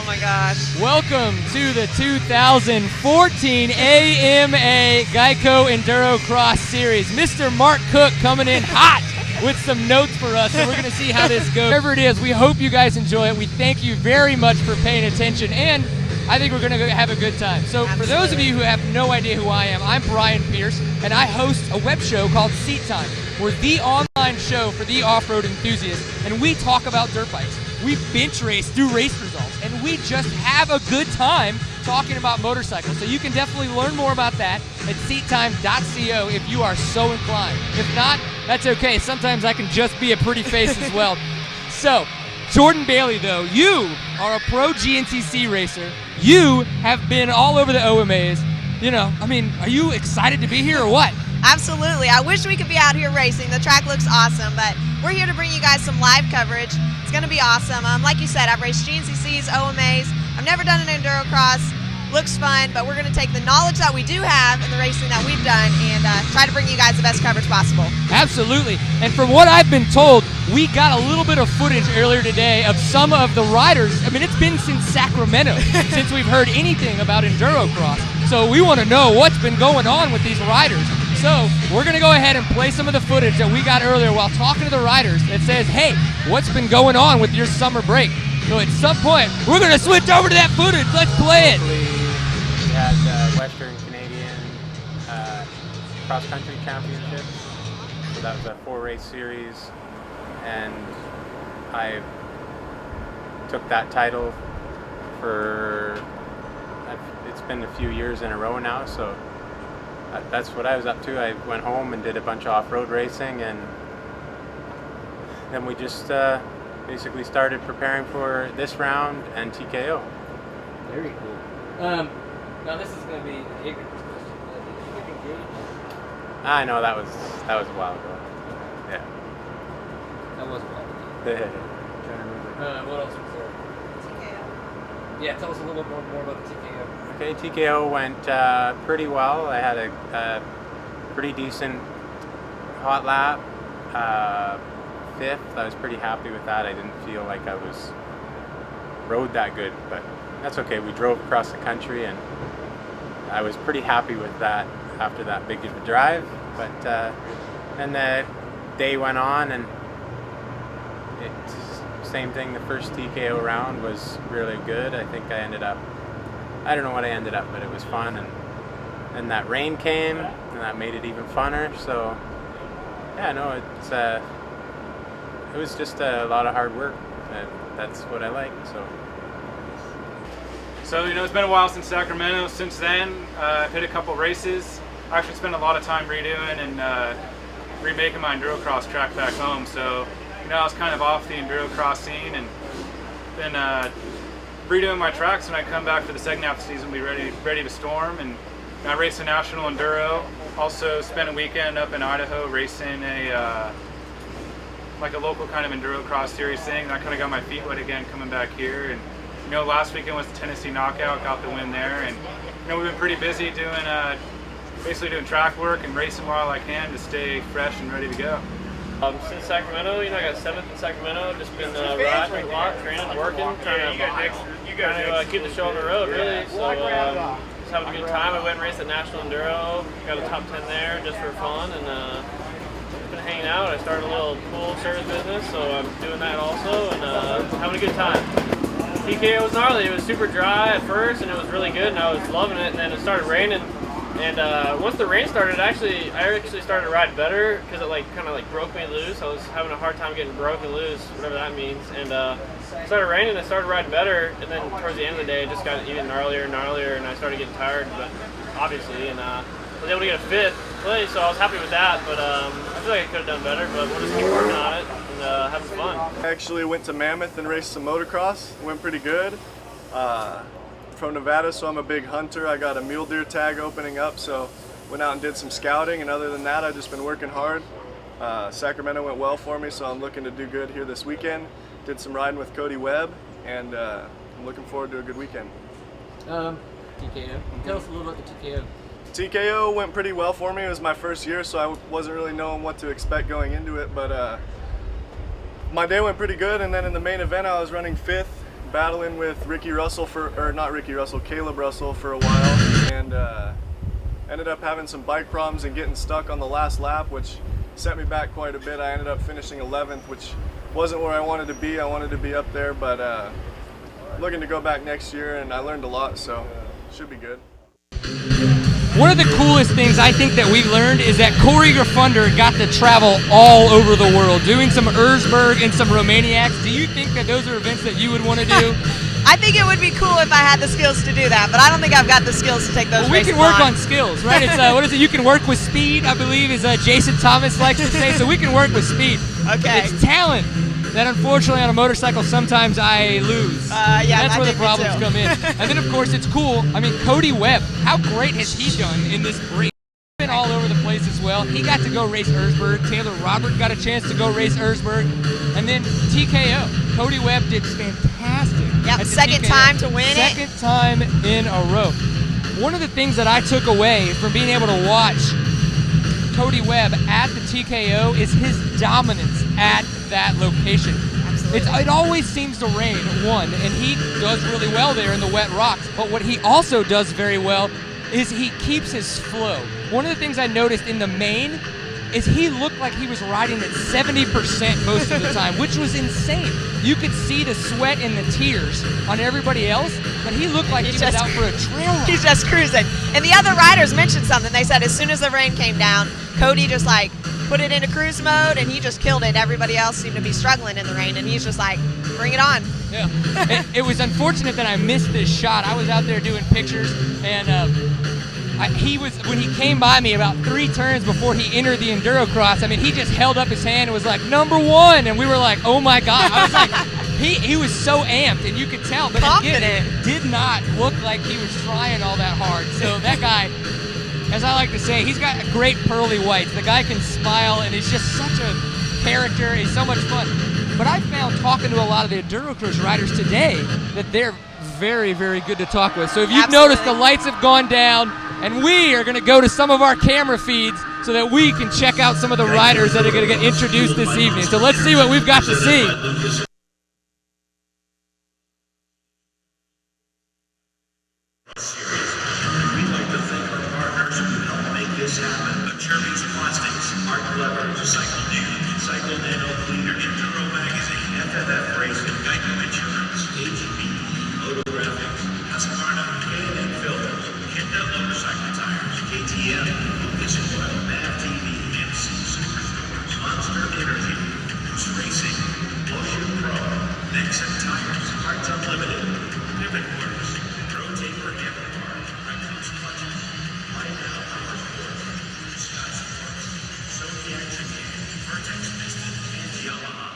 my gosh. Welcome to the 2014 AMA GEICO Endurocross Series. Mr. Mark Cook coming in hot with some notes for us, and we're going to see how this goes. Whatever it is, we hope you guys enjoy it. We thank you very much for paying attention, and I think we're going to have a good time. So for those of you who have no idea who I am, I'm Brian Pierce, and I host a web show called Seat Time. We're the online show for the off-road enthusiast, and we talk about dirt bikes. We bench race, do race results, and we just have a good time talking about motorcycles. So you can definitely learn more about that at seattime.co if you are so inclined. If not, that's okay. Sometimes I can just be a pretty face as well. So, Jordon Bailey, though, you are a pro GNCC racer. You have been all over the OMAs. You know, I mean, are you excited to be here or what? Absolutely. I wish we could be out here racing. The track looks awesome, but we're here to bring you guys some live coverage. It's going to be awesome. Like you said, I've raced GNCCs, OMAs. I've never done an Endurocross. Looks fun, but we're going to take the knowledge that we do have and the racing that we've done and try to bring you guys the best coverage possible. Absolutely. And from what I've been told, we got a little bit of footage earlier today of some of the riders. I mean, it's been since Sacramento since we've heard anything about Endurocross. So we want to know what's been going on with these riders. So we're going to go ahead and play some of the footage that we got earlier while talking to the riders that says, hey, what's been going on with your summer break? So at some point, we're going to switch over to that footage. Let's play it. We had the Western Canadian cross-country championships. So that was a 4-race series, and I took that title for, it's been a few years in a row now, so that's what I was up to. I went home and did a bunch of off-road racing, and then we just basically started preparing for this round and TKO. Very cool. Now this is going to be an ignorant question. I know that was a while ago. Yeah. That was a while ago. Trying to remember. What else was there? TKO. Yeah, tell us a little bit more about the TKO. Okay, TKO went pretty well. I had a pretty decent hot lap. 5th. I was pretty happy with that. I didn't feel like I rode that good, but that's okay. We drove across the country, and I was pretty happy with that after that big of a drive. But then the day went on, and same thing. The first TKO round was really good. I think I ended up, I don't know what I ended up, but it was fun. And then that rain came, and that made it even funner. So yeah, no, it was just a lot of hard work. That's what I like. So, you know, it's been a while since Sacramento. Since then, I've hit a couple races. I actually spent a lot of time redoing and remaking my Endurocross track back home. So, you know, I was kind of off the Endurocross scene, and then redoing my tracks. When I come back for the second half of the season, we'll be ready to storm. And I raced the National Enduro. Also spent a weekend up in Idaho racing like a local kind of Endurocross Series thing. And I kind of got my feet wet again coming back here. And you know, last weekend was the Tennessee Knockout, got the win there, and you know, we've been pretty busy doing, basically doing track work and racing while I can to stay fresh and ready to go. Since Sacramento, you know, I got 7th in Sacramento, just been riding a lot, training, working, trying to keep the show on the road, really. So just having a good time. I went and raced at National Enduro, got a top 10 there just for fun, and been hanging out. I started a little pool service business, so I'm doing that also, and having a good time. TKO was gnarly. It was super dry at first, and it was really good, and I was loving it. And then it started raining, and once the rain started, I actually started to ride better because it kind of broke me loose. I was having a hard time getting broken loose, whatever that means. And it started raining, and I started riding better. And then towards the end of the day, it just got even gnarlier and gnarlier, and I started getting tired. But obviously, and I was able to get a 5th place, so I was happy with that. But I feel like I could have done better, but we'll just keep working on it. Having fun. I actually went to Mammoth and raced some motocross. It went pretty good. From Nevada, so I'm a big hunter. I got a mule deer tag opening up, so went out and did some scouting, and other than that, I've just been working hard. Sacramento went well for me, so I'm looking to do good here this weekend. Did some riding with Cody Webb, and I'm looking forward to a good weekend. TKO. Tell us a little about the TKO. TKO went pretty well for me. It was my first year, so I wasn't really knowing what to expect going into it, but my day went pretty good, and then in the main event I was running 5th, battling with Caleb Russell for a while, and ended up having some bike problems and getting stuck on the last lap, which set me back quite a bit. I ended up finishing 11th, which wasn't where I wanted to be. I wanted to be up there, but looking to go back next year, and I learned a lot, so should be good. One of the coolest things I think that we've learned is that Corey Graffunder got to travel all over the world, doing some Erzberg and some Romaniacs. Do you think that those are events that you would want to do? I think it would be cool if I had the skills to do that, but I don't think I've got the skills to take those races. We can work on skills, right? It's what is it? You can work with speed, I believe, as Jason Thomas likes to say. So we can work with speed. Okay. It's talent that unfortunately on a motorcycle sometimes I lose. Yeah, that's where the problems come in. And then of course it's cool. I mean, Cody Webb, how great has he done in this race? He's been all over the place as well. He got to go race Erzberg. Taylor Robert got a chance to go race Erzberg. And then TKO. Cody Webb did fantastic. Yep, second time to win it. Second time in a row. One of the things that I took away from being able to watch Cody Webb at the TKO is his dominance at that location. It always seems to rain, one, and he does really well there in the wet rocks, but what he also does very well is he keeps his flow. One of the things I noticed in the main is he looked like he was riding at 70% most of the time, which was insane. You could see the sweat and the tears on everybody else, but he looked like he was out for a trail ride. He's just cruising. And the other riders mentioned something. They said as soon as the rain came down, Cody just like put it into cruise mode and he just killed it. Everybody else seemed to be struggling in the rain and he's just like, bring it on. Yeah. It was unfortunate that I missed this shot. I was out there doing pictures and when he came by me about 3 turns before he entered the Endurocross, I mean, he just held up his hand and was like, #1, and we were like, oh my God. I was like, he was so amped, and you could tell, but confident. Again, it did not look like he was trying all that hard. So that guy, as I like to say, he's got great pearly whites. The guy can smile, and he's just such a character. He's so much fun. But I found talking to a lot of the Endurocross riders today that they're very, very good to talk with. So if you've noticed, the lights have gone down, and we are going to go to some of our camera feeds so that we can check out some of the riders that are going to get introduced this evening. So let's see what we've got to see. We'd like to thank our partners who help make this happen. Attorneys Plastics, Art Lever, Cycle Nano Cleaner, Enduro Magazine, FFF Racing, GEICO Insurance, AGP, Moto Graphics, Husqvarna, K&N Filters, Kenda Motorcycle Tires, KTM, Lucas Oil, MAV TV, MC Superstores, Monster Energy, Goose Racing, Motion Pro, Nexen Tires, Parts Unlimited, Pivot Works, Pro Taper Handlebars, Recluse Clutches, Light Now Power Sports, Scott Sports, Sony Action Game, Vertex Piston, and Yamaha.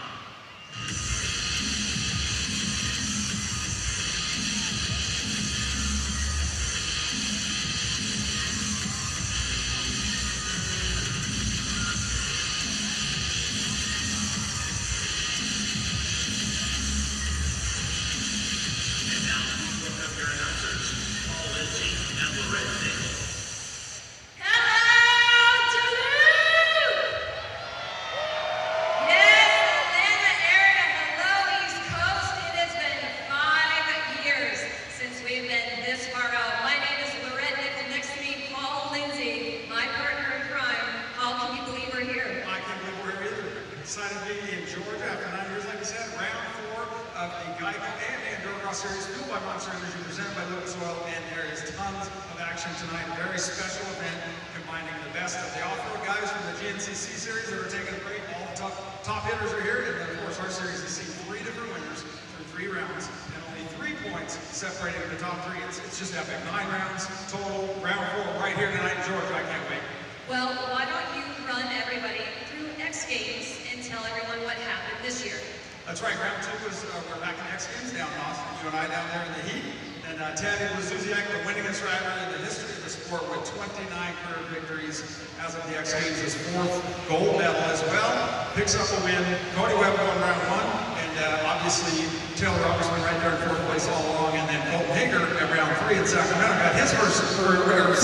Series, fueled by Monster Energy, presented by Lucas Oil, and there is tons of action tonight. Very special event combining the best of the off-road guys from the GNCC series that are taking a break. All the top hitters are here, and then of course our series has seen 3 different winners through 3 rounds, and only 3 points separating the top 3. It's just epic. 9 rounds total. Round 4 right here tonight in Georgia. I can't wait. Well, why don't you run everybody through X Games and tell everyone what happened this year? That's right, round 2 was, we're back in X Games down in Austin, you and I down there in the heat. And Taddy Blazusiak, the winningest rider in the history of the sport with 29 career victories as of the X Games, his 4th gold medal as well. Picks up a win. Cody Webb going round 1, and obviously Taylor Roberts been right there in 4th place all along. And then Colton Haaker at round 3 in Sacramento got his second career win,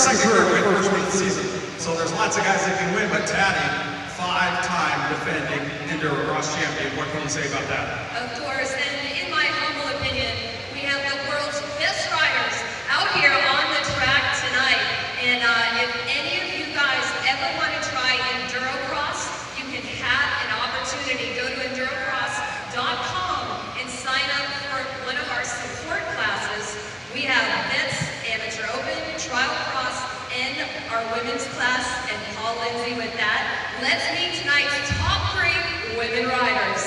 first win of the season. So there's lots of guys that can win, but Taddy, 5-time defending Endurocross champion. What can you say about that? Of course, and in my humble opinion, Lindsay with that. Let's meet tonight's top 3 women riders.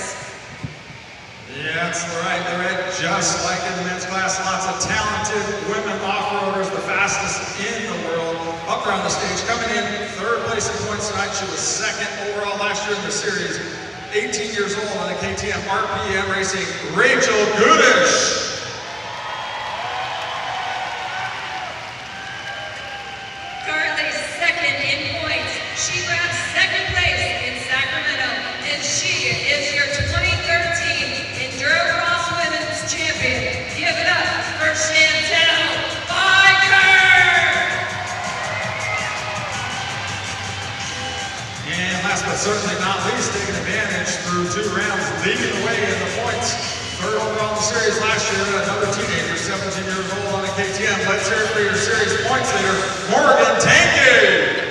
Yeah, that's right. They're right. Just like in the men's class, lots of talented women off-roaders, the fastest in the world, up around the stage. Coming in 3rd place in points tonight. She was 2nd overall last year in the series. 18 years old on the KTM RPM Racing, Rachel Goodish. Currently 2nd in points. She grabbed 2nd place in Sacramento, and she is your 2013 Endurocross Women's Champion. Give it up for Chantel Haaker! And last but certainly not least, taking advantage through 2 rounds, leading the way in the points. 3rd overall in the series last year, another teenager, 17 years old on a KTM. Let's hear it for your series points leader, Morgan Tankey.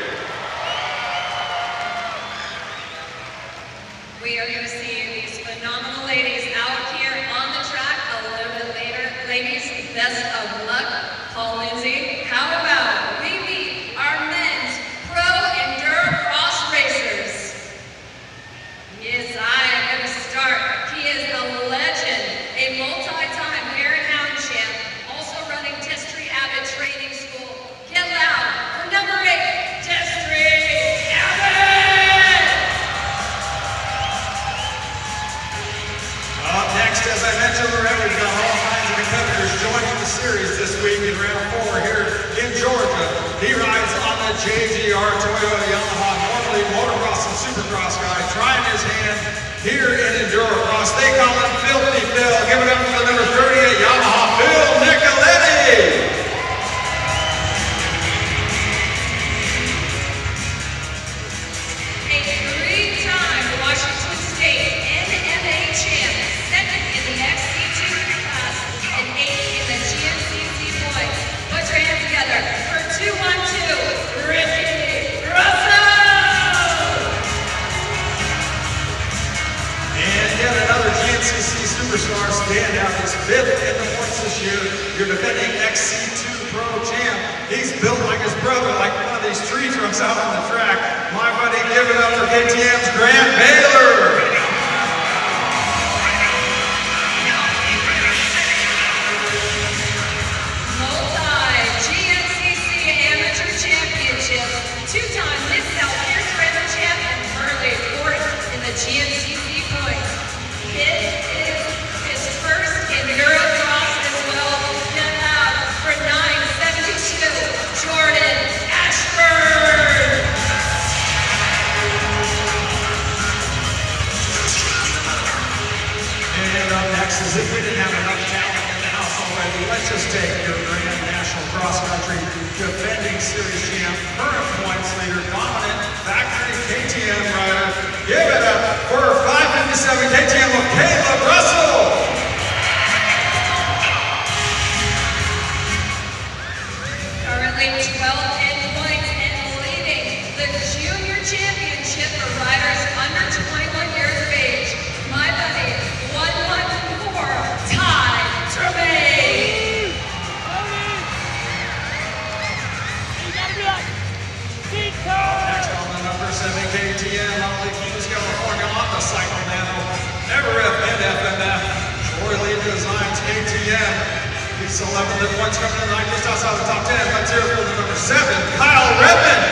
We are going to see these phenomenal ladies out here on the track a little bit later. Ladies, best of luck. Paul Lindsay, how about we meet our men's pro endurocross racers? Yes, I am going to start. He is a legend, a multi-time hare and hound champ, also running Testry Abbott Training School. Get loud for number 8, Testry Abbott! Up next, as I mentioned already, we've got all kinds of competitors joining the series this week in round 4 here in Georgia. He rides on the JGR Toyota Yamaha, normally motocross and supercross guy, trying his hand here in Endurocross. They call him Filthy Phil. Give it up for the number 38 Yamaha, Phil Nicoletti. A 3-time Washington State NMA champ, 2nd in the XC2 class, and 8th in the GNCC points. Put your hands together for 212, Ricky Russell! And yet another GNCC superstar standout is 5th in the points this year. Your defending XC2 Pro champ. He's built like his brother, like one of these tree trunks out on the track. My buddy, give it up for KTM's Grant Baylor. Multi-GNCC Amateur Championships, 2-time Mid-South Pierce River champ, and currently 4th in the GNCC points. This is his first Endurocross as well. Get out for 972, Jordan Ashford! And up next, as if we didn't have enough talent in the house already, let's just take your Grand National Cross Country defending series champ, current points leader, dominant factory KTM rider. Give it up for 557 KTM of Caleb Russell. Currently 12th in points and leading the junior championship for riders under 21 years of age. My buddy, 114, Ty Tremaine. Next on the number 7 KTM, out of the Kings, California, on the cycle now. Never FNF FNF. Troy Lee Designs KTM. He's 11th in points coming in tonight, just outside the top 10. Let's hear it for the number 7, Kyle Redmond.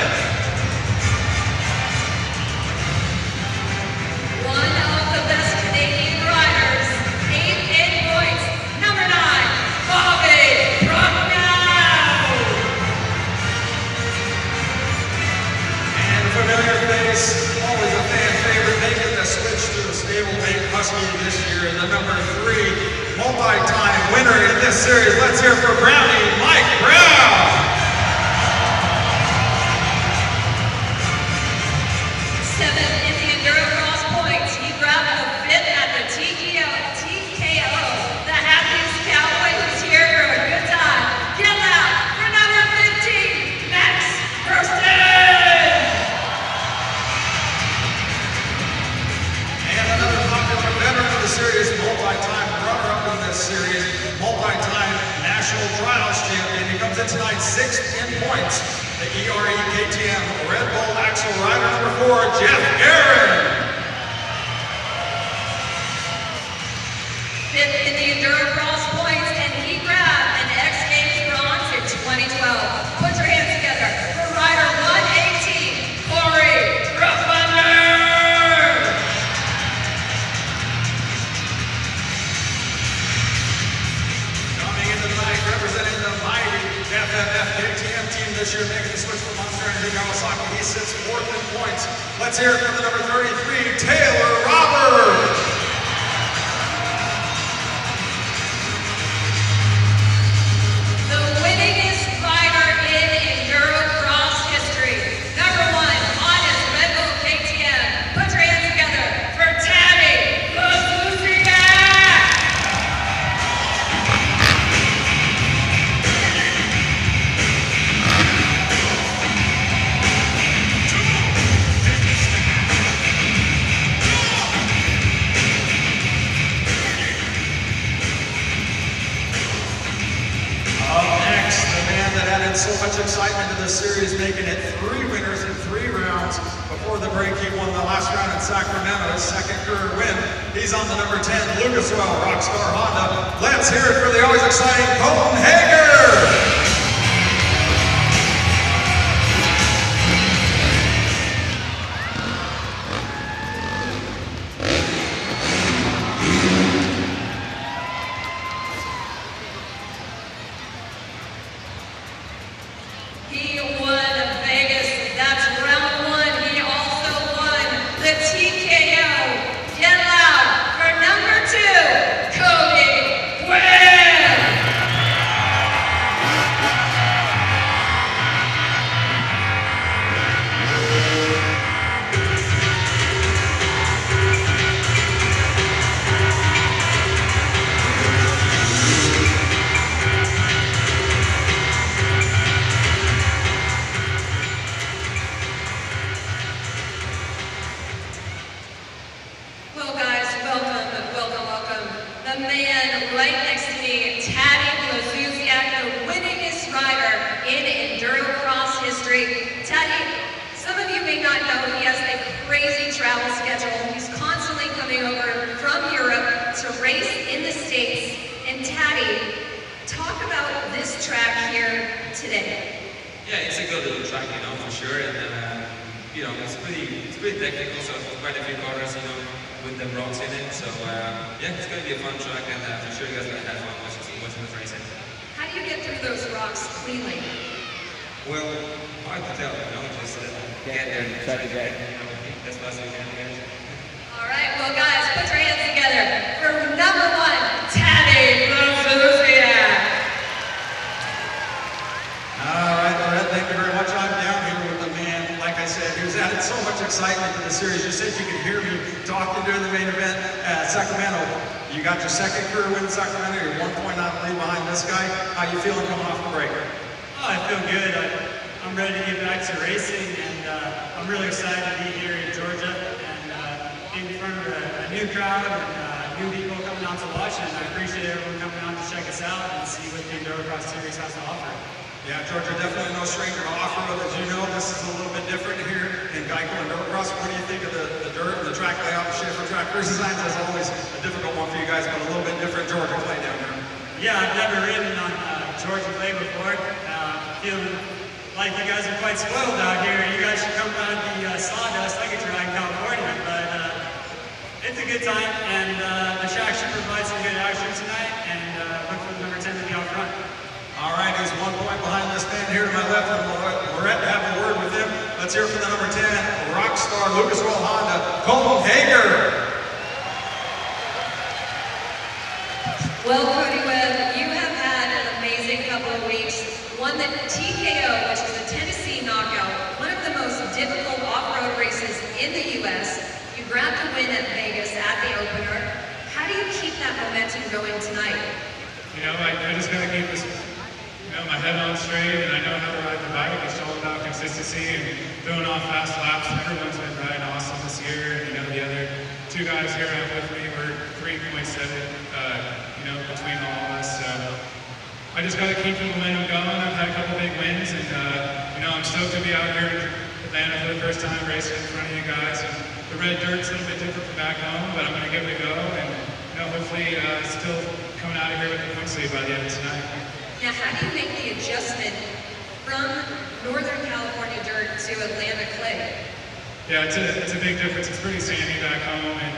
One of the best Canadian riders, 8th in points, number 9, Bobby Brucknow. And a familiar face, always a fan favorite, making the switch to the stablemate Husky this year. The number 3, multi-time winner in this series. Let's hear it for Brownie, Mike Brown. 7th in the Endurocross points. He grabbed the 5th at the TKO. The happiest cowboy who's here for a good time. Get out for number 15, Max GERSTON. And another popular veteran of the series, multi-time runner-up in this series, multi-time national trials champion. He comes in tonight 6th in points. the ERE KTM Red Bull Axle rider number 4, Jeff Aaron. Fifth in the Endurocross points, and he grabbed an X Games bronze in 2012. Put your hands together for rider 118, Corey Ruffender. Coming into the night, representing the mighty FFF KTM team this year, making the switch from Monster Energy Kawasaki. He sits 4th in points. Let's hear it from the number 33, Taylor Roberts. The winningest rider in Endurocross history. Number 1 on his Red Bull KTM. Put your hands together for Taddy Blazusiak. Up next, the man that added so much excitement to the series, making it 3 winners in 3 rounds. Before the break, he won the last round in Sacramento, his second career win. He's on the number 10, Lucas Well, Rockstar Honda. Let's hear it for the always exciting Colton Haaker. He won Vegas. That's round 1. He also won the TKO. Get loud for number 2, Cody Webb. Well, guys, welcome. The man right next to me, Taddy Blazusiak, the winningest rider in Endurocross history. Taddy, some of you may not know he has a crazy travel schedule. He's constantly coming over from Europe to race in the States. And Taddy, talk about this track here today. Yeah, it's a good little track, for sure. And it's pretty technical. So quite a few corners, with the rocks in it. So yeah, it's going to be a fun track, and I'm sure you guys are going to have fun watching the racing. How do you get through those rocks cleanly? Well, hard to tell, just get there and try to get, as fast as we can. All right, well, guys, put your hands together for number 1, Taddy Blazusiak. All right, Lorette, thank you very much. I'm down here with the man, like I said, who's added so much excitement to the series. You said you could hear me talking during the main event at Sacramento. You got your second career win in Sacramento. You're 1 point out lead behind this guy. How you feeling coming off the break? Oh, I feel good. I'm ready to get back to racing, and I'm really excited to be here in Georgia and in front of a new crowd and new people coming out to watch. And I appreciate everyone coming out to check us out and see what the Endurocross Series has to offer. Yeah, Georgia, definitely no stranger to Offroad. As you know, this is a little bit different here in GEICO Endurocross. What do you think of the dirt and the track layout? Schaefer track designs is always a difficult one for you guys, but a little bit different Georgia play down there. Yeah, I've never ridden on Georgia clay before. Feeling like you guys are quite spoiled out here. You guys should come ride the sawdust like it's right in California. But it's a good time, and the track should provide some good action tonight, and look for the number 10 to be out front. All right, he's 1 point behind this man here to my left, and Lorette to have a word with him. Let's hear from the number 10, Rockstar Lucas Oil Honda, Colton Haaker. Well, Cody Webb, you have had an amazing couple of weeks. Won the TKO, which is a Tennessee knockout, one of the most difficult off-road races in the U.S. You grabbed a win at Vegas at the opener. How do you keep that momentum going tonight? I just gotta keep this, my head on straight, and I know how to ride the bike. It's all about consistency and throwing off fast laps. Everyone's been riding awesome this year. The other 2 guys here out with me were 3.7, between all of us. So I just got to keep the momentum going. I've had a couple big wins, and I'm stoked to be out here in Atlanta for the first time racing in front of you guys. And the red dirt's a little bit different from back home, but I'm going to give it a go, and hopefully still coming out of here with the point lead by the end of tonight. Now, how do you make the adjustment from Northern California dirt to Atlanta clay? Yeah, it's a big difference. It's pretty sandy back home, and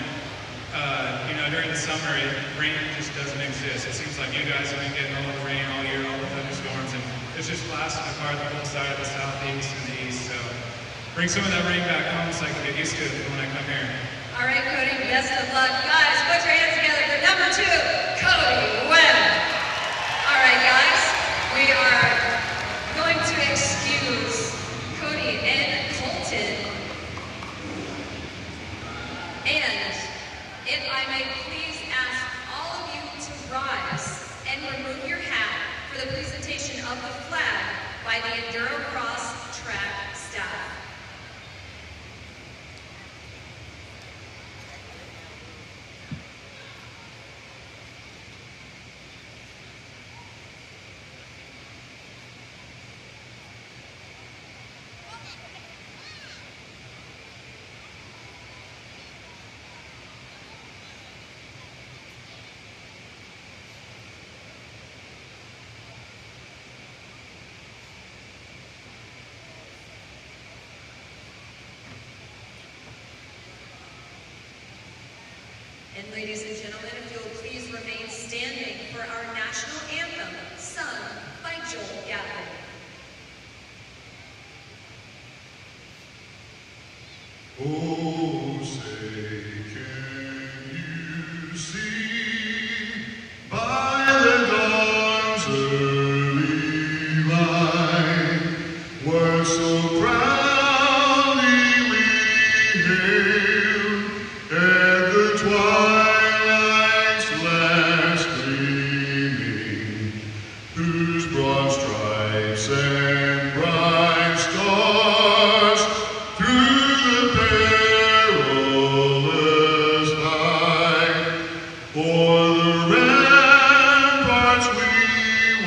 during the summer, rain just doesn't exist. It seems like you guys have been getting all the rain all year, all the thunderstorms, and it's just blasting apart the whole side of the southeast and the east. So bring some of that rain back home so I can get used to it when I come here. All right, Cody, best of luck. Guys, put your hands together for number 2, Cody Webb. All right, guys, we are going to excuse Cody and Colton. And if I may please ask all of you to rise and remove your hat for the presentation of the flag by the Endurocross track staff. And ladies and gentlemen, if you'll please remain standing for our national anthem, sung by Joel Gavin. Oh, say, can you see by the dawn's early light what so proudly we hailed at the twilight's last gleaming, whose broad stripes and bright stars through the perilous night o'er the ramparts we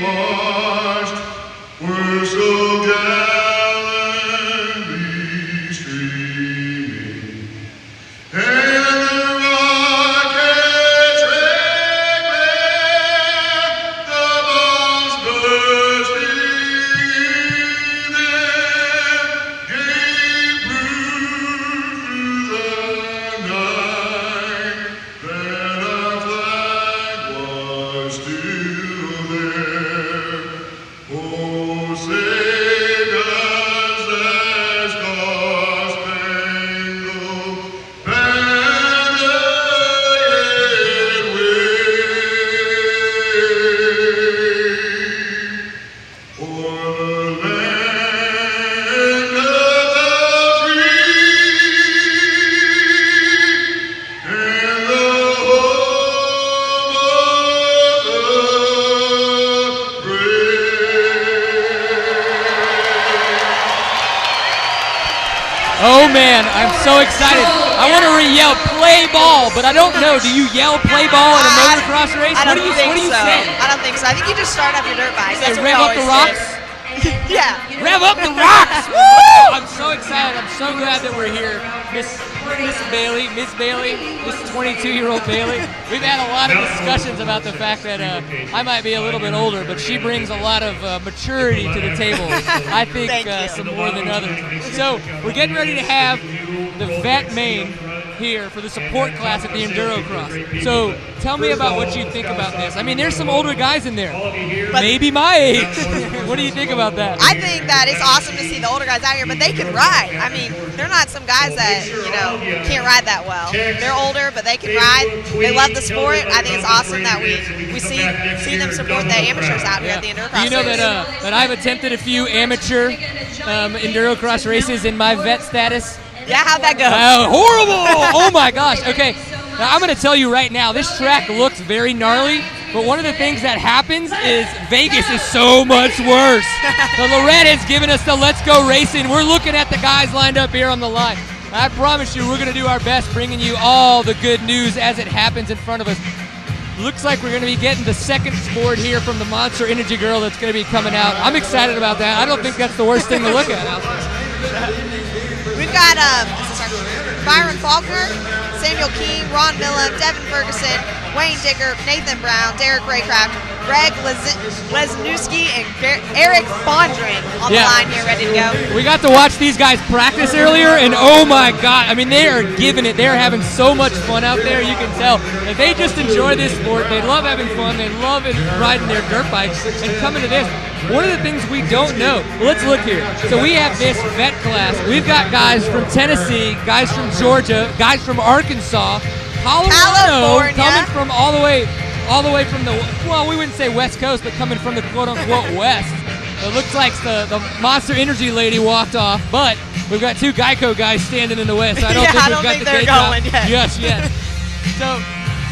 watched were so gallantly streaming, and the rockets red glare, the bombs bursting in them, gave proof through the night that our flag was still there. Oh, say does that star-spangled banner yet wave o'er the land of the free and the home of the Oh man, I'm so excited. I want to yell play ball, but I don't know. Do you yell play ball in a motocross race? I don't what do you think so. say? I don't think so. I think you just start up your dirt bike. That's what Rev we up the always rocks? do. Yeah. Rev up the rocks! Woo! I'm so excited. I'm so glad that we're here. Miss Bailey, this 22-year-old Bailey. We've had a lot of discussions about the fact that I might be a little bit older, but she brings a lot of maturity to the table. I think some more than others. So we're getting ready to have the vet main here for the support class at the Endurocross. So tell me about what you think about this. I mean, there's some older guys in there, maybe my age. What do you think about that? I think that it's awesome to see the older guys out here, but they can ride. I mean, they're not some guys that, can't ride that well. They're older, but they can ride. They love the sport. I think it's awesome that we see them support the amateurs out here at the Endurocross. You know that I've attempted a few amateur Endurocross races in my vet status. Yeah, how'd that go? Horrible! Oh my gosh. Okay, now I'm going to tell you right now, this track looks very gnarly, but one of the things that happens is Vegas is so much worse. So Loretta's giving us the let's go racing. We're looking at the guys lined up here on the line. I promise you we're going to do our best bringing you all the good news as it happens in front of us. looks like we're going to be getting the second sport here from the Monster Energy girl that's going to be coming out. I'm excited about that. I don't think that's the worst thing to look at out there. We've got Byron Faulkner, Samuel King, Ron Millum, Devin Ferguson, Wayne Digger, Nathan Brown, Derek Raycraft, Greg Lesniewski, and Eric Bondring on the line here, ready to go. We got to watch these guys practice earlier, and oh my God, I mean, they are giving it. They're having so much fun out there. You can tell that they just enjoy this sport. They love having fun. They love riding their dirt bikes and coming to this. One of the things we don't know, let's look here. So we have this vet class. We've got guys from Tennessee, guys from Georgia, guys from Arkansas, Colorado, coming from all the way from the, well, we wouldn't say West Coast, but coming from the quote-unquote West. It looks like the Monster Energy lady walked off, but we've got two GEICO guys standing in the way, so I don't think we've got the they're day going job yet. just yet. So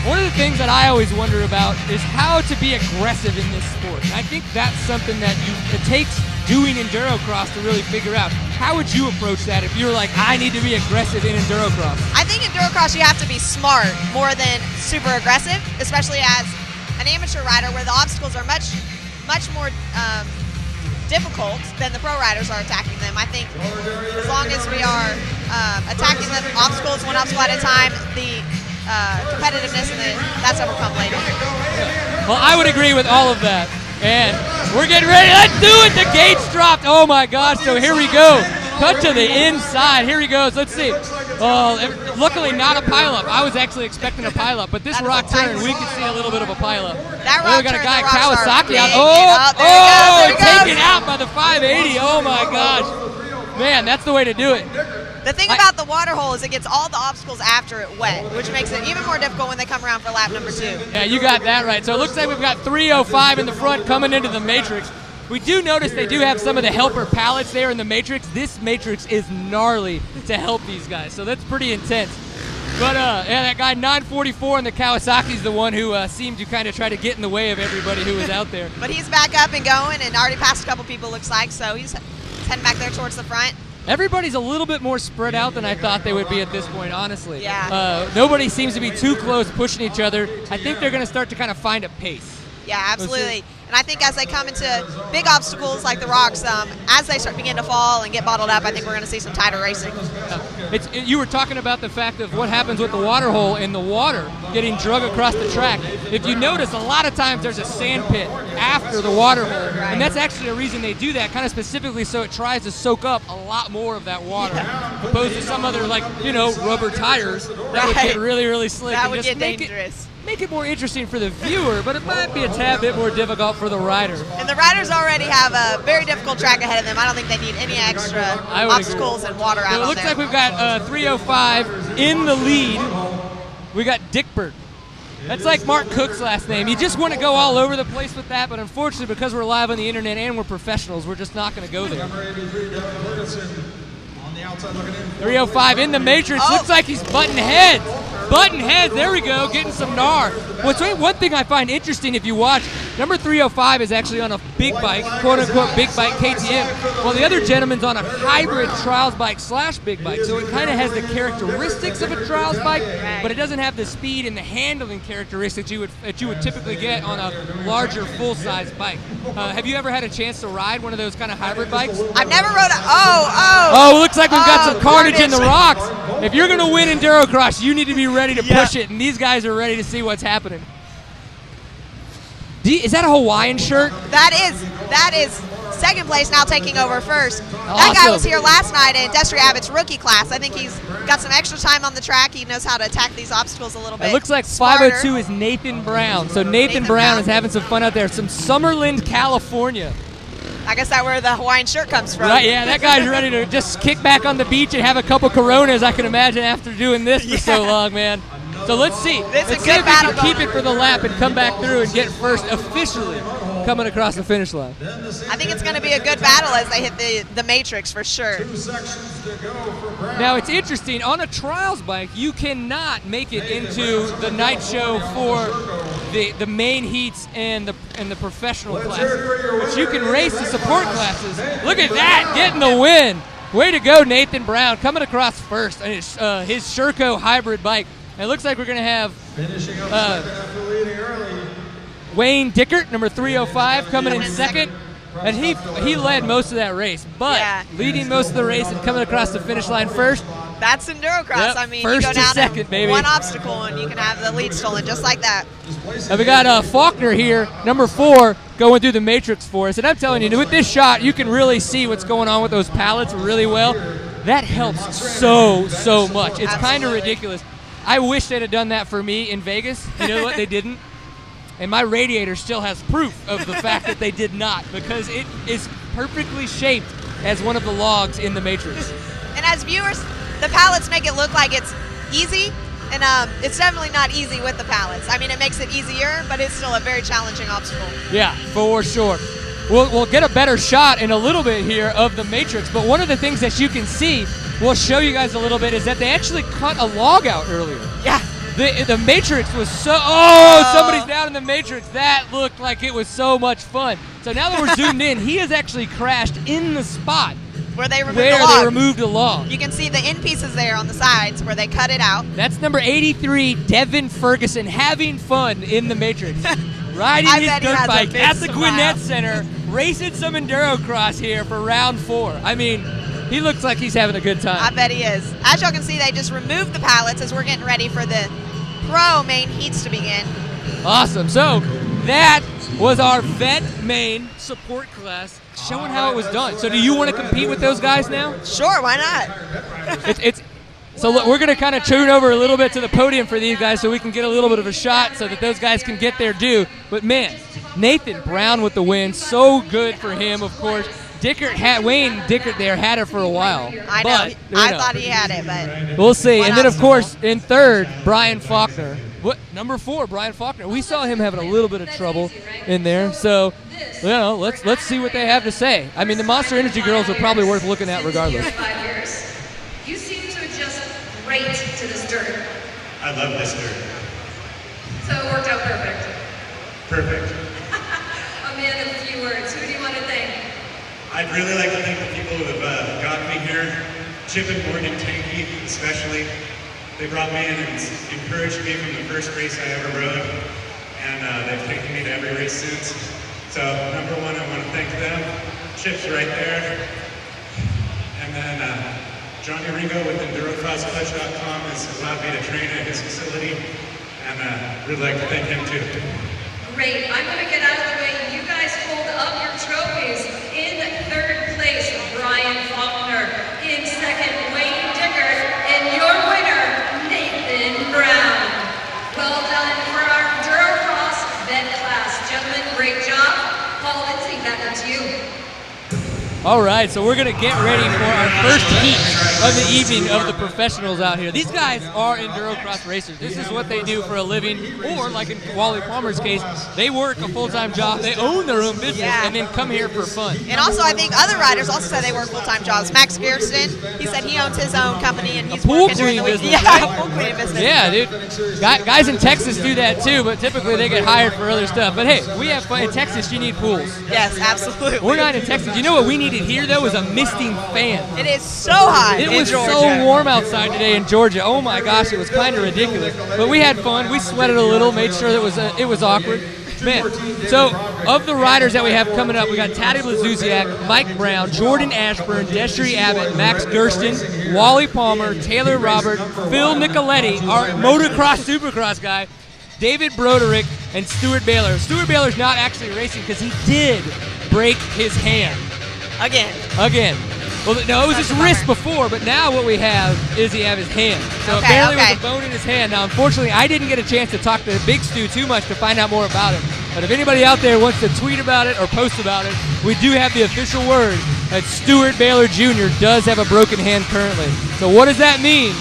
one of the things that I always wonder about is how to be aggressive in this sport. And I think that's something that it takes doing endurocross to really figure out. How would you approach that if you're like, I need to be aggressive in endurocross? I think endurocross you have to be smart more than super aggressive, especially as an amateur rider where the obstacles are much more difficult than the pro riders are attacking them. I think as long as we are attacking the obstacles one obstacle at a time, the competitiveness and that's what will come later. Well, I would agree with all of that. And we're getting ready. Let's do it. The gates dropped. Oh my gosh. So here we go. Cut to the inside. Here he goes. Let's see. Oh, luckily not a pileup. I was actually expecting a pileup, but this rock turn, we could see a little bit of a pileup. That rock we got a turn, guy, Rockstar, Kawasaki, out. there he goes. Taken out by the 580. Oh my gosh. Man, that's the way to do it. The thing about the water hole is it gets all the obstacles after it wet, which makes it even more difficult when they come around for lap number 2. Yeah, you got that right. So it looks like we've got 305 in the front coming into the Matrix. We do notice they do have some of the helper pallets there in the Matrix. This Matrix is gnarly to help these guys, so that's pretty intense. But yeah, that guy 944 in the Kawasaki is the one who seemed to kind of try to get in the way of everybody who was out there. But he's back up and going and already passed a couple people, looks like, so he's heading back there towards the front. Everybody's a little bit more spread out than I thought they would be at this point, honestly. Yeah. Nobody seems to be too close pushing each other. I think they're going to start to kind of find a pace. Yeah, absolutely. And I think as they come into big obstacles like the rocks, as they begin to fall and get bottled up, I think we're going to see some tighter racing. You were talking about the fact of what happens with the water hole and the water getting drug across the track. If you notice, a lot of times there's a sand pit after the water hole, and that's actually a reason they do that, kind of specifically so it tries to soak up a lot more of that water, opposed to some other, like, rubber tires that would get really, really slick. That would get dangerous. Make it more interesting for the viewer, but it might be a tad bit more difficult for the rider. And the riders already have a very difficult track ahead of them. I don't think they need any extra obstacles and water out on there. It looks like we've got 305 in the lead. We got Dickbert. That's like Mark Cook's last name. You just want to go all over the place with that, but unfortunately, because we're live on the internet and we're professionals, we're just not going to go there. 305 in the Matrix. Oh. Looks like he's butting heads. Button heads, there we go, getting some gnar. One thing I find interesting if you watch, number 305 is actually on a big bike, quote-unquote big bike KTM, while the other gentleman's on a hybrid trials bike / big bike. So it kind of has the characteristics of a trials bike, but it doesn't have the speed and the handling characteristics that you would typically get on a larger full-size bike. Have you ever had a chance to ride one of those kind of hybrid bikes? I've never rode a, Oh, looks like we've got some carnage in the rocks. If you're going to win Endurocross, you need to be ready to push it, and these guys are ready to see what's happening. Is that a Hawaiian shirt? That is second place, now taking over first. Awesome. That guy was here last night in Destry Abbott's rookie class. I think he's got some extra time on the track. He knows how to attack these obstacles a little bit. It looks like smarter. 502 is Nathan Brown. So Nathan Brown is having some fun out there. Some Summerlin, California. I guess that's where the Hawaiian shirt comes from. Right, yeah, that guy's ready to just kick back on the beach and have a couple Coronas, I can imagine, after doing this for so long, man. So let's see. Let's see if we can keep it for the lap and come back through and get first officially coming across the finish line. I think it's going to be a good battle as they hit the Matrix for sure. Now it's interesting, on a trials bike, you cannot make it into the night show for the main heats and the professional classes, but you can race the support classes. Look at that, getting the win. Way to go, Nathan Brown, coming across first on his Sherco hybrid bike. It looks like we're going to have Wayne Dickert, number 305, coming in second. And he led most of that race, but leading most of the race and coming across the finish line first. That's Endurocross. Yep, I mean, first you go down to second, to baby. one obstacle and you can have the lead stolen just like that. And we got Faulkner here, number 4, going through the matrix for us. And I'm telling you, with this shot, you can really see what's going on with those pallets really well. That helps so much. It's kind of ridiculous. I wish they'd have done that for me in Vegas. You know what? They didn't. And my radiator still has proof of the fact that they did not, because it is perfectly shaped as one of the logs in the matrix. And as viewers, the pallets make it look like it's easy, and it's definitely not easy with the pallets. I mean, it makes it easier, but it's still a very challenging obstacle. Yeah, for sure. We'll get a better shot in a little bit here of the matrix, but one of the things that you can see, we'll show you guys a little bit, is that they actually cut a log out earlier. Yeah. The matrix was somebody's down in the matrix. That looked like it was so much fun. So now that we're zoomed in, he has actually crashed in the spot where they removed the log. You can see the end pieces there on the sides where they cut it out. That's number 83, Devin Ferguson, having fun in the matrix. Riding his dirt bike at the Gwinnett Center, racing some Endurocross here for round 4. I mean, he looks like he's having a good time. I bet he is. As y'all can see, they just removed the pallets as we're getting ready for the pro main heats to begin. Awesome. So that was our vet main support class, showing how it was done. So do you want to compete with those guys now? Sure, why not? So look, we're going to kind of tune over a little bit to the podium for these guys so we can get a little bit of a shot so that those guys can get their due. But man, Nathan Brown with the win. So good for him, of course. Wayne Dickert there had it for a while. I know. I thought he had it, but we'll see. And then, of course, in third, Brian Faulkner. Number 4, Brian Faulkner. We saw him having a little bit of trouble in there. So, let's see what they have to say. I mean, the Monster Energy girls are probably worth looking at regardless. 5 years. You seem to adjust great to this dirt. I love this dirt. So it worked out perfect. Perfect. A man of few words. Who do you want to thank? I'd really like to thank the people who have gotten me here, Chip and Morgan Tanky especially. They brought me in and encouraged me from the first race I ever rode, and they've taken me to every race since. So number 1, I want to thank them. Chip's right there. And then Johnny Ringo with EnduroCrossClutch.com has allowed me to train at his facility, and really like to thank him too. Great. I'm going to get out of the way. You guys hold up your trophies. In third place, Brian Faulkner. In second, Wayne Dickert. And your winner, Nathan Brown. Well done for our Endurocross vet class. Gentlemen, great job. Paul Lindsay, back to you. All right, so we're going to get ready for our first heat of the evening of the professionals out here. These guys are Endurocross racers. This is what they do for a living, or like in Wally Palmer's case, they work a full-time job, they own their own business, and then come here for fun. And also, I think other riders also say they work full-time jobs. Max GERSTON, he said he owns his own company, and he's working during the week. Yeah, pool cleaning business. Yeah, dude. Guys in Texas do that too, but typically they get hired for other stuff. But hey, we have fun. In Texas, you need pools. Yes, absolutely. We're not in Texas. You know what we needed here, though, was a misting fan. It is so hot It was so warm outside today in Georgia. Oh my gosh, it was kind of ridiculous. But we had fun. We sweated a little, made sure that it was awkward. Man, so of the riders that we have coming up, we got Taddy Blazusiak, Mike Brown, Jordan Ashburn, Destry Abbott, Max GERSTON, Wally Palmer, Taylor Robert, Phil Nicoletti, our motocross supercross guy, David Broderick, and Stuart Baylor. Stuart Baylor's not actually racing because he did break his hand. Again. Well, no, it was his wrist before, but now what we have is he have his hand. So apparently it was a bone in his hand. Now, unfortunately, I didn't get a chance to talk to Big Stu too much to find out more about him. But if anybody out there wants to tweet about it or post about it, we do have the official word that Stuart Baylor Jr. does have a broken hand currently. So what does that mean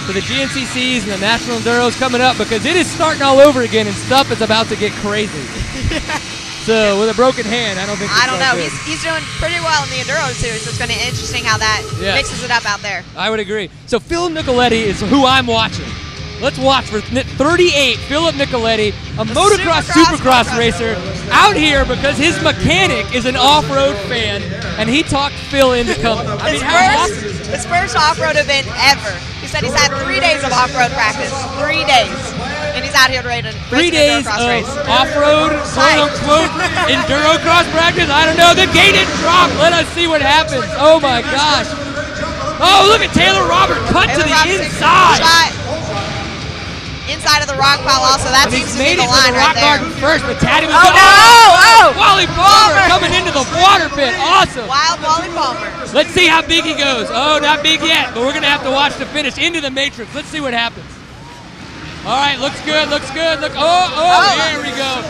for the GNCCs and the National Enduros coming up? Because it is starting all over again and stuff is about to get crazy. So with a broken hand, I don't think. I don't know. He's doing pretty well in the Enduro series. So it's going to be interesting how that mixes it up out there. I would agree. So Phil Nicoletti is who I'm watching. Let's watch for 38. Philip Nicoletti, a motocross supercross racer, out here because his mechanic is an off-road fan, and he talked Phil into coming. I mean, how awesome is that? His first off-road event ever. He said he's had 3 days of off-road practice. 3 days. And he's out here to race 3 days of off-road, quote-unquote, endurocross practice. I don't know. The gate didn't drop. Let us see what happens. Oh, my gosh. Oh, look at Taylor Robert cut to the inside. Inside of the rock pile also. That seems to be the line right there. First, but Taddy was Wally Wally Palmer coming into the water pit. Awesome. Wild Wally Palmer. Let's see how big he goes. Oh, not big yet, but we're going to have to watch the finish into the matrix. Let's see what happens. All right, looks good, looks good. Look, there we go.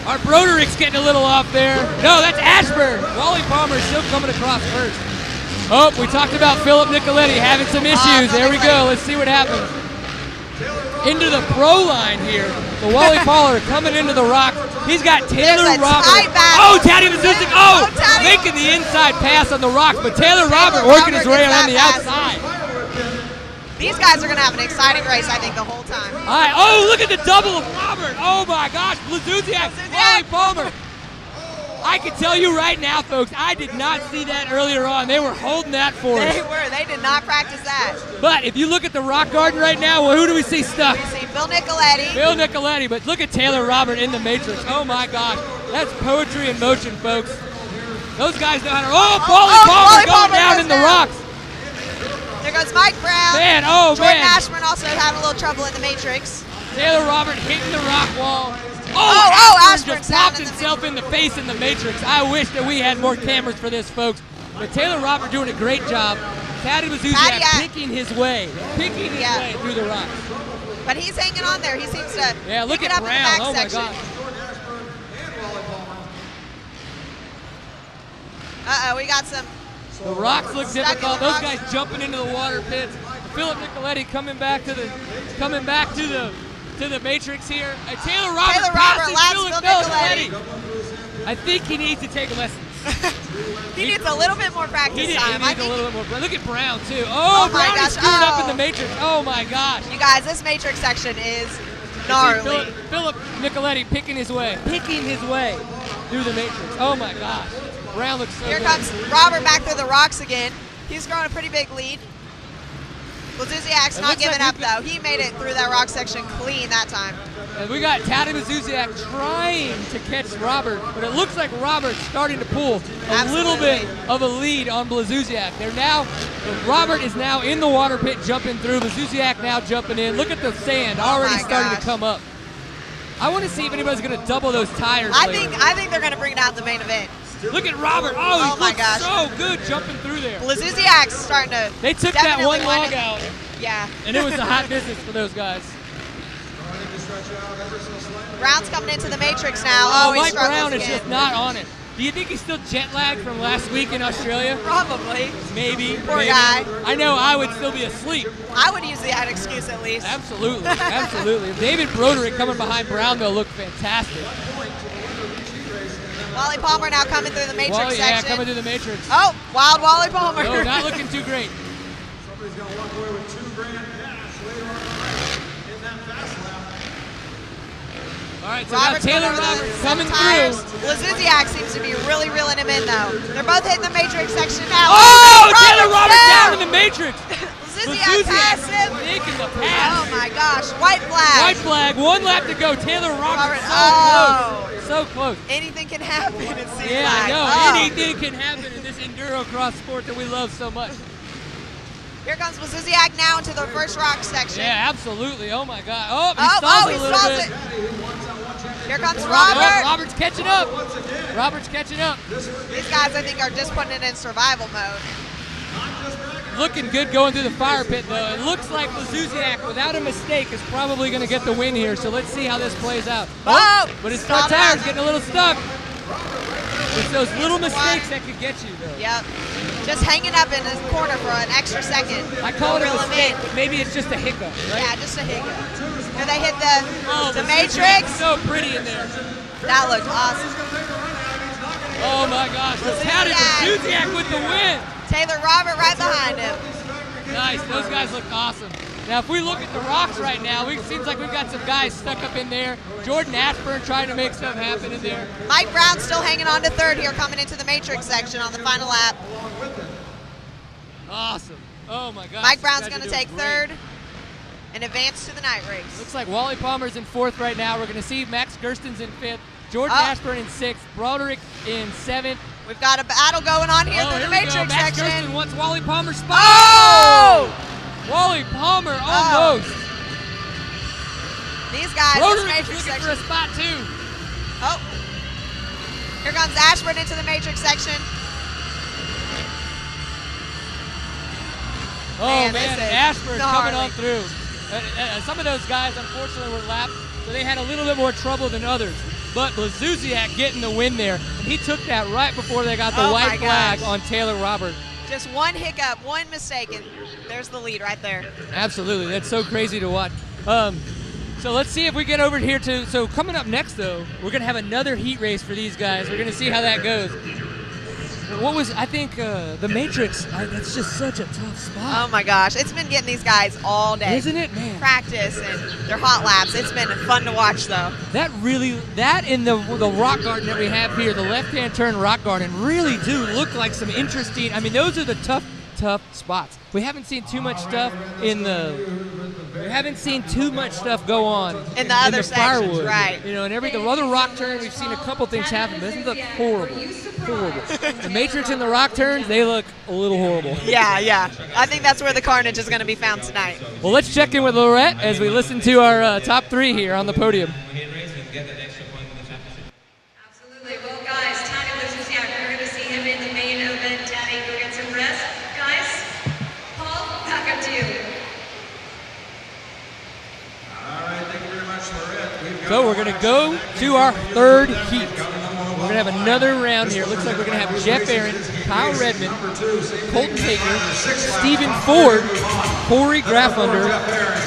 Our Broderick's getting a little off there. No, that's Ashburn. Wally Palmer still coming across first. Oh, we talked about Philip Nicoletti having some issues. There we go. Let's see what happens. Into the pro line here. So Wally Palmer coming into the rock. He's got Taylor Robert. Oh, Taddy Blazusiak. Oh, making the inside pass on the rocks, but Taylor Robert working his way around the outside. These guys are going to have an exciting race, I think, the whole time. All right. Oh, look at the double of Robert. Oh, my gosh. Blazusiak, Wally Palmer. I can tell you right now, folks, I did not see that earlier on. They were holding that for us. They were. They did not practice that. But if you look at the rock garden right now, well, who do we see stuck? We see Phil Nicoletti. Phil Nicoletti, but look at Taylor Robert in the matrix. Oh, my gosh. That's poetry in motion, folks. Those guys know how to... Oh, Wally Palmer going down in the rocks. There goes Mike Brown. Man, Jordan Ashburn also having a little trouble in the matrix. Taylor Robert hitting the rock wall. Ashburn just popped himself in the face in the matrix. I wish that we had more cameras for this, folks. But Taylor Robert doing a great job. Taddy Blazusiak picking his way through the rocks. But he's hanging on there. He seems to look pick at it up Brown. in the back section. My gosh. We got some. The rocks look difficult. Those guys jumping into the water pits. Philip Nicoletti coming back to the matrix here. Taylor Robert laps Phil Nicoletti. I think he needs to take lessons. He needs a little bit more practice time. He needs a little bit more. Look at Brown too. Oh Brown is screwed up in the matrix. Oh my gosh. You guys, this matrix section is gnarly. Philip Nicoletti picking his way through the matrix. Oh my gosh. Brown looks so Here good. comes Robert back through the rocks again. He's growing a pretty big lead. Blazusiak's not giving up, though. He made it through that rock section clean that time. And we got Taddy Blazusiak trying to catch Robert, but it looks like Robert's starting to pull a little bit of a lead on Blazusiak. Robert is now in the water pit jumping through. Blazusiak now jumping in. Look at the sand already starting to come up. I want to see if anybody's going to double those tires. I think they're going to bring it out in the main event. Look at Robert. Oh, he looks so good jumping through there. Blazusiak's starting to. They took that one log out. Yeah. And it was a hot business for those guys. Brown's coming into the matrix now. Mike Brown is just not on it. Do you think he's still jet lagged from last week in Australia? Probably. Maybe. Poor guy. I know I would still be asleep. I would use that excuse at least. Absolutely. Absolutely. David Broderick coming behind Brown, though, looked fantastic. Wally Palmer now coming through the matrix section. Yeah, coming through the matrix. Oh, wild Wally Palmer. No, not looking too great. Somebody's going to walk away with $2 grand cash later on in that fast lap. All right, so now Taylor Roberts coming through. Blazusiak seems to be really reeling him in, though. They're both hitting the matrix section now. Oh, Taylor Roberts down in the matrix. Blazusiak passed him. Making the pass. Oh, my gosh. White flag. White flag. 1 lap to go. Taylor Roberts so close. Anything can happen, it seems Yeah, like. I know. Anything can happen in this endurocross sport that we love so much. Here comes Blazusiak now into the first rock section. Yeah, absolutely. Oh, my God. Oh, he stalls it a little bit. Here comes Robert. Robert's catching up. Robert's catching up. These guys, I think, are just putting it in survival mode. Looking good going through the fire pit, though. It looks like Blazusiak, without a mistake, is probably going to get the win here. So let's see how this plays out. Oh, but his front tire's getting a little stuck. It's those little mistakes that could get you, though. Yep. Just hanging up in his corner for an extra second. I call it a mistake, but maybe it's just a hiccup, right? Yeah, just a hiccup. And they hit the matrix. So pretty in there. That looked awesome. Oh my gosh, Taddy Blazusiak with the win. Taylor Robert right behind him. Nice, those guys look awesome. Now if we look at the rocks right now, it seems like we've got some guys stuck up in there. Jordan Ashburn trying to make stuff happen in there. Mike Brown still hanging on to third here, coming into the matrix section on the final lap. Awesome. Oh my gosh. Mike Brown's going to take third. and advance to the night race. Looks like Wally Palmer's in 4th right now. We're going to see Max GERSTON's in 5th, Jordan Ashburn in 6th, Broderick in 7th. We've got a battle going on here through the matrix Max section. GERSTON wants Wally Palmer's spot. Oh! Wally Palmer almost. These guys, Broderick this matrix is looking section. for a spot too. Oh. Here comes Ashburn into the matrix section. Oh man, Ashburn coming gnarly. on through. Some of those guys, unfortunately, were lapped, so they had a little bit more trouble than others. But Blazusiak getting the win there, and he took that right before they got the white flag on Taylor Robert. Just one hiccup, one mistake, and there's the lead right there. Absolutely, that's so crazy to watch. So let's see if we get over here to. So coming up next, though, we're gonna have another heat race for these guys. We're gonna see how that goes. I think the Matrix, that's just such a tough spot. Oh my gosh, it's been getting these guys all day. Isn't it, man? Practice and their hot laps. It's been fun to watch, though. That and the rock garden that we have here, the left-hand turn rock garden, really do look like some interesting. I mean, those are the tough spots. We haven't seen too much stuff go on in the other sections, firewood, right? You know, and the other rock turn, we've seen a couple things happen. But this look horrible. The Matrix and the rock turns, they look a little horrible. Yeah. I think that's where the carnage is going to be found tonight. Well, let's check in with Lorette as we listen to our top 3 here on the podium. Absolutely. Well, guys, Taddy Blazusiak, we're going to see him in the main event. Taddy, go get some rest. Guys, Paul, back up to you. All right, thank you very much, Lorette. So we're going to go to our 3rd heat. We're going to have another round here. Looks like we're going to have Jeff Aaron, Kyle Redmond, Colton Haaker, Stephen Ford, Corey Graffunder,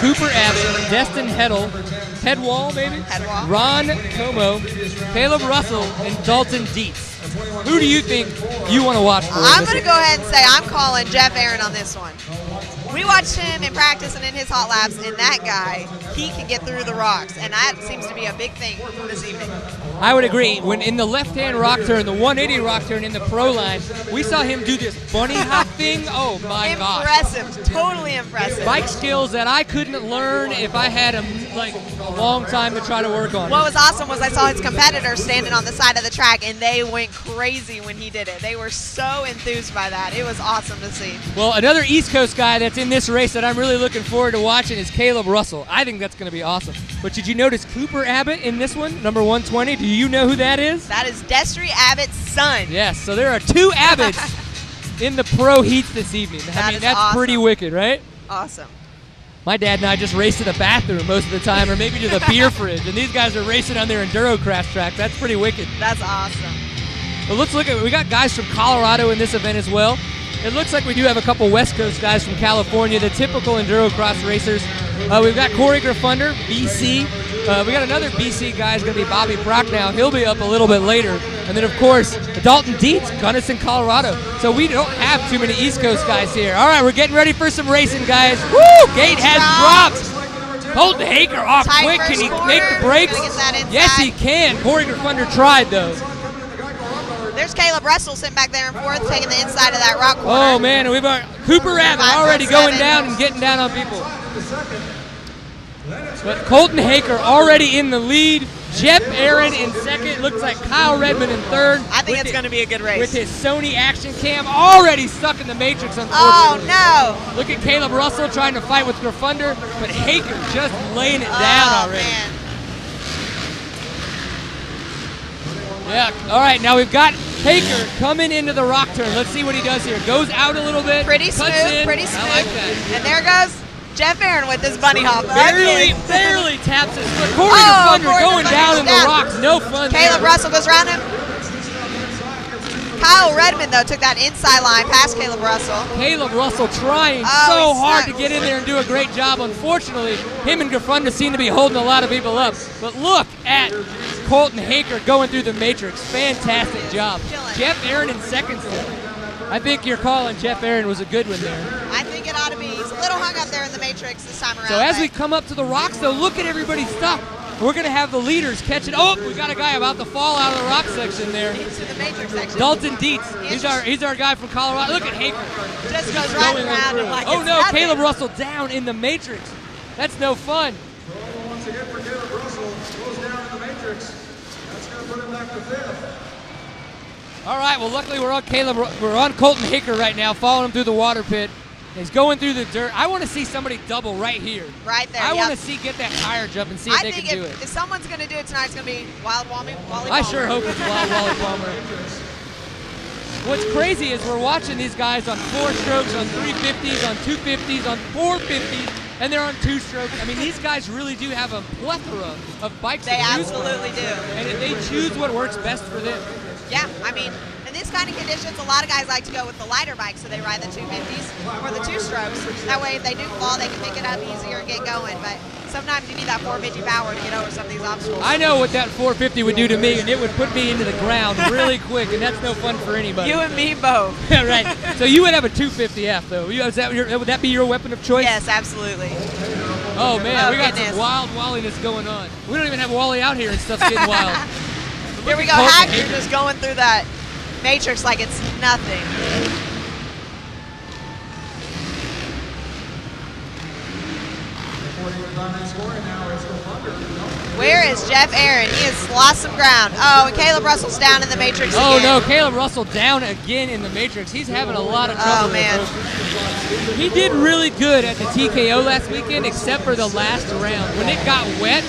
Cooper Abbott, Destin Headwall, Ron Como, Caleb Russell, and Dalton Dietz. Who do you think you want to watch for? I'm going to go ahead and say I'm calling Jeff Aaron on this one. We watched him in practice and in his hot laps, and that guy, he can get through the rocks, and that seems to be a big thing this evening. I would agree. When in the left-hand rock turn, the 180 rock turn in the pro line, we saw him do this bunny hop thing. Oh my gosh! Impressive, totally impressive. Bike skills that I couldn't learn if I had a long time to try to work on. What was awesome was I saw his competitors standing on the side of the track, and they went crazy when he did it. They were so enthused by that. It was awesome to see. Well, another East Coast guy that's in this race that I'm really looking forward to watching is Caleb Russell. I think that's going to be awesome. But did you notice Cooper Abbott in this one, number 120? Do you know who that is? That is Destry Abbott's son. Yes, so there are 2 Abbotts in the pro heats this evening. I mean, that's awesome. pretty wicked, right? Awesome. My dad and I just race to the bathroom most of the time, or maybe to the beer fridge, and these guys are racing on their Endurocross track. That's pretty wicked. That's awesome. Well, let's look at, we got guys from Colorado in this event as well. It looks like we do have a couple West Coast guys from California, the typical Endurocross racers. We've got Corey Graffunder, BC. We got another BC guy, is going to be Bobby Prochnow. He'll be up a little bit later. And then, of course, Dalton Dietz, Gunnison, Colorado. So we don't have too many East Coast guys here. All right, we're getting ready for some racing, guys. Woo! Gate has dropped. Colton Haaker off quick. Can he make the brakes? Yes, he can. Corey Graffunder tried, though. There's Caleb Russell sitting back there in 4th, taking the inside of that rock corner. Oh, man, and we've got Cooper Abbott already going down and getting down on people. But Colton Haaker already in the lead. Jeff Aaron in 2nd. Looks like Kyle Redmond in 3rd. I think it's going to be a good race. With his Sony action cam already stuck in the Matrix, unfortunately. Oh, no. Look at Caleb Russell trying to fight with Graffunder, but Haaker just laying it down already. Man. Yeah, all right, now we've got Haaker coming into the rock turn. Let's see what he does here. Goes out a little bit. Pretty smooth, pretty smooth. I like that. And there goes Jeff Aaron with his bunny hop. Barely taps his foot. Corey Graffunder going down in the rocks. No fun Caleb there. Russell goes around him. Kyle Redmond, though, took that inside line past Caleb Russell. Caleb Russell trying so hard to get in there and do a great job. Unfortunately, him and Graffunder seem to be holding a lot of people up. But look at Colton Haaker going through the Matrix. Fantastic job. Jeff Aaron in 2nd. I think your call on Jeff Aaron was a good one there. I think it ought to be. He's a little hung up there in the Matrix this time around. So as we come up to the rocks, though, look at everybody's stuff. We're going to have the leaders catch it. Oh, we got a guy about to fall out of the rock section there. Into the Matrix section. Dalton Dietz. He's our guy from Colorado. Look at Haaker. Just goes right around him like oh, it's no, nothing. Caleb Russell down in the Matrix. That's no fun. Once again for Caleb Russell, goes down in the matrix. That's going to put him back to 5th. All right, well, luckily we're on Colton Haaker right now, following him through the water pit. He's going through the dirt. I want to see somebody double right here. Right there, I want to get that tire jump and see if they can do it. If someone's going to do it tonight, it's going to be Wild Wally Palmer. I sure hope it's Wild Wally Palmer. What's crazy is we're watching these guys on 4 strokes, on 350s, on 250s, on 450s, and they're on 2 strokes. I mean, these guys really do have a plethora of bikes to choose from. They absolutely do. And if they choose what works best for them. Yeah, I mean, in these kind of conditions, a lot of guys like to go with the lighter bikes, so they ride the 250s or the 2 strokes. That way, if they do fall, they can pick it up easier and get going. But sometimes you need that 450 power to get over some of these obstacles. I know what that 450 would do to me, and it would put me into the ground really quick, and that's no fun for anybody. You and me both. Right. So you would have a 250F, though. Would that be your weapon of choice? Yes, absolutely. Oh, man, we got goodness. some wild walliness going on. We don't even have Wally out here, and stuff's getting wild. Here we go, Haaker just going through that matrix like it's nothing. Where is Jeff Aaron? He has lost some ground. Oh, and Caleb Russell's down in the matrix again. Oh, no, Caleb Russell down again in the matrix. He's having a lot of trouble. Oh, man. He did really good at the TKO last weekend, except for the last round. When it got wet,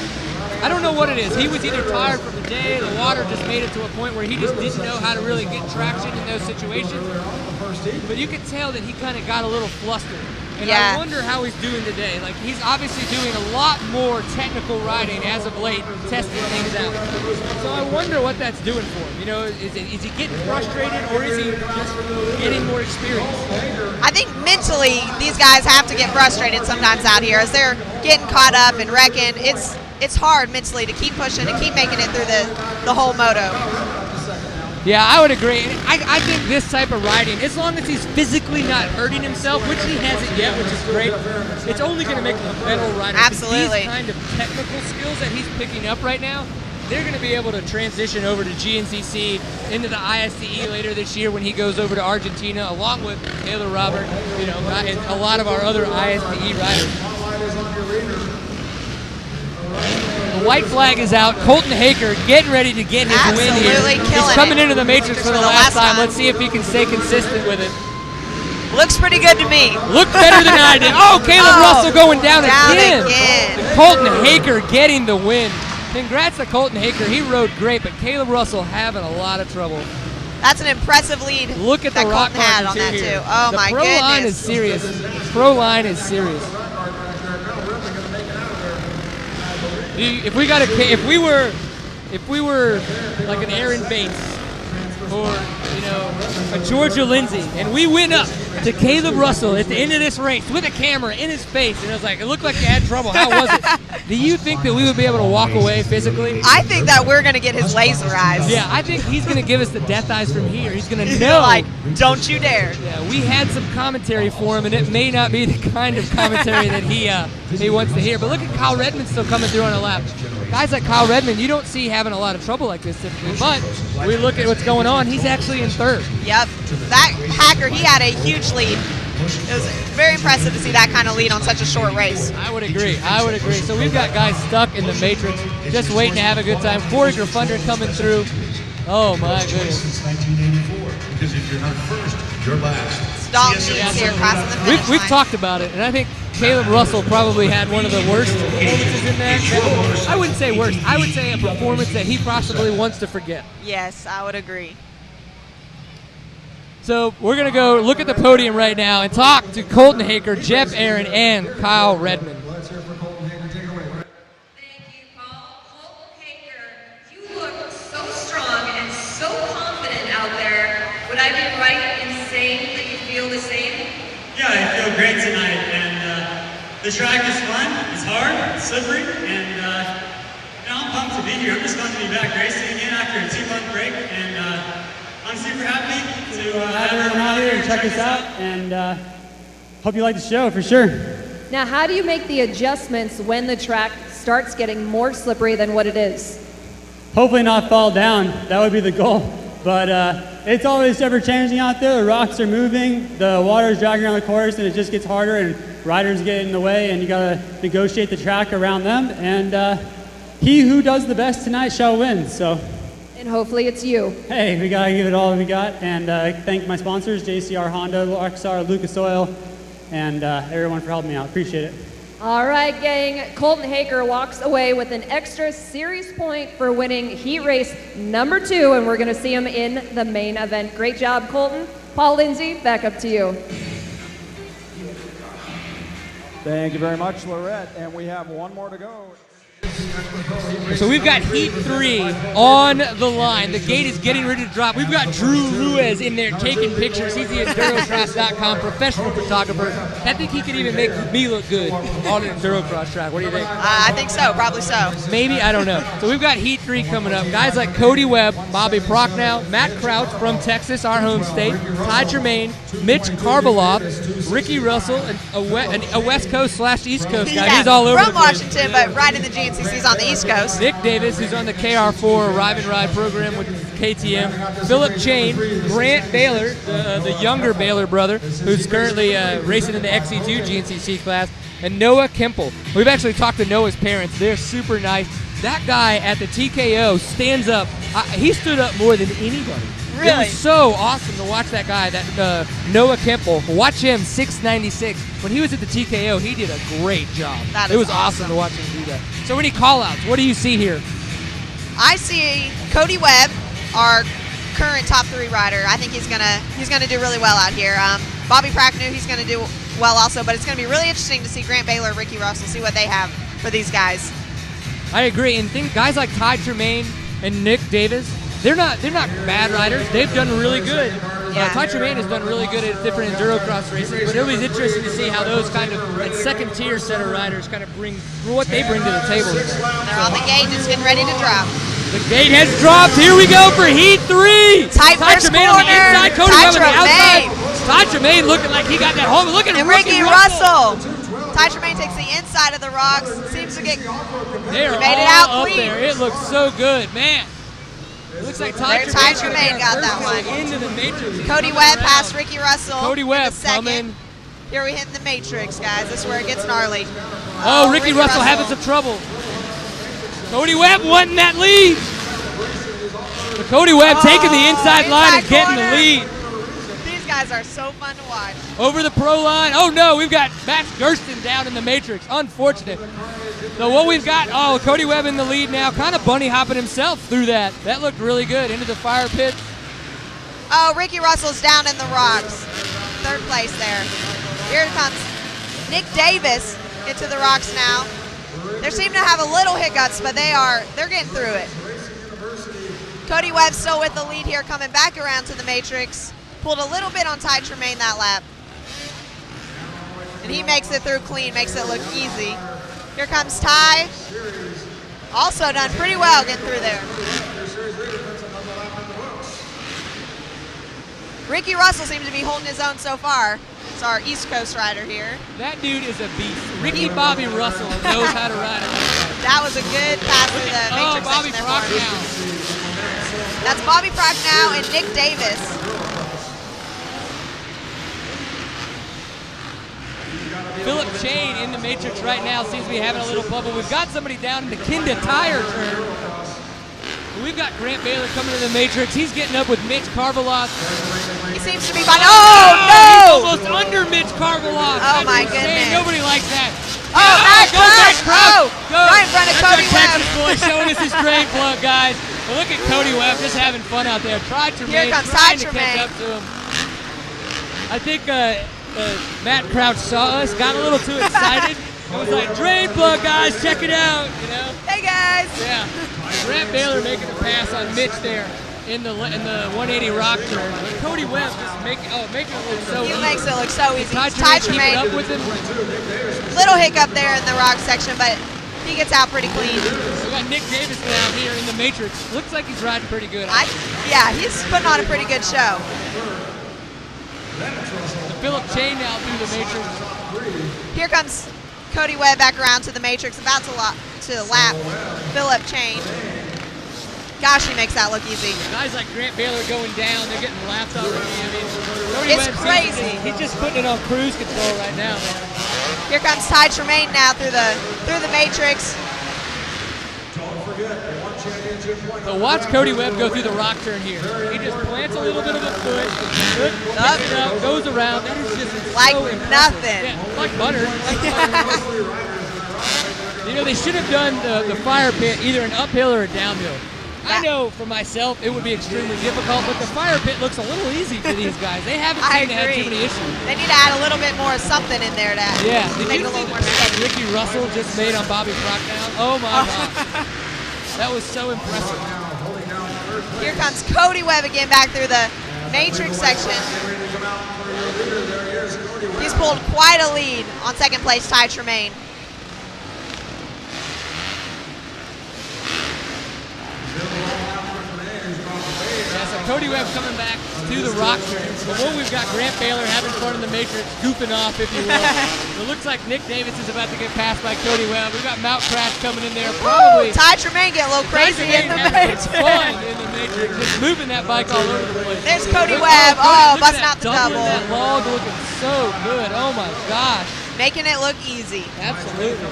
I don't know what it is. He was either tired from the day, the water just made it to a point where he just didn't know how to really get traction in those situations. But you could tell that he kind of got a little flustered. And yeah. I wonder how he's doing today. Like, he's obviously doing a lot more technical riding as of late, testing things out. So I wonder what that's doing for him. You know, is he getting frustrated, or is he just getting more experience? I think mentally these guys have to get frustrated sometimes out here as they're getting caught up and wrecking. It's hard mentally to keep pushing and keep making it through the whole moto. Yeah, I would agree. I think this type of riding, as long as he's physically not hurting himself, which he hasn't yet, which is great, it's only going to make him a better rider. Absolutely. These kind of technical skills that he's picking up right now, they're going to be able to transition over to GNCC, into the ISCE later this year when he goes over to Argentina, along with Taylor Robert, you know, and a lot of our other ISCE riders. The white flag is out. Colton Haaker getting ready to get his win here. He's coming into the matrix for the last time. Let's see if he can stay consistent with it. Looks pretty good to me. Looked better than I did. Oh, Caleb Russell going down again. Colton Haaker getting the win. Congrats to Colton Haaker. He rode great, but Caleb Russell having a lot of trouble. That's an impressive lead. Look at the rock had on that too. Oh my goodness. The pro line is serious. Pro line is serious. If we were like an Aaron Bates or, you know, a Georgia Lindsay, and we went up to Caleb Russell at the end of this race with a camera in his face, and it was like, it looked like you had trouble. How was it? Do you think that we would be able to walk away physically? I think that we're going to get his laser eyes. Yeah, I think he's going to give us the death eyes from here. He's going to know. Like, don't you dare. Yeah, we had some commentary for him, and it may not be the kind of commentary that he wants to hear. But look at Kyle Redmond still coming through on the lap. Guys like Kyle Redmond, you don't see having a lot of trouble like this typically, but we look at what's going on, he's actually in third. Yep. That Haaker, he had a huge lead. It was very impressive to see that kind of lead on such a short race. I would agree. So we've got guys stuck in the matrix, just waiting to have a good time. Corey Graffunder coming through. Oh my goodness. Because if you're not first, you're last. Dalton is here crossing the finish We've line. talked about it, and I think Caleb Russell probably had one of the worst performances in there. I wouldn't say worst. I would say a performance that he possibly wants to forget. Yes, I would agree. So we're going to go look at the podium right now and talk to Colton Haaker, Jeff Aaron, and Kyle Redmond. Thank you, Paul. Colton Haaker, you look so strong and so confident out there. Would I be right in saying that you feel the same? Yeah, I feel great tonight, and the track is fun, it's hard, it's slippery, and I'm pumped to be here. I'm just pumped to be back racing again after a 2-month break, and I'm super happy to have everyone out here and check us out, and hope you like the show for sure. Now, how do you make the adjustments when the track starts getting more slippery than what it is? Hopefully not fall down, that would be the goal, but it's always ever changing out there. The rocks are moving, the water is dragging around the course, and it just gets harder, and riders get in the way, and you gotta negotiate the track around them. And he who does the best tonight shall win. So. And hopefully it's you. Hey, we gotta give it all we got, and thank my sponsors, JCR Honda, Rockstar, Lucas Oil, and everyone for helping me out. Appreciate it. All right, gang. Colton Haaker walks away with an extra series point for winning heat race number 2, and we're going to see him in the main event. Great job, Colton. Paul Lindsay, back up to you. Thank you very much, Lorette, and we have one more to go. So we've got Heat 3 on the line. The gate is getting ready to drop. We've got Drew Ruiz in there taking pictures. He's the Endurocross.com professional photographer. I think he could even make me look good on an Endurocross track. What do you think? I think so, probably so. Maybe, I don't know. So we've got Heat 3 coming up. Guys like Cody Webb, Bobby Prochnow, Matt Crouch from Texas, our home state, Ty Tremaine, Mitch Karveloff, Ricky Russell, and a West Coast / East Coast guy. Yeah, He's all over from the place. Washington, but riding the GNCCs on the East Coast. Nick Davis, who's on the KR4 Arrive and Ride program with KTM. Philip Chain, Grant Baylor, the younger Baylor brother, who's currently racing in the XC2 GNCC class, and Noah Kemple. We've actually talked to Noah's parents. They're super nice. That guy at the TKO stands up. He stood up more than anybody. Really? It was so awesome to watch that guy, that Noah Kemple. Watch him, 696. When he was at the TKO, he did a great job. That it is was awesome to watch him do that. So many call-outs. What do you see here? I see Cody Webb, our current top 3 rider. I think he's gonna do really well out here. Bobby Prochnow, he's gonna do well also, but it's gonna be really interesting to see Grant Baylor, Ricky Russell, see what they have for these guys. I agree, and think guys like Ty Tremaine and Nick Davis, they're not bad riders. They've done really good. Ty Tremaine has done really good at different Endurocross races, but it'll be interesting to see how those kind of that second-tier set of riders kind of bring what they bring to the table. They're on the gate, just getting ready to drop. The gate has dropped. Here we go for Heat 3. Ty Tremaine on the inside, Cody Webb on the outside. Ty Tremaine looking like he got that home. Look at and Ricky Russell. Ty Tremaine takes the inside of the rocks. Seems to get. They're made it all out up clean. there. It looks so good, man. It looks like Ty Tremaine got that one. Into the matrix. Cody Webb past Ricky Russell. Cody Webb second. coming. Here we hit the matrix, guys. This is where it gets gnarly. Oh, Ricky Russell having some trouble. Cody Webb wanting that lead. But Cody Webb taking the inside line and getting the lead. These guys are so fun to watch. Over the pro line. Oh no, we've got Max GERSTON down in the matrix. Unfortunate. So what we've got, Cody Webb in the lead now, kind of bunny hopping himself through that. That looked really good. Into the fire pit. Oh, Ricky Russell's down in the rocks. 3rd place there. Here comes Nick Davis into the rocks now. They seem to have a little hiccups, but they're getting through it. Cody Webb still with the lead here, coming back around to the matrix. Pulled a little bit on Ty Tremaine that lap. And he makes it through clean, makes it look easy. Here comes Ty. Also done pretty well getting through there. Ricky Russell seems to be holding his own so far. It's our East Coast rider here. That dude is a beast. Ricky Bobby Russell knows how to ride it. That was a good pass through the matrix Bobby section there for him. Prochnow. That's Bobby Prochnow and Nick Davis. Philip Chain in the matrix right now seems to be having a little bubble. We've got somebody down in the Kenda tire turn. We've got Grant Baylor coming to the matrix. He's getting up with Mitch Karveloff. He seems to be fine. Oh, no! He's almost under Mitch Karveloff. Oh, my goodness. Nobody likes that. Oh, Matt Crouch! Go. Right in front of Cody Webb. Texas boy showing us his drain plug, guys. But look at Cody Webb just having fun out there. Ty Tremaine trying to catch up to him. I think Matt Crouch saw us, got a little too excited, and was like, drain plug, guys, check it out, you know? Hey, guys! Yeah. Grant Baylor making a pass on Mitch there in the 180 rock turn. But Cody Webb just making it look so easy. He makes it look so easy. Ty Tremaine, up with him. little hiccup there in the rock section, but he gets out pretty clean. We got Nick Davis down here in the matrix. Looks like he's riding pretty good. Yeah, he's putting on a pretty good show. The Philip Chain now through the matrix. Here comes Cody Webb back around to the matrix, about to lap Philip Chain. Gosh, he makes that look easy. Guys like Grant Baylor going down, they're getting laughed already. I mean, Cody It's Webb crazy. He's just putting it on cruise control right now, man. Here comes Ty Tremaine now through the matrix. So watch Cody Webb go through the rock turn here. He just plants a little bit of a foot, picks it up, goes around. That is just Like so impressive. nothing. Yeah, like butter. You know, they should have done the fire pit either an uphill or a downhill. I know for myself it would be extremely difficult, but the fire pit looks a little easy for these guys. They haven't seemed to have too many issues. They need to add a little bit more something in there to make it a little more steady. Ricky Russell just made on Bobby Prockdown. Oh my God. That was so impressive. Here comes Cody Webb again back through the matrix section. He's pulled quite a lead on second place Ty Tremaine. So Cody Webb coming back to the rock turn. Before we've got Grant Baylor having fun in the matrix, goofing off, if you will. It looks like Nick Davis is about to get passed by Cody Webb. We've got Mount Crash coming in there. Probably. Ty Tremaine getting a little crazy in the matrix. Fun in the matrix, just moving that bike all over the place. There's Cody Webb. Oh, busting out the double. That log looking so good. Oh my gosh. Making it look easy. Absolutely.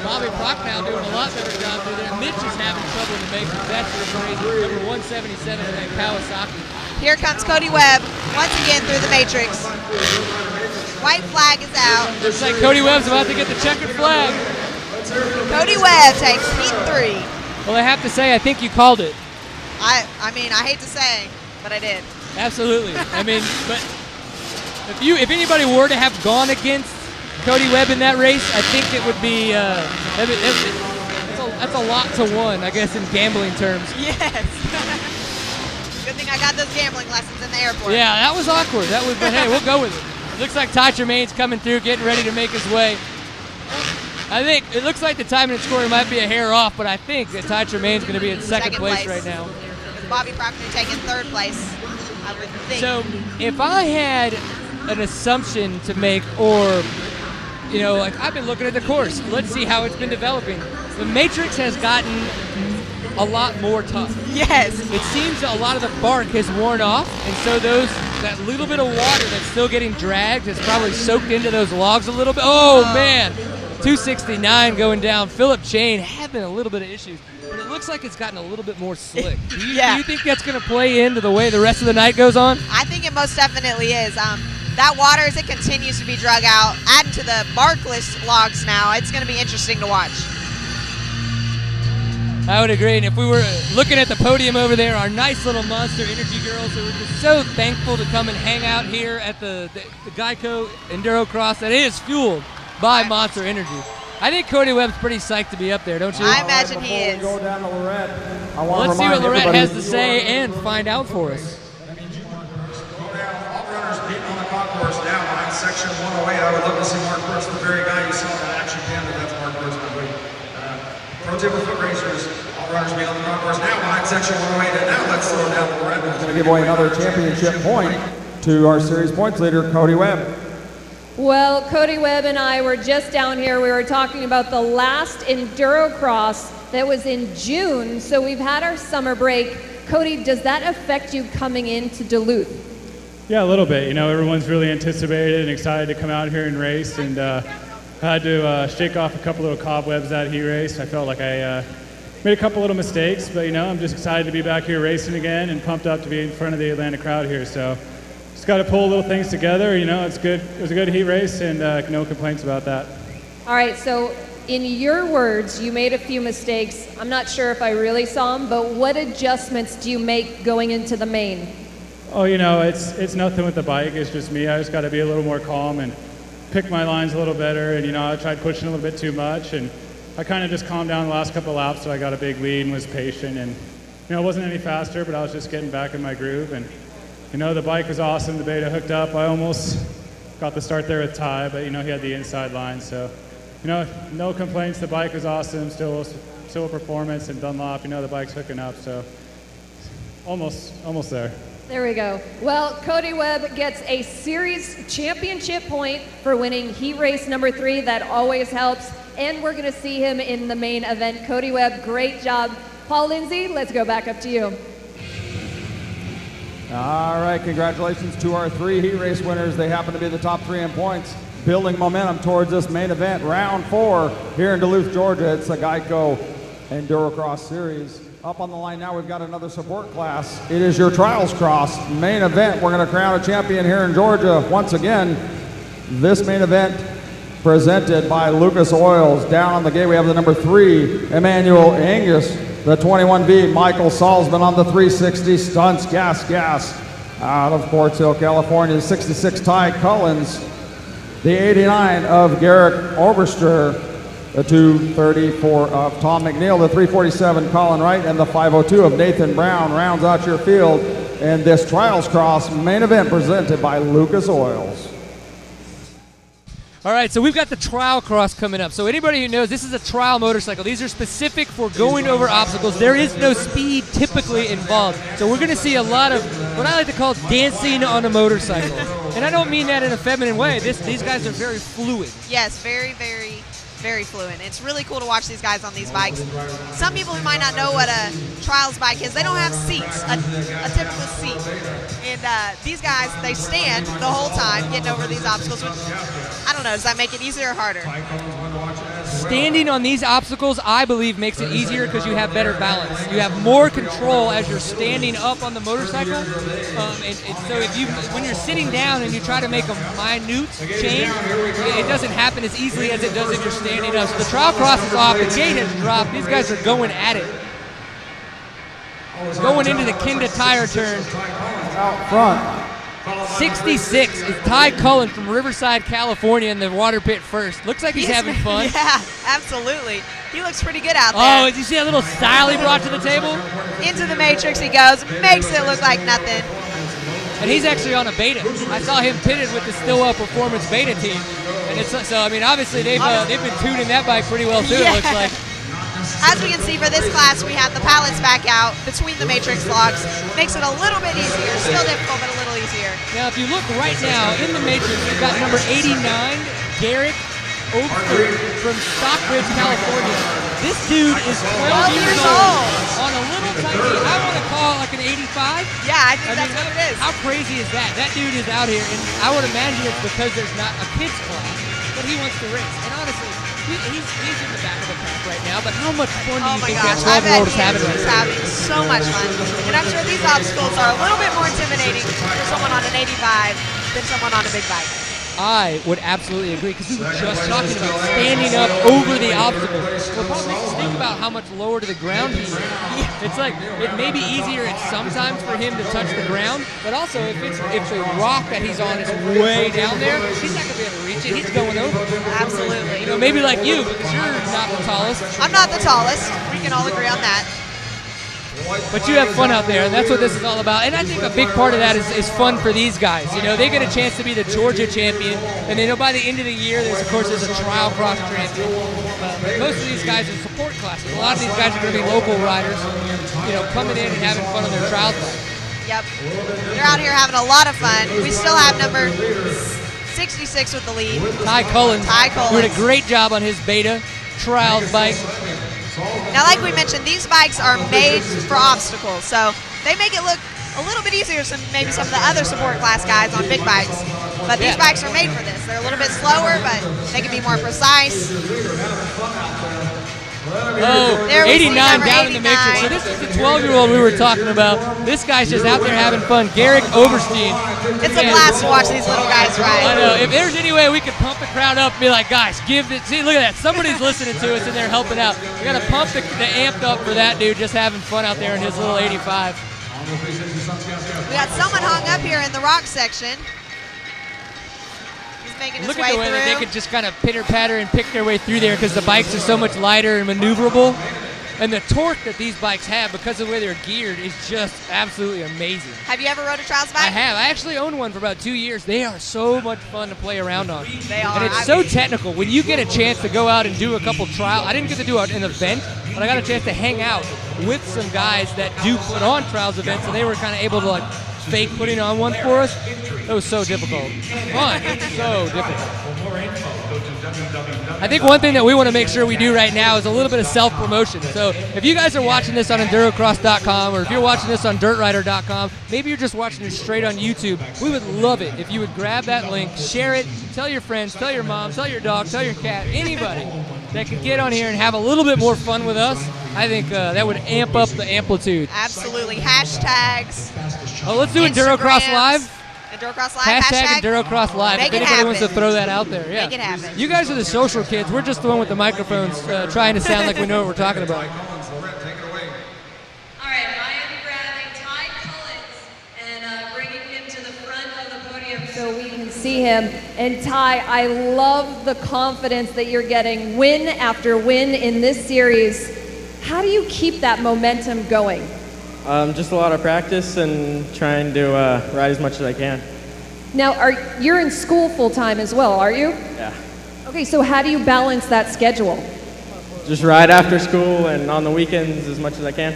Bobby Prockdown doing a lot better job through there. Mitch is having trouble in the matrix. That's just crazy. Number 177 in Kawasaki. Here comes Cody Webb once again through the matrix. White flag is out. Looks like Cody Webb's about to get the checkered flag. Cody Webb takes heat 3. Well, I have to say, I think you called it. I mean, I hate to say, but I did. Absolutely. I mean, but if anybody were to have gone against Cody Webb in that race, I think it would be that's a lot to one, I guess, in gambling terms. Yes. Good thing I got those gambling lessons in the airport. Yeah, that was awkward. But hey, we'll go with it. Looks like Ty Tremaine's coming through, getting ready to make his way. I think it looks like the timing and scoring might be a hair off, but I think that Ty Tremaine's going to be in second place right now. Bobby Proctor taking third place, I would think. So if I had an assumption to make, or you know, like I've been looking at the course. Let's see how it's been developing. The matrix has gotten a lot more tough. Yes. It seems that a lot of the bark has worn off, and so that little bit of water that's still getting dragged has probably soaked into those logs a little bit. Oh man, 269 going down. Philip Chain having a little bit of issues, but it looks like it's gotten a little bit more slick. Do you think that's going to play into the way the rest of the night goes on? I think it most definitely is. That water, as it continues to be drug out, adding to the barkless logs now, it's going to be interesting to watch. I would agree. And if we were looking at the podium over there, our nice little Monster Energy girls who were just so thankful to come and hang out here at the GEICO Endurocross that is fueled by Monster Energy. I think Cody Webb's pretty psyched to be up there, don't you? I imagine he is. Go down to Lorette. Let's see what Lorette has to say and find out for us. Down behind section 108. I would love to see Mark Pierce, the very guy you saw in that action Kenda. That's Mark Pierce, my buddy. Pro tip for foot racers, all runners be on the concourse now behind section 108. And now let's slow down the red. It's going to give away another championship point to our series points leader, Cody Webb. Well, Cody Webb and I were just down here. We were talking about the last Endurocross that was in June. So we've had our summer break. Cody, does that affect you coming into Duluth? Yeah, a little bit. You know, everyone's really anticipated and excited to come out here and race, and I had to shake off a couple little cobwebs that heat race. I felt like I made a couple little mistakes, but you know, I'm just excited to be back here racing again and pumped up to be in front of the Atlanta crowd here. So just got to pull little things together. You know, it's good. It was a good heat race, and no complaints about that. All right, so in your words, you made a few mistakes. I'm not sure if I really saw them, but what adjustments do you make going into the main? Oh, you know, it's nothing with the bike. It's just me. I just got to be a little more calm and pick my lines a little better. And, you know, I tried pushing a little bit too much. And I kind of just calmed down the last couple of laps, so I got a big lead and was patient. And, you know, it wasn't any faster, but I was just getting back in my groove. And, you know, the bike was awesome. The Beta hooked up. I almost got the start there with Ty, but, you know, he had the inside line. So, you know, no complaints. The bike was awesome. Still a performance. And Dunlop, you know, the bike's hooking up. So almost there. There we go. Well, Cody Webb gets a series championship point for winning heat race number 3. That always helps. And we're going to see him in the main event. Cody Webb, great job Paul Lindsay, let's go back up to you. All right, congratulations to our 3 heat race winners. They happen to be the top 3 in points, building momentum towards this main event, round 4 here in Duluth, Georgia. It's the GEICO Endurocross Series. Up on the line now, we've got another support class. It is your Trials Cross main event. We're going to crown a champion here in Georgia once again. This main event presented by Lucas Oils. Down on the gate, we have the number 3, Emmanuel Angus. The 21B, Michael Salzman on the 360, Stunts Gas. Out of Quartz Hill, California, the 66, Ty Collins. The 89 of Garrick Oberster. The 234 of Tom McNeil. The 347, Colin Wright. And the 502 of Nathan Brown rounds out your field in this Trials Cross main event presented by Lucas Oils. All right, so we've got the trial cross coming up. So anybody who knows, this is a trial motorcycle. These are specific for going over obstacles. There is no speed typically involved. So we're going to see a lot of what I like to call dancing on a motorcycle. And I don't mean that in a feminine way. These guys are very fluid. Yes, very, very, very fluid. It's really cool to watch these guys on these bikes. Some people who might not know what a trials bike is, they don't have seats, a typical seat. And these guys, they stand the whole time getting over these obstacles, which, I don't know, does that make it easier or harder? Standing on these obstacles, I believe, makes it easier because you have better balance. You have more control as you're standing up on the motorcycle. And so when you're sitting down and you try to make a minute change, it doesn't happen as easily as it does if you're standing up. So the trial cross is off, the gate has dropped, these guys are going at it. Going into the Kenda tire turn. Out front. 66 is Ty Cullen from Riverside, California in the water pit first. Looks like he's having fun. Yeah, absolutely. He looks pretty good out there. Oh, did you see that little style he brought to the table? Into the matrix he goes, makes it look like nothing. And he's actually on a Beta. I saw him pitted with the Stillwell Performance Beta team. And it's so, I mean, obviously they've been tuning that bike pretty well too, it looks like. As we can see for this class, we have the pallets back out between the matrix locks. Makes it a little bit easier. Still difficult, but a little easier. Now, if you look right now in the matrix, we've got number 89, Garrick Oakford from Stockbridge, California. This dude is 12 years old on a little tiny, I want to call it like an 85. Yeah, I think that's what it is. How crazy is that? That dude is out here, and I would imagine it's because there's not a kids class, but he wants to race. And honestly, he's in the back of the pack right now, but how much fun do you think that 12-year-old is having right now? He's having so much fun. And I'm sure these obstacles are a little bit more intimidating for someone on an 85 than someone on a big bike. I would absolutely agree, because we were just talking about standing up over the obstacle. Well, Paul makes us think about how much lower to the ground he is. It's like, it may be easier sometimes for him to touch the ground, but also if the rock that he's on is way down there, he's not going to be able to reach it. He's going over. Absolutely. You know, maybe like you, because you're not the tallest. I'm not the tallest. We can all agree on that. But you have fun out there, and that's what this is all about. And I think a big part of that is fun for these guys. You know, they get a chance to be the Georgia champion, and they know by the end of the year, there's a trial cross champion. Most of these guys are support classes. A lot of these guys are going to be local riders, you know, coming in and having fun on their trial bike. Yep. They're out here having a lot of fun. We still have number 66 with the lead. Ty Cullen. Doing a great job on his Beta trial bike. Now, like we mentioned, these bikes are made for obstacles, so they make it look a little bit easier than maybe some of the other support class guys on big bikes. But these bikes are made for this. They're a little bit slower, but they can be more precise. Oh, 89 down in the matrix. So this is the 12-year-old we were talking about. This guy's just out there having fun. Garrick Oberstein. It's a blast to watch these little guys ride. I know. If there's any way we could pump the crowd up and be like, guys, give it. See, look at that. Somebody's listening to us and they're helping out. We got to pump the amped up for that dude just having fun out there in his little 85. We got someone hung up here in the rock section. Look at the way that they could just kind of pitter-patter and pick their way through there because the bikes are so much lighter and maneuverable. And the torque that these bikes have because of the way they're geared is just absolutely amazing. Have you ever rode a trials bike? I have. I actually owned one for about 2 years. They are so much fun to play around on. They are. And it's so technical. When you get a chance to go out and do a couple trials, I didn't get to do an event, but I got a chance to hang out with some guys that do put on trials events, and they were kind of able to like fake putting on one for us. It was so difficult. Fun. It's so difficult. I think one thing that we want to make sure we do right now is a little bit of self-promotion. So if you guys are watching this on Endurocross.com, or if you're watching this on DirtRider.com, maybe you're just watching it straight on YouTube, we would love it if you would grab that link, share it, tell your friends, tell your mom, tell your dog, tell your cat, anybody that could get on here and have a little bit more fun with us. I think that would amp up the amplitude. Absolutely. Hashtags. Oh, let's do Endurocross Live. Endurocross Live. Hashtag Endurocross Live. Make If it anybody wants to happen. throw that out there, yeah. Make it happen. You guys are the social kids. We're just the one with the microphones trying to sound like we know what we're talking about. All right, I am grabbing Ty Collins and bringing him to the front of the podium. So we can see him. And Ty, I love the confidence that you're getting win after win in this series. How do you keep that momentum going? Just a lot of practice and trying to ride as much as I can. Now, you're in school full time as well, are you? Yeah. Okay, so how do you balance that schedule? Just ride after school and on the weekends as much as I can.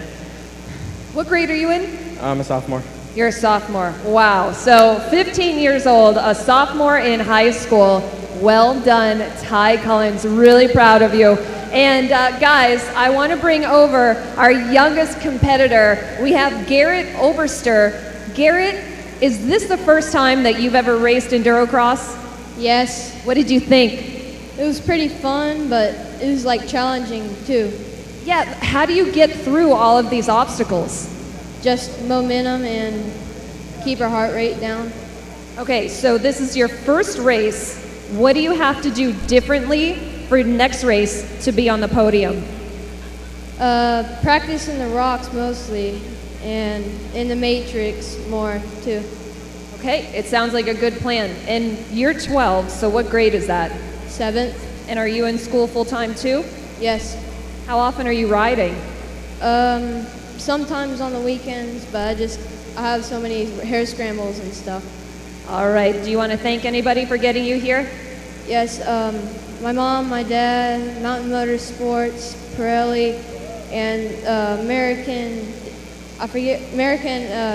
What grade are you in? I'm a sophomore. You're a sophomore. Wow. So 15 years old, a sophomore in high school. Well done, Ty Collins. Really proud of you. And guys, I want to bring over our youngest competitor. We have Garrett Oberster. Garrett, is this the first time that you've ever raced Endurocross? Yes. What did you think? It was pretty fun, but it was like challenging too. Yeah, how do you get through all of these obstacles? Just momentum and keep our heart rate down. Okay, so this is your first race. What do you have to do differently for your next race to be on the podium? Practice in the rocks mostly, and in the matrix more too. Okay, it sounds like a good plan. And you're 12, so what grade is that? 7th. And are you in school full time too? Yes. How often are you riding? Sometimes on the weekends, but I have so many hair scrambles and stuff. All right, do you want to thank anybody for getting you here? Yes, my mom, my dad, Mountain Motorsports, Pirelli, and American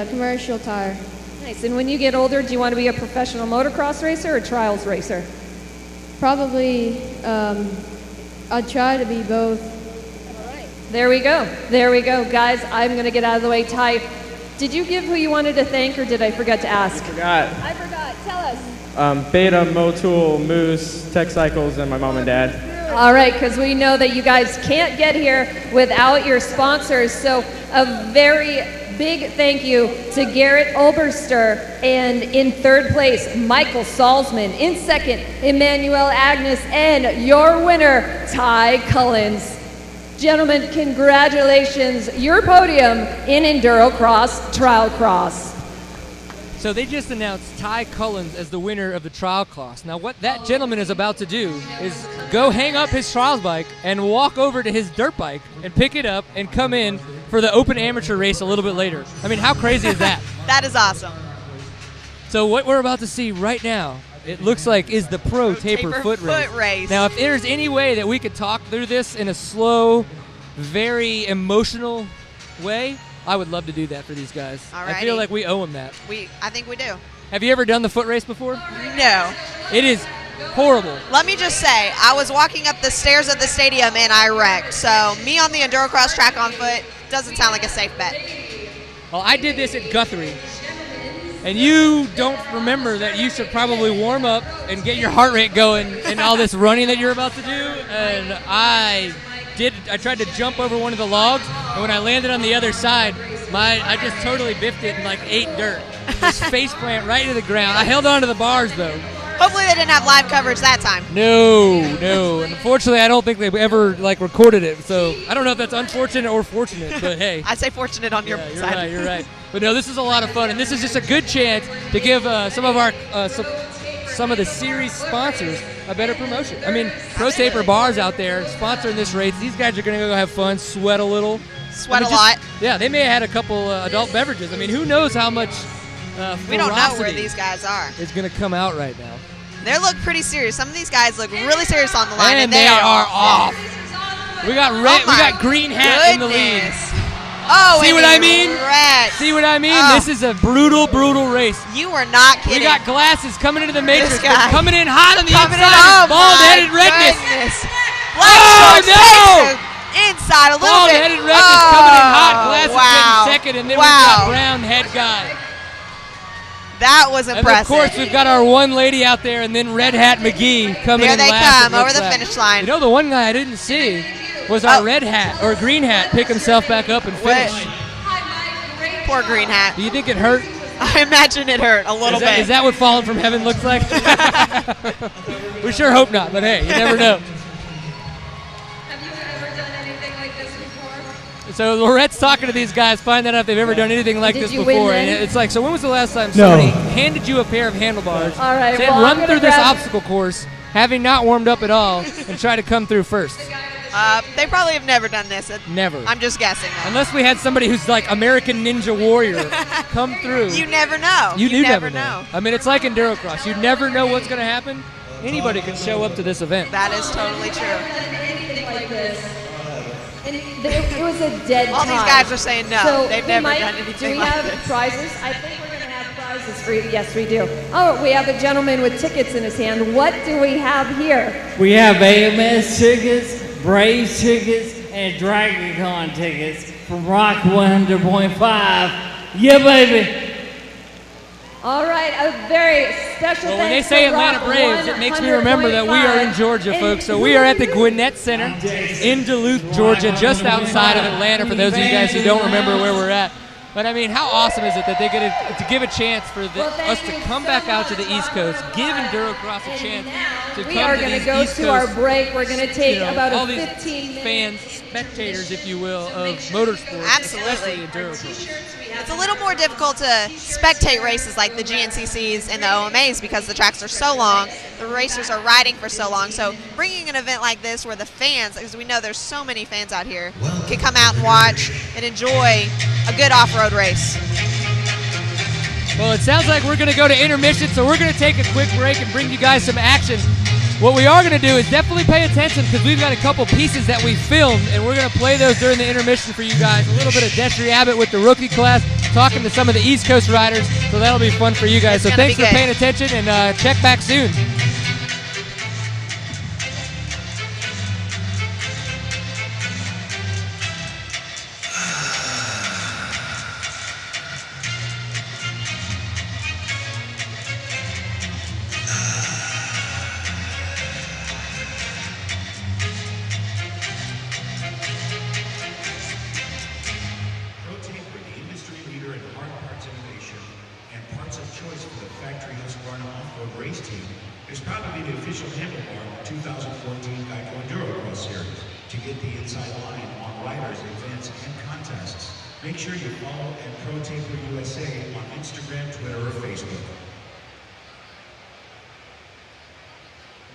Commercial Tire. Nice, and when you get older, do you want to be a professional motocross racer or trials racer? Probably, I'd try to be both. There we go. There we go. Guys, I'm going to get out of the way. Ty, did you give who you wanted to thank, or did I forget to ask? I forgot. I forgot. Tell us. Beta, Motul, Moose, Tech Cycles, and my mom and dad. All right, because we know that you guys can't get here without your sponsors. So a very big thank you to Garrett Oberster. And in third place, Michael Salzman. In second, Emmanuel Agnes. And your winner, Ty Collins. Gentlemen, congratulations. Your podium in Endurocross Trial Cross. So they just announced Ty Collins as the winner of the trial class. Now what that gentleman is about to do is go hang up his trials bike and walk over to his dirt bike and pick it up and come in for the open amateur race a little bit later. I mean, how crazy is that? That is awesome. So what we're about to see right now, it looks like, is the Pro Taper foot race. Now, if there's any way that we could talk through this in a slow, very emotional way, I would love to do that for these guys. Alrighty. I feel like we owe them that. I think we do. Have you ever done the foot race before? No. It is horrible. Let me just say, I was walking up the stairs at the stadium and I wrecked. So me on the Endurocross track on foot doesn't sound like a safe bet. Well, I did this at Guthrie. And you don't remember that you should probably warm up and get your heart rate going and all this running that you're about to do. And I tried to jump over one of the logs, and when I landed on the other side, I just totally biffed it and like ate dirt. Just face plant right into the ground. I held on to the bars though. Hopefully they didn't have live coverage that time. No. And unfortunately, I don't think they've ever recorded it. So I don't know if that's unfortunate or fortunate, but hey. I'd say fortunate on your side. You're right. But no, this is a lot of fun, and this is just a good chance to give some of the series sponsors a better promotion. I mean, Pro Taper bars out there sponsoring this race. These guys are going to go have fun, sweat a little. Sweat a lot. Yeah, they may have had a couple adult beverages. I mean, who knows how much we don't know where these guys are. Is going to come out right now. They look pretty serious. Some of these guys look really serious on the line, and they are off. We got red. We got green hat in the lead. Oh, See and what he I mean? wrecked. See what I mean? Oh. This is a brutal, brutal race. You were not kidding. We got glasses coming into the matrix. This guy. Coming in hot on the Coming in, inside. oh Bald-headed my redness. goodness. Oh, Black no! takes the inside a little bit. Bald-headed redness coming in hot. Glasses wow. getting second, and then we've got brown head guy. That was impressive. And of course, we've got our one lady out there, and then Red Hat McGee coming in There they last. come over the finish line. You know, the one guy I didn't see was our red hat, or green hat, pick himself back up and finish. Poor green hat. Do you think it hurt? I imagine it hurt a little bit. Is that what falling from heaven looks like? We sure hope not, but hey, you never know. Have you ever done anything like this before? So Lorette's talking to these guys, finding out if they've ever done anything like this you win before. then? And it's like, so when was the last time No. somebody handed you a pair of handlebars, All right, said well, I'm run gonna through this grab- obstacle course, having not warmed up at all, and try to come through first? They probably have never done this. Never. I'm just guessing. Though. Unless we had somebody who's like American Ninja Warrior come through. You never know. You never know. I mean, it's like Endurocross. You never know what's going to happen. Anybody can show up to this event. That is totally true. Anything like this. And it was a dead All tie. these guys are saying no. So They've we never might- done anything Do we like have this. prizes? I think we're going to have prizes for you. Yes, we do. Oh, we have a gentleman with tickets in his hand. What do we have here? We have AMS tickets, Braves tickets, and DragonCon tickets from Rock 100.5. Yeah, baby. All right, a very special Well, when they thanks say to Atlanta Rock Braves, it makes me remember that we are in Georgia, folks. So we are at the Gwinnett Center in Duluth, Georgia, just outside of Atlanta, for those of you guys who don't remember where we're at. But I mean, how awesome is it that they get to give a chance for us to come back out to the East Coast, give Endurocross a chance to come We are to going to these go East to our Coast, break. We're going to take you know, about all a these 15-minute fans, spectators, if you will, of motorsports, Absolutely. especially Endurocross. It's a little more difficult to spectate races like the GNCCs and the OMAs because the tracks are so long. The racers are riding for so long. So bringing an event like this where the fans, because we know there's so many fans out here, can come out and watch and enjoy a good off-road race. Well, it sounds like we're going to go to intermission, so we're going to take a quick break and bring you guys some action. What we are going to do is definitely pay attention because we've got a couple pieces that we filmed, and we're going to play those during the intermission for you guys. A little bit of Destry Abbott with the rookie class, talking to some of the East Coast riders, so that'll be fun for you guys. So thanks for paying attention, and check back soon. Protein for the industry leader in hard parts innovation and parts of choice for the factory Husqvarna off-road race team is proud to be the official handlebar of the 2014 GEICO Endurocross Series. To get the inside line on riders, events, and contests, make sure you follow at ProTaper USA on Instagram, Twitter, or Facebook.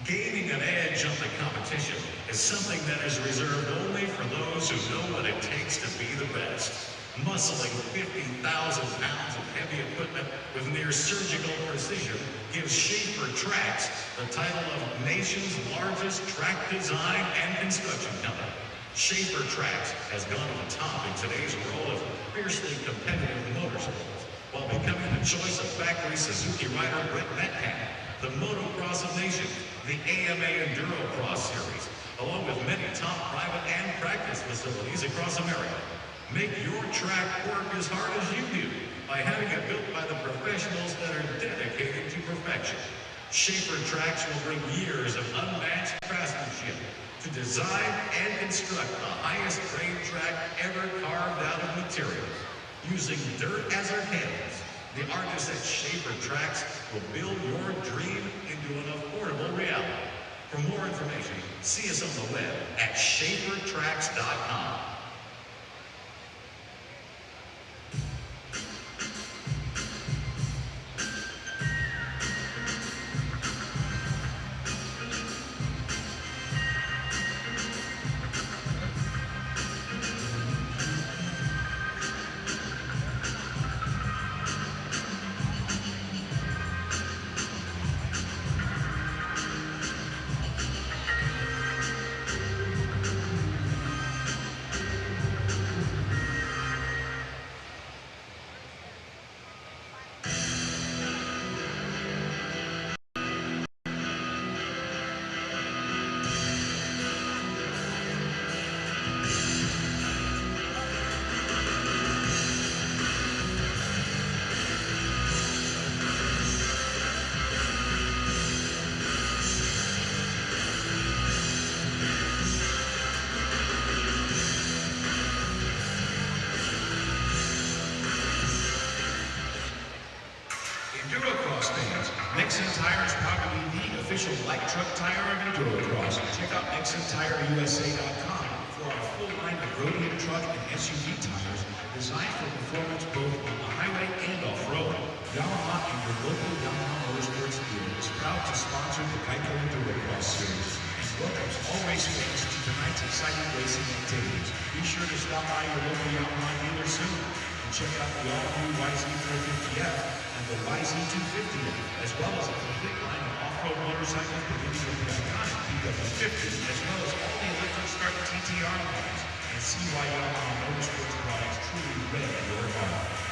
Gaining an edge on the competition is something that is reserved only for those who know what it takes to be the best. Muscling 50,000 pounds of heavy equipment with near surgical precision gives Schaefer Tracks the title of nation's largest track design and construction company. Schaefer Tracks has gone to the top in today's world of fiercely competitive motorsports, while becoming the choice of factory Suzuki rider Brett Metcalf, the Motocross of Nations, the AMA Endurocross Series, along with many top private and practice facilities across America. Make your track work as hard as you do by having it built by the professionals that are dedicated to perfection. Schaefer Tracks will bring years of unmatched craftsmanship to design and construct the highest grade track ever carved out of materials. Using dirt as our canvas, the artists at Schaefer Tracks will build your dream into an affordable reality. For more information, see us on the web at SchaeferTracks.com. Endurocross fans, Nexen Tire is proud to be the official light truck tire of Endurocross. Check out NexenTireUSA.com for our full line of road truck and SUV tires designed for performance both on the highway and off-road. Yamaha and your local Yamaha Motorsports dealer is proud to sponsor the GEICO Endurocross Series and welcomes all race fans to tonight's exciting racing activities. Be sure to stop by your local Yamaha dealer soon and check out the all-new YZ450F and the YZ250F, as well as a complete line of off-road motorcycles beginning with the iconic PW50, as well as all the electric start TTR lines, and see why Yamaha Motorsports products truly rev your heart.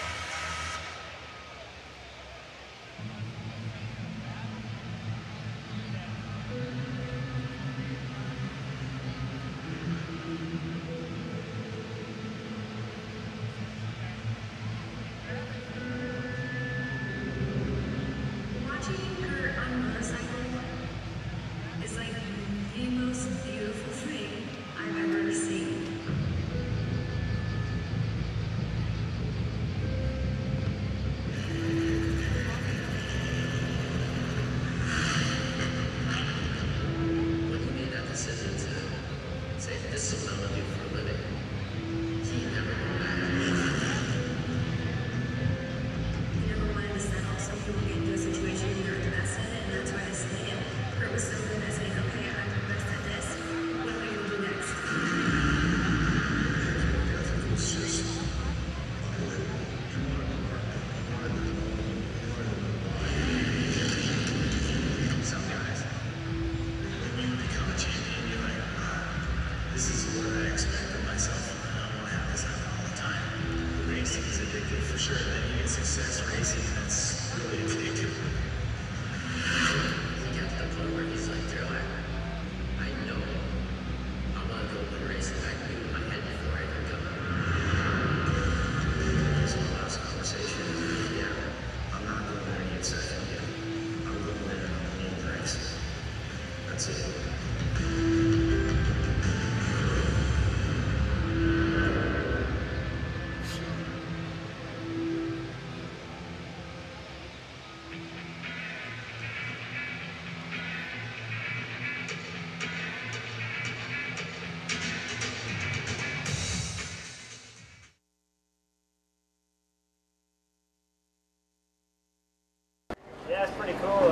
Yeah, it's pretty cool.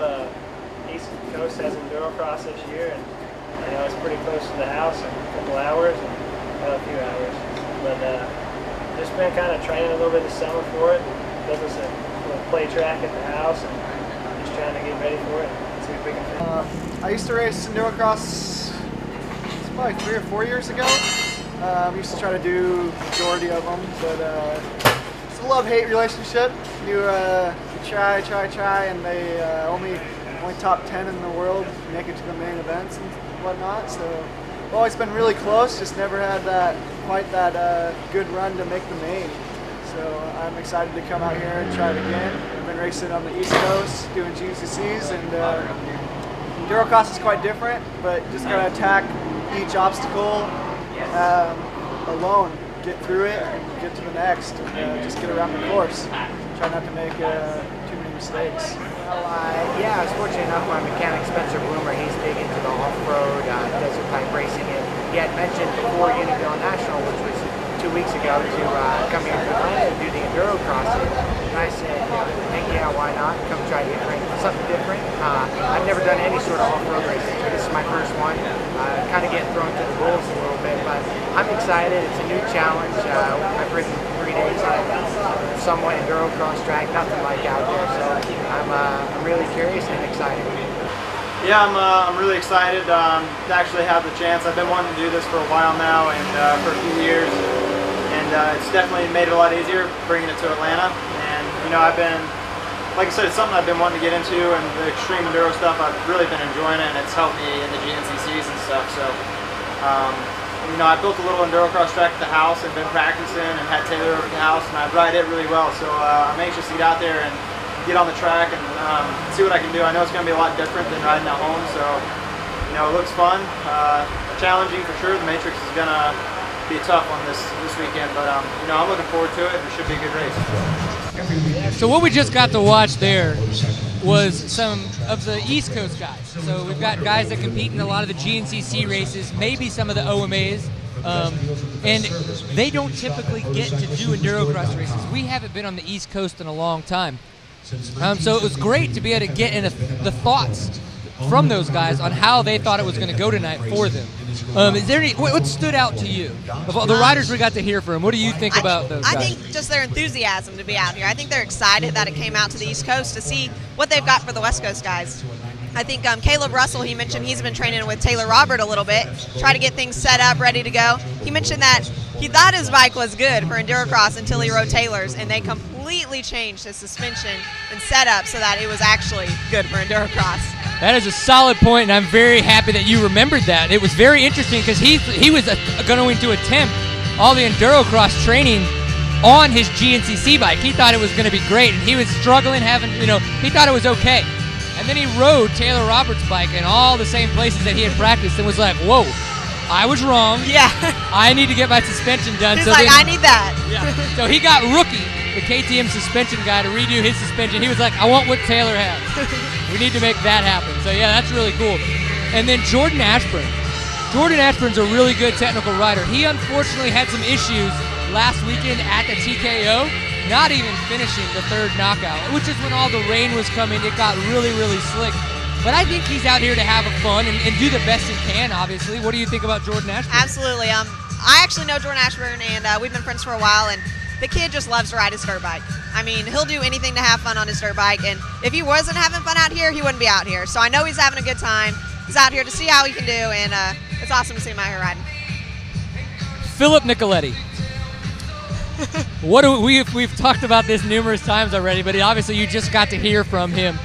East Coast has Endurocross this year, and you know it's pretty close to the house in a couple hours, and a few hours. But just been kind of training a little bit this summer for it. Built us a little play track at the house, and just trying to get ready for it. See if we can. I used to race Endurocross probably 3 or 4 years ago. I used to try to do the majority of them, but it's a love-hate relationship. You try, and they only top 10 in the world make it to the main events and whatnot. So I've always been really close, just never had quite that good run to make the main. So I'm excited to come out here and try it again. I've been racing on the East Coast, doing GCCs, and Endurocross is quite different, but just gotta attack each obstacle alone, get through it, and get to the next, and just get around the course. Try not to make too many mistakes. Well, yeah, I was fortunate enough. My mechanic, Spencer Bloomer, he's big into the off-road, desert type racing. And he had mentioned before Unionville National, which was 2 weeks ago, to come here to Atlanta and do the Endurocross. And I said, heck yeah, why not? Come try to get something different. I've never done any sort of off-road racing, so this is my first one. Kind of getting thrown to the wolves a little bit, but I'm excited. It's a new challenge. I've ridden 3 days on a somewhat Endurocross track, nothing like out there. So I'm really curious and excited. Yeah, I'm really excited to actually have the chance. I've been wanting to do this for a while now, and for a few years, and it's definitely made it a lot easier bringing it to Atlanta. And I've been, like I said, it's something I've been wanting to get into, and the extreme enduro stuff I've really been enjoying it, and it's helped me in the GNCCs and stuff. So I built a little Endurocross track at the house and been practicing, and had Taylor over at the house, and I ride it really well. So I'm anxious to get out there and get on the track and see what I can do. I know it's going to be a lot different than riding at home, so it looks fun, challenging for sure. The Matrix is going to be tough on this weekend, but I'm looking forward to it. It should be a good race. So what we just got to watch there was some of the East Coast guys. So we've got guys that compete in a lot of the GNCC races, maybe some of the OMAs, and they don't typically get to do endurocross races. We haven't been on the East Coast in a long time. So it was great to be able to get in the thoughts from those guys on how they thought it was going to go tonight for them. Is there any, what stood out to you? Of all the riders we got to hear from, what do you think about those guys? I think just their enthusiasm to be out here. I think they're excited that it came out to the East Coast to see what they've got for the West Coast guys. I think Caleb Russell, he mentioned he's been training with Taylor Robert a little bit, try to get things set up, ready to go. He mentioned that he thought his bike was good for endurocross until he rode Taylor's, and they completely changed his suspension and setup so that it was actually good for endurocross. That is a solid point, and I'm very happy that you remembered that. It was very interesting because he was going to attempt all the endurocross training on his GNCC bike. He thought it was going to be great, and he was struggling, he thought it was okay. And then he rode Taylor Roberts' bike in all the same places that he had practiced and was like, whoa, I was wrong. Yeah. I need to get my suspension done. He's I need that. Yeah. So he got Rookie, the KTM suspension guy, to redo his suspension. He was like, I want what Taylor has. We need to make that happen. So yeah, that's really cool. And then Jordan Ashburn. Jordan Ashburn's a really good technical rider. He unfortunately had some issues last weekend at the TKO, not even finishing the third knockout, which is when all the rain was coming. It got really, really slick. But I think he's out here to have fun and do the best he can, obviously. What do you think about Jordan Ashburn? Absolutely. I actually know Jordan Ashburn, and we've been friends for a while, and the kid just loves to ride his dirt bike. I mean, he'll do anything to have fun on his dirt bike, and if he wasn't having fun out here, he wouldn't be out here. So I know he's having a good time. He's out here to see how he can do, and it's awesome to see him out here riding. Philip Nicoletti. We've talked about this numerous times already, but obviously you just got to hear from him.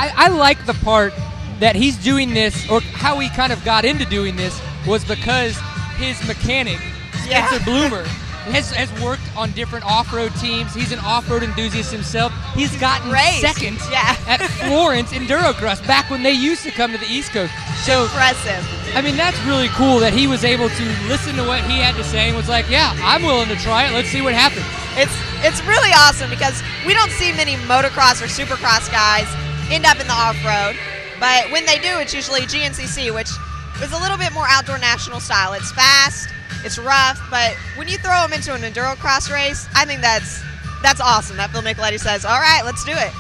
I like the part that he's doing this, or how he kind of got into doing this was because his mechanic, Spencer Bloomer, has worked on different off-road teams. He's an off-road enthusiast himself. He's gotten second at Florence Endurocross back when they used to come to the East Coast. So impressive. I mean, that's really cool that he was able to listen to what he had to say and was like, yeah, I'm willing to try it. Let's see what happens. It's really awesome because we don't see many motocross or supercross guys end up in the off-road, but when they do, it's usually GNCC, which is a little bit more outdoor national style. It's fast, it's rough, but when you throw them into an endurocross race, I think that's awesome that Phil Nicoletti says, all right, let's do it.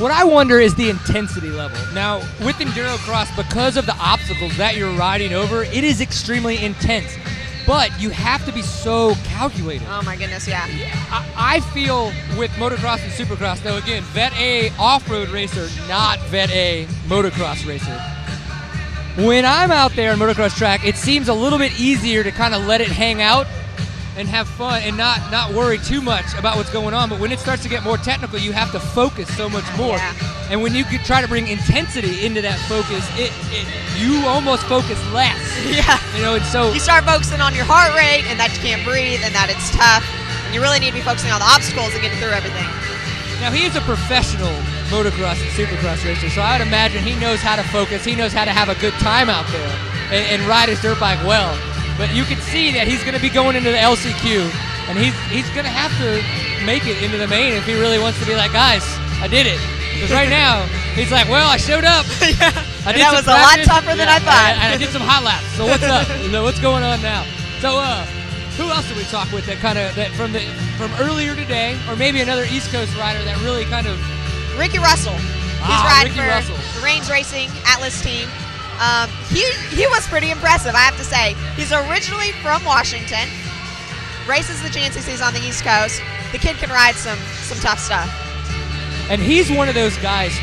What I wonder is the intensity level. Now, with endurocross, because of the obstacles that you're riding over, it is extremely intense. But you have to be so calculated. Oh my goodness, yeah. I feel with motocross and supercross, though, again, Vet A off-road racer, not Vet A motocross racer. When I'm out there on motocross track, it seems a little bit easier to kind of let it hang out and have fun and not worry too much about what's going on. But when it starts to get more technical, you have to focus so much more. Yeah. And when you could try to bring intensity into that focus, you almost focus less. Yeah. And so you start focusing on your heart rate and that you can't breathe and that it's tough. And you really need to be focusing on the obstacles and getting through everything. Now, he is a professional motocross and supercross racer, so I would imagine he knows how to focus. He knows how to have a good time out there and ride his dirt bike well. But you can see that he's going to be going into the LCQ, and he's going to have to make it into the main if he really wants to be like, guys, I did it. Because right now, he's like, well, I showed up. I did that was a lot tougher than I thought. And I did some hot laps. So what's up? What's going on now? So who else did we talk with that from earlier today, or maybe another East Coast rider that really kind of... Ricky Russell. He's riding Ricky Russell. The Reigns Racing Atlas team. He was pretty impressive, I have to say. He's originally from Washington, races the GNCCs on the East Coast. The kid can ride some tough stuff. And he's one of those guys.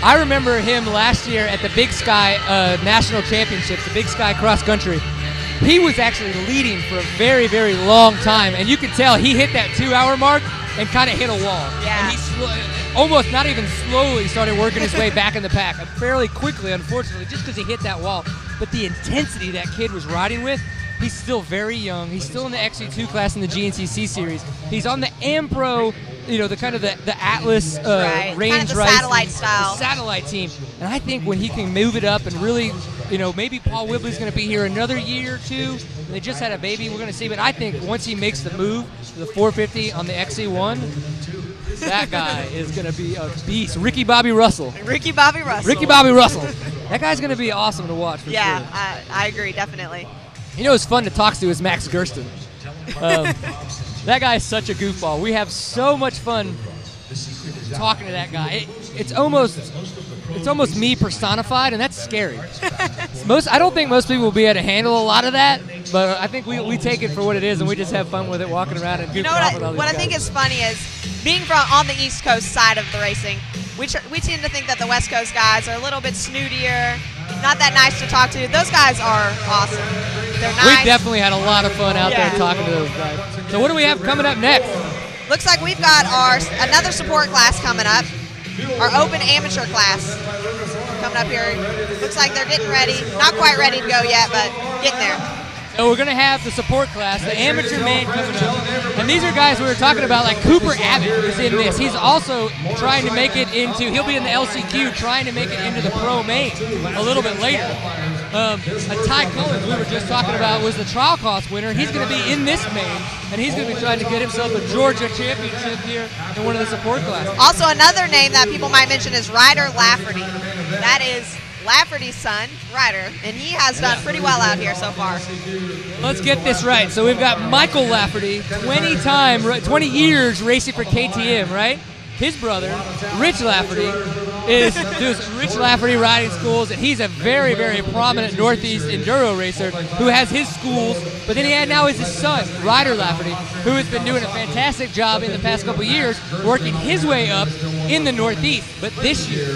I remember him last year at the Big Sky National Championships, the Big Sky Cross Country. He was actually leading for a very, very long time, and you could tell he hit that 2-hour mark and kind of hit a wall. Yeah. And he almost not even slowly started working his way back in the pack. Fairly quickly, unfortunately, just because he hit that wall. But the intensity that kid was riding with, he's still very young. He's still in the XC2 class in the GNCC series. He's on the AmPro, the Atlas range kind of the racing, satellite style. the satellite team. And I think when he can move it up and really, maybe Paul Whibley's going to be here another year or two. They just had a baby. We're going to see. But I think once he makes the move to the 450 on the XC1, That guy is going to be a beast. Ricky Bobby Russell. Ricky Bobby Russell. Ricky Bobby Russell. That guy's going to be awesome to watch for sure. I agree, definitely. You know who's fun to talk to is Max GERSTON. That guy is such a goofball. We have so much fun talking to that guy. It's almost me personified, and that's scary. I don't think most people will be able to handle a lot of that, but I think we take it for what it is, and we just have fun with it, walking around and goofing off with all these what I guys. think is funny is being on the East Coast side of the racing, we tend to think that the West Coast guys are a little bit snootier, not that nice to talk to. Those guys are awesome. They're nice. We definitely had a lot of fun out there talking to those guys. So what do we have coming up next? Looks like we've got another support class coming up, our open amateur class coming up here. Looks like they're getting ready. Not quite ready to go yet, but getting there. So we're going to have the support class, the amateur main coming up. And these are guys we were talking about, like Cooper Abbott is in this. He's also trying to make it he'll be in the LCQ, trying to make it into the pro main a little bit later. Ty Collins, we were just talking about, was the trial cost winner. He's going to be in this main, and he's going to be trying to get himself a Georgia championship here in one of the support classes. Also, another name that people might mention is Ryder Lafferty. That is Lafferty's son, Ryder, and he has done pretty well out here so far. Let's get this right. So we've got Michael Lafferty, 20 years racing for KTM, right? His brother, Rich Lafferty, does Rich Lafferty Riding Schools, and he's a very, very prominent Northeast enduro racer who has his schools, but then now is his son, Ryder Lafferty, who has been doing a fantastic job in the past couple years, working his way up in the Northeast. But this year,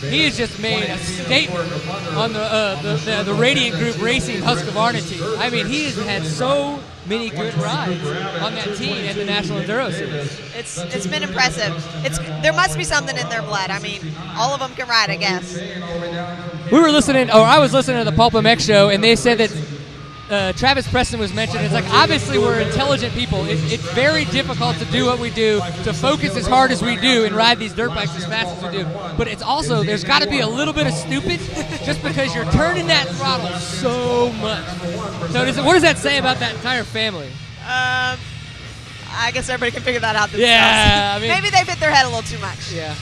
he has just made a statement on the Radiant Group Racing Husqvarna team. I mean, he has had so many good rides on that team at the National Enduro Series. It's been impressive. There must be something in their blood. I mean, all of them can ride, I guess. I was listening to the Pulp MX show, and they said that Travis Preston was mentioned. It's like, obviously we're intelligent people. It's very difficult to do what we do, to focus as hard as we do and ride these dirt bikes as fast as we do. But it's also, there's got to be a little bit of stupid just because you're turning that throttle so much. So what does that say about that entire family? I guess everybody can figure that out themselves. Yeah, I mean, maybe they've hit their head a little too much. Yeah.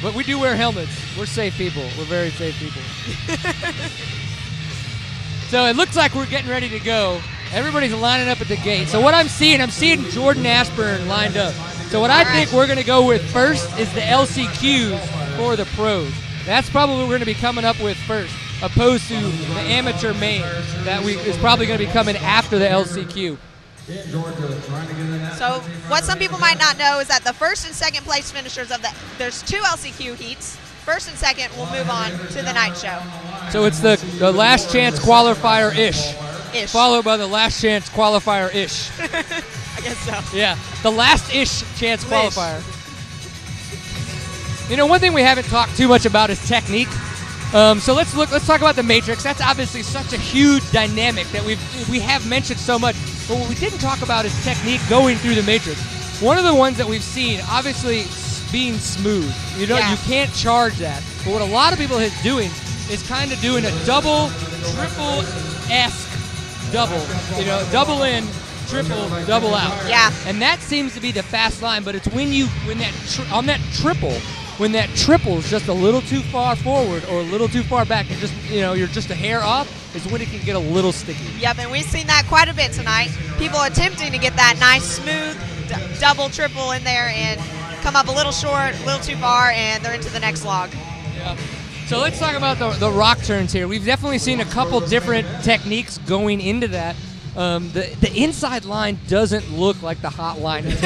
But we do wear helmets. We're safe people. We're very safe people. So it looks like we're getting ready to go. Everybody's lining up at the gate. So what I'm seeing Jordan Ashburn lined up. So what I think we're going to go with first is the LCQs for the pros. That's probably what we're going to be coming up with first, opposed to the amateur main that is probably going to be coming after the LCQ. So what some people might not know is that the first and second place finishers there's 2 LCQ heats. First and second will move on to the night show. So it's the last chance qualifier-ish. Followed by the last chance qualifier-ish. I guess so. Yeah, the last-ish chance qualifier. You know, one thing we haven't talked too much about is technique. So let's talk about the Matrix. That's obviously such a huge dynamic that we have mentioned so much. But what we didn't talk about is technique going through the Matrix. One of the ones that we've seen, obviously, being smooth. You can't charge that. But what a lot of people is doing is kind of doing a double, triple-esque double. You know, double in, triple, double out. Yeah. And that seems to be the fast line, but it's when that triple is just a little too far forward or a little too far back, and you're just a hair off, is when it can get a little sticky. Yep, and we've seen that quite a bit tonight. People attempting to get that nice, smooth double, triple in there and come up a little short, a little too far, and they're into the next log. Yeah. So let's talk about the rock turns here. We've definitely seen a couple different techniques going into that. The inside line doesn't look like the hot line. It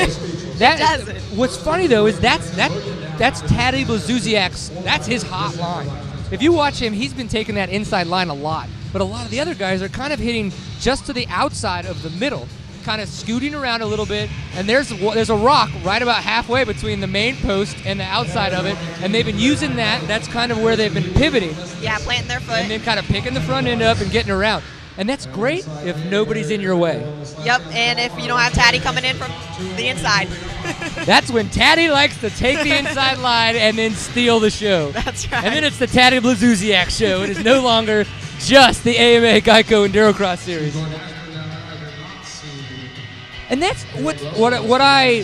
doesn't. What's funny though is that's Taddy Blazusiak's. That's his hot line. If you watch him, he's been taking that inside line a lot. But a lot of the other guys are kind of hitting just to the outside of the middle, kind of scooting around a little bit, and there's a rock right about halfway between the main post and the outside of it, and they've been using that. That's kind of where they've been pivoting. Yeah, planting their foot. And then kind of picking the front end up and getting around. And that's great if nobody's in your way. Yep, and if you don't have Taddy coming in from the inside. That's when Taddy likes to take the inside line and then steal the show. That's right. And then it's the Taddy Blazusiak show. It is no longer just the AMA GEICO Endurocross Series. And that's what I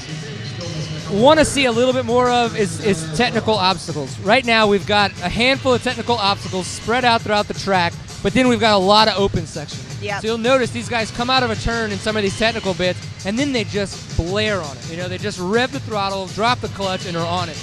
want to see a little bit more of is technical obstacles. Right now we've got a handful of technical obstacles spread out throughout the track, but then we've got a lot of open sections. Yep. So you'll notice these guys come out of a turn in some of these technical bits, and then they just blare on it. You know, they just rev the throttle, drop the clutch, and are on it.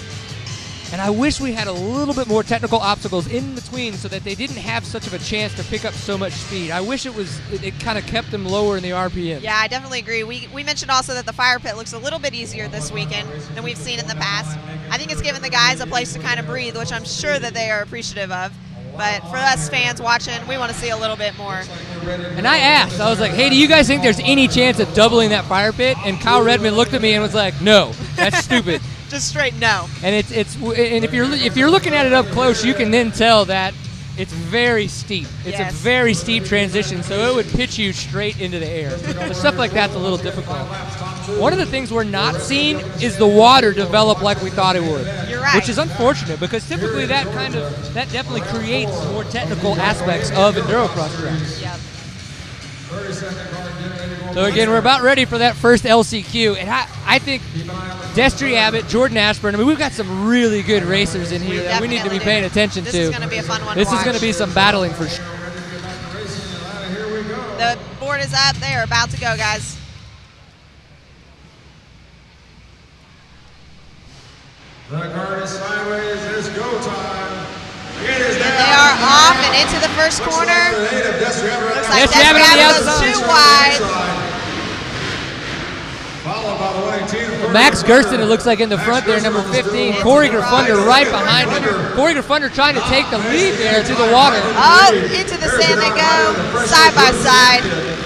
And I wish we had a little bit more technical obstacles in between so that they didn't have such of a chance to pick up so much speed. I wish it kind of kept them lower in the RPM. Yeah, I definitely agree. We mentioned also that the fire pit looks a little bit easier this weekend than we've seen in the past. I think it's given the guys a place to kind of breathe, which I'm sure that they are appreciative of. But for us fans watching, we want to see a little bit more. And I asked, I was like, hey, do you guys think there's any chance of doubling that fire pit? And Kyle Redmond looked at me and was like, no, that's stupid. Just straight no. And and if you're looking at it up close, you can then tell that it's very steep. It's a very steep transition, so it would pitch you straight into the air. So stuff like that's a little difficult. One of the things we're not seeing is the water develop like we thought it would. You're right. Which is unfortunate because typically that definitely creates more technical aspects of endurocross tracks. Yep. So again, we're about ready for that first LCQ, and I think Destry Abbott, Jordan Ashburn, I mean, we've got some really good racers in here that we need to be paying attention to. This is going to be a fun one This to is going to be some battling for sure. The board is up. They are about to go, guys. The card is sideways. It's go time. And they are off and into the first corner. Looks like Destry Abbott goes too wide. Max Gersten, it looks like in the front there, number 15. Corey Gerfunder right behind him. Corey Gerfunder trying to take the lead there through the water. Oh, into the sand they go, side by side.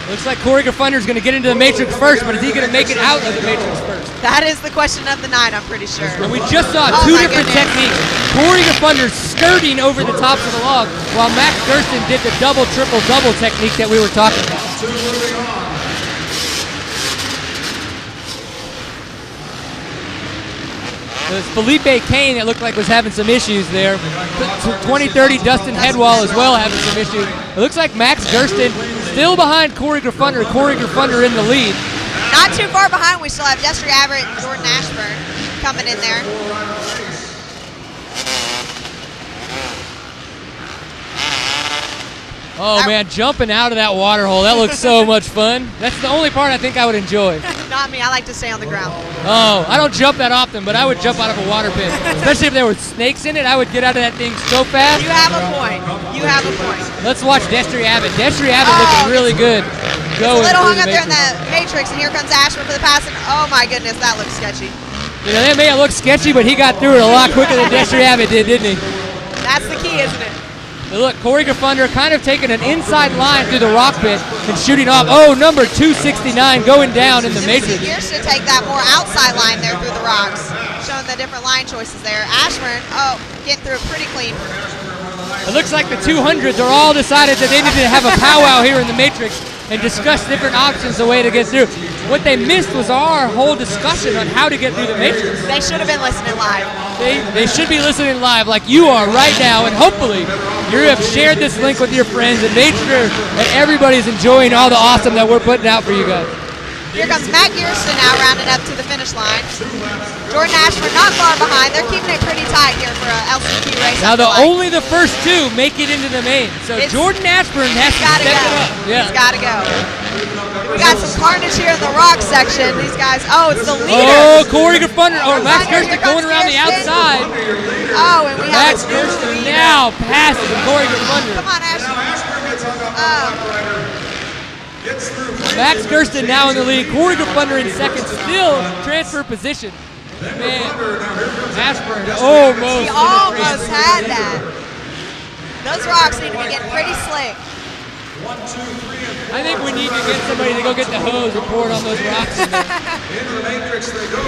Looks like Corey Gerfunder is going to get into the matrix first, but is he going to make it out of the matrix first? That is the question of the night, I'm pretty sure. And we just saw two different techniques. Corey Gerfunder skirting over the tops of the log, while Max Gersten did the double, triple, double technique that we were talking about. It was Felipe Kane that looked like was having some issues there. 2030 Dustin Headwall as well having some issues. It looks like Max Gersten still behind Corey Gerfunder. Corey Gerfunder in the lead. Not too far behind, we still have Destry Abbott and Jordan Ashburn coming in there. Oh man, jumping out of that water hole, that looks so much fun. That's the only part I think I would enjoy. Not me, I like to stay on the ground. Oh, I don't jump that often, but I would jump out of a water pit. Especially if there were snakes in it, I would get out of that thing so fast. You have a point. You have a point. Let's watch Destry Abbott. Destry Abbott looking really good. It's a little hung up there in the matrix, and here comes Ashburn for the pass. And oh my goodness, that looks sketchy. You know, that may have looked sketchy, but he got through it a lot quicker than Destry Abbott did, didn't he? That's the key, isn't it? So look, Corey Gerfunder kind of taking an inside line through the rock pit and shooting off. Oh, number 269 going down in the matrix. Gears should take that more outside line there through the rocks, showing the different line choices there. Ashburn, oh, getting through it pretty clean. It looks like the 200s are all decided that they need to have a powwow here in the matrix and discuss different options, the way to get through. What they missed was our whole discussion on how to get through the matrix. They should have been listening live. They should be listening live like you are right now, and hopefully you have shared this link with your friends and made sure that everybody's enjoying all the awesome that we're putting out for you guys. Here comes Matt Gerston now rounding up to the finish line. Jordan Ashburn not far behind. They're keeping it pretty tight here for an LCQ race. Now only the first two make it into the main, so Jordan Ashburn has to step it up. Yeah. He's got to go. We got some carnage here in the rock section. These guys, oh, it's the leader. Oh, Corey Gerfunder. Oh, Max Gersten going around the outside. Oh, and we have Max Gersten now passes Corey Gerfunder. Come on, Ashburn. Max Gersten now in the lead. Corey Gerfunder in second, still transfer position. Man, Ashburn almost. He almost had that. Those rocks need to be getting pretty slick. I think we need to get somebody to go get the hose and pour it on those rocks.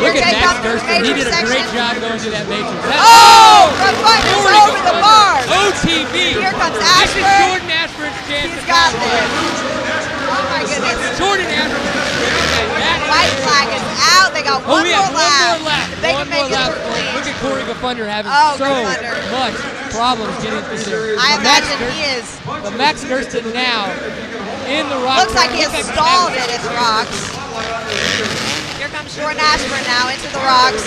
Look at Max Gersten. He did a great job going through that matrix. Oh! Gerfunder's over the bar. OTV. Here comes This is Ashburn. Jordan Ashburn's chance. He's got this. Oh my goodness. Jordan Ashburn. White flag is out. They got one more lap. If they can make it through clean. Look at Corey Gerfunder having so much problems getting through there. I imagine he is. But Max Gersten now in the rock. Looks like he has stalled it at the rocks. Here comes Jordan Ashburn now into the rocks.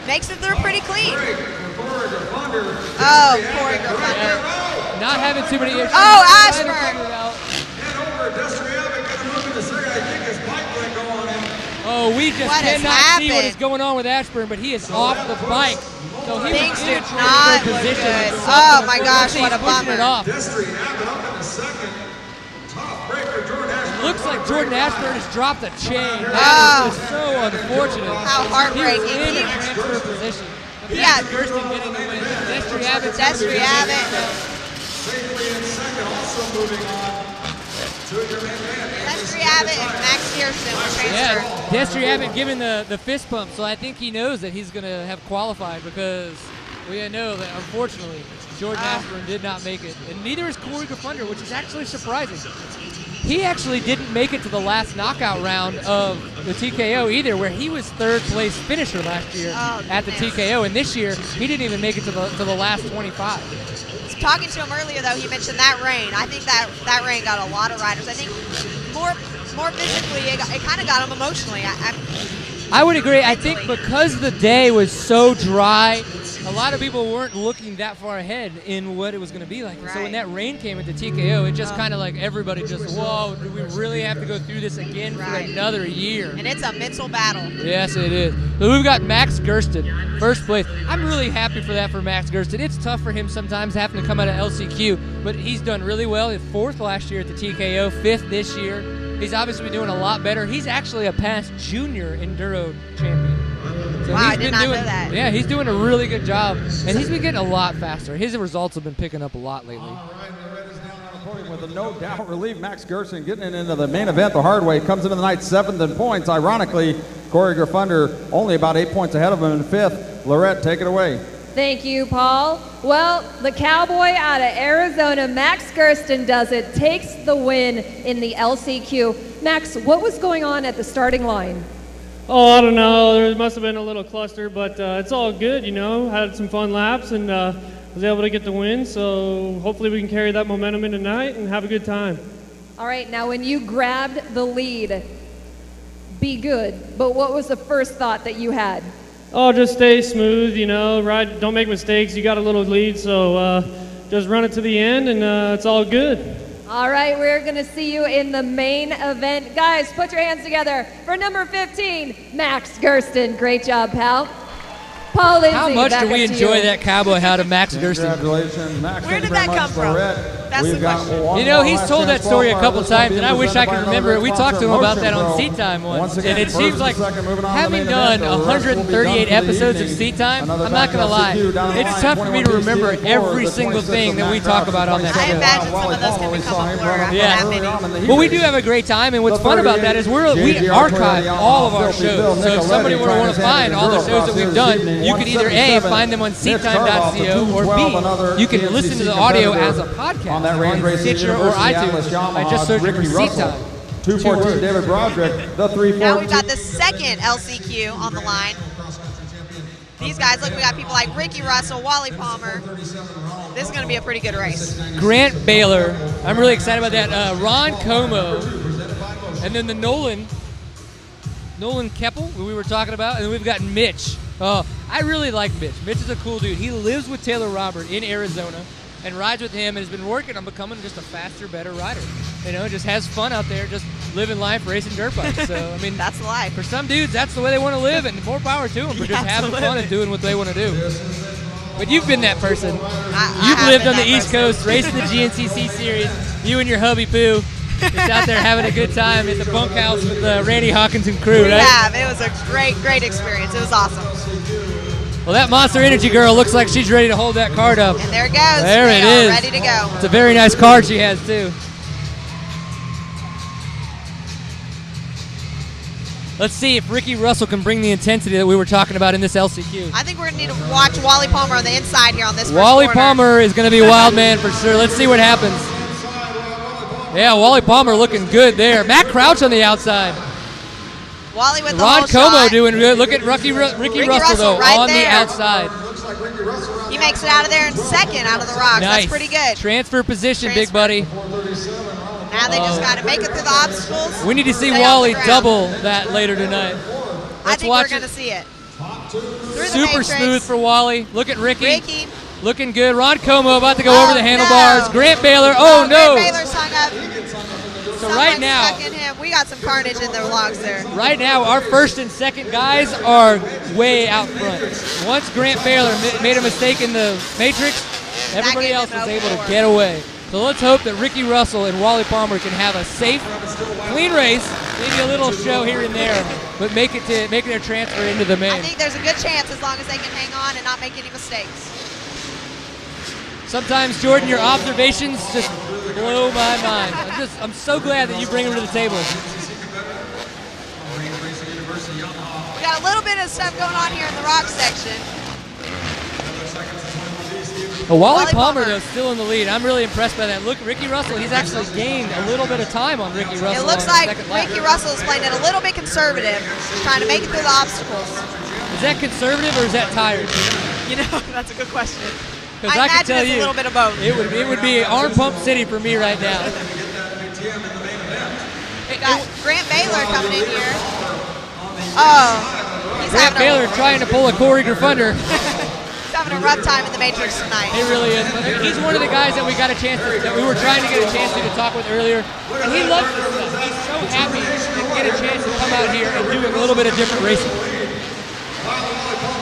Makes it through pretty clean. Oh, Corey Griffonder. Not having too many issues. Oh, Ashburn. Oh, we just What has cannot see what happened? is going on with Ashburn, but he is off the bike. So he Things was do in a not transfer look position. good. Something Oh my is gosh, pushing what a it bummer. off. Looks like Jordan Ashburn has dropped a chain. That is just so unfortunate. How heartbreaking. He's in a transfer position. But Yeah. that's GERSTON getting the win. Destry Abbott. Destry Abbott. Destry Abbott and Max GERSTON will transfer. Yeah, Destry Abbott giving the fist pump, so I think he knows that he's going to have qualified because we know that unfortunately Jordan Ashburn did not make it, and neither is Corey Griffonder, which is actually surprising. He actually didn't make it to the last knockout round of the TKO either, where he was third place finisher last year at the TKO, and this year he didn't even make it to the last 25. Talking to him earlier, though, he mentioned that rain. I think that rain got a lot of riders. I think more physically, it kind of got them emotionally. I would agree. I think because the day was so dry, a lot of people weren't looking that far ahead in what it was going to be like. Right. So when that rain came at the TKO, it just kind of like everybody just, whoa, do we really have to go through this again for another year? And it's a mental battle. Yes, it is. So we've got Max GERSTON, first place. I'm really happy for that for Max GERSTON. It's tough for him sometimes having to come out of LCQ, but he's done really well. He was fourth last year at the TKO, fifth this year. He's obviously been doing a lot better. He's actually a past junior enduro champion. So wow, I did not know that. Yeah, he's doing a really good job, and he's been getting a lot faster. His results have been picking up a lot lately. With a no doubt relief, Max GERSTON getting into the main event the hard way. Comes into the night seventh in points. Ironically, Corey Griffonder only about 8 points ahead of him in fifth. Lorette, take it away. Thank you, Paul. Well, the cowboy out of Arizona, Max GERSTON, does it, takes the win in the LCQ. Max, what was going on at the starting line? Oh, I don't know. There must have been a little cluster, but it's all good, you know. Had some fun laps and was able to get the win, so hopefully we can carry that momentum into tonight and have a good time. All right, now when you grabbed the lead, be good, but what was the first thought that you had? Oh, just stay smooth, you know, ride, don't make mistakes. You got a little lead, so just run it to the end and it's all good. All right, we're going to see you in the main event. Guys, put your hands together for number 15, Max GERSTON. Great job, pal. Paul Lindsay, how much do we enjoy that cowboy hat of Max GERSTON? Congratulations, Max. Where did that come from? That's the question. You know, he's told that story a couple times, and I wish I could remember it. We talked to him about that on Seat Time once, and it seems like having done 138 episodes of Seat Time, I'm not going to lie, it's tough for me to remember every single thing that we talk about on that show. I imagine some of those can become a blur after that many. Well, we do have a great time, and what's fun about that is we archive all of our shows. So if somebody were to want to find all the shows that we've done, you could either A, find them on seattime.co, or B, you can listen to the audio as a podcast on Stitcher or iTunes by just searching for Seat Time. 214 David Broderick, the 314. Now we've got the second LCQ on the line. These guys, look, we got people like Ricky Russell, Wally Palmer. This is going to be a pretty good race. Grant Baylor, I'm really excited about that. Ron Como, and then the Nolan Keppel, who we were talking about, and then we've got Mitch. Oh, I really like Mitch. Mitch is a cool dude. He lives with Taylor Robert in Arizona and rides with him and has been working on becoming just a faster, better rider. You know, just has fun out there, just living life, racing dirt bikes. So, I mean, that's life. For some dudes, that's the way they want to live, and more power to them for just having fun and doing what they want to do. But you've been that person. You've lived on the East Coast, racing the GNCC series. You and your hubby Pooh. Just out there having a good time at the bunkhouse with Randy Hawkins and crew, right? Yeah, it was a great experience. It was awesome. Well, that Monster Energy girl looks like she's ready to hold that card up. And there it goes. There it is. Ready to go. It's a very nice card she has, too. Let's see if Ricky Russell can bring the intensity that we were talking about in this LCQ. I think we're going to need to watch Wally Palmer on the inside here on this first Wally corner. Palmer is going to be a wild man for sure. Let's see what happens. Yeah, Wally Palmer looking good there. Matt Crouch on the outside. Wally with the Ron whole Como shot. doing good. Look at Ricky Russell, though, right on there. the outside. He makes it out of there in second out of the rocks. Nice. That's pretty good. Transfer position, big buddy. Now they just got to make it through the obstacles. We need to see stay Wally on the ground. double that later tonight. I think watch we're going to see it. Through the Super matrix. smooth for Wally. Look at Ricky. Ricky. Looking good. Ron Como about to go over the handlebars. No. Grant Baylor. Oh, no. Grant Baylor's hung up. So right now, Stuck in him. We got some carnage in the logs there. right now, our first and second guys are way out front. Once Grant Baylor made a mistake in the matrix, everybody else was able to get away. So let's hope that Ricky Russell and Wally Palmer can have a safe, clean race, maybe a little show here and there, but make their transfer into the I main. think there's a good chance as long as they can hang on and not make any mistakes. Sometimes, Jordan, your observations just blow my mind. I'm so glad that you bring them to the table. We got a little bit of stuff going on here in the rock section. Wally Palmer, though, still in the lead. I'm really impressed by that. Look, Ricky Russell, he's actually gained a little bit of time on Ricky Russell. It looks on the like second lap. Ricky Russell is playing it a little bit conservative. He's trying to make it through the obstacles. Is that conservative or is that tired? You know, that's a good question. Because I I can imagine tell it's you, a little bit of both. It would be arm pump city for me right now. We got Grant Baylor coming in here. Oh, he's Grant Baylor trying to pull a Corey Grifunder. He's having a rough time in the Matrix tonight. He really is. He's one of the guys that we got a chance that we were trying to get a chance to talk with earlier. And he loves this stuff. He's so happy to get a chance to come out here and do a little bit of different racing.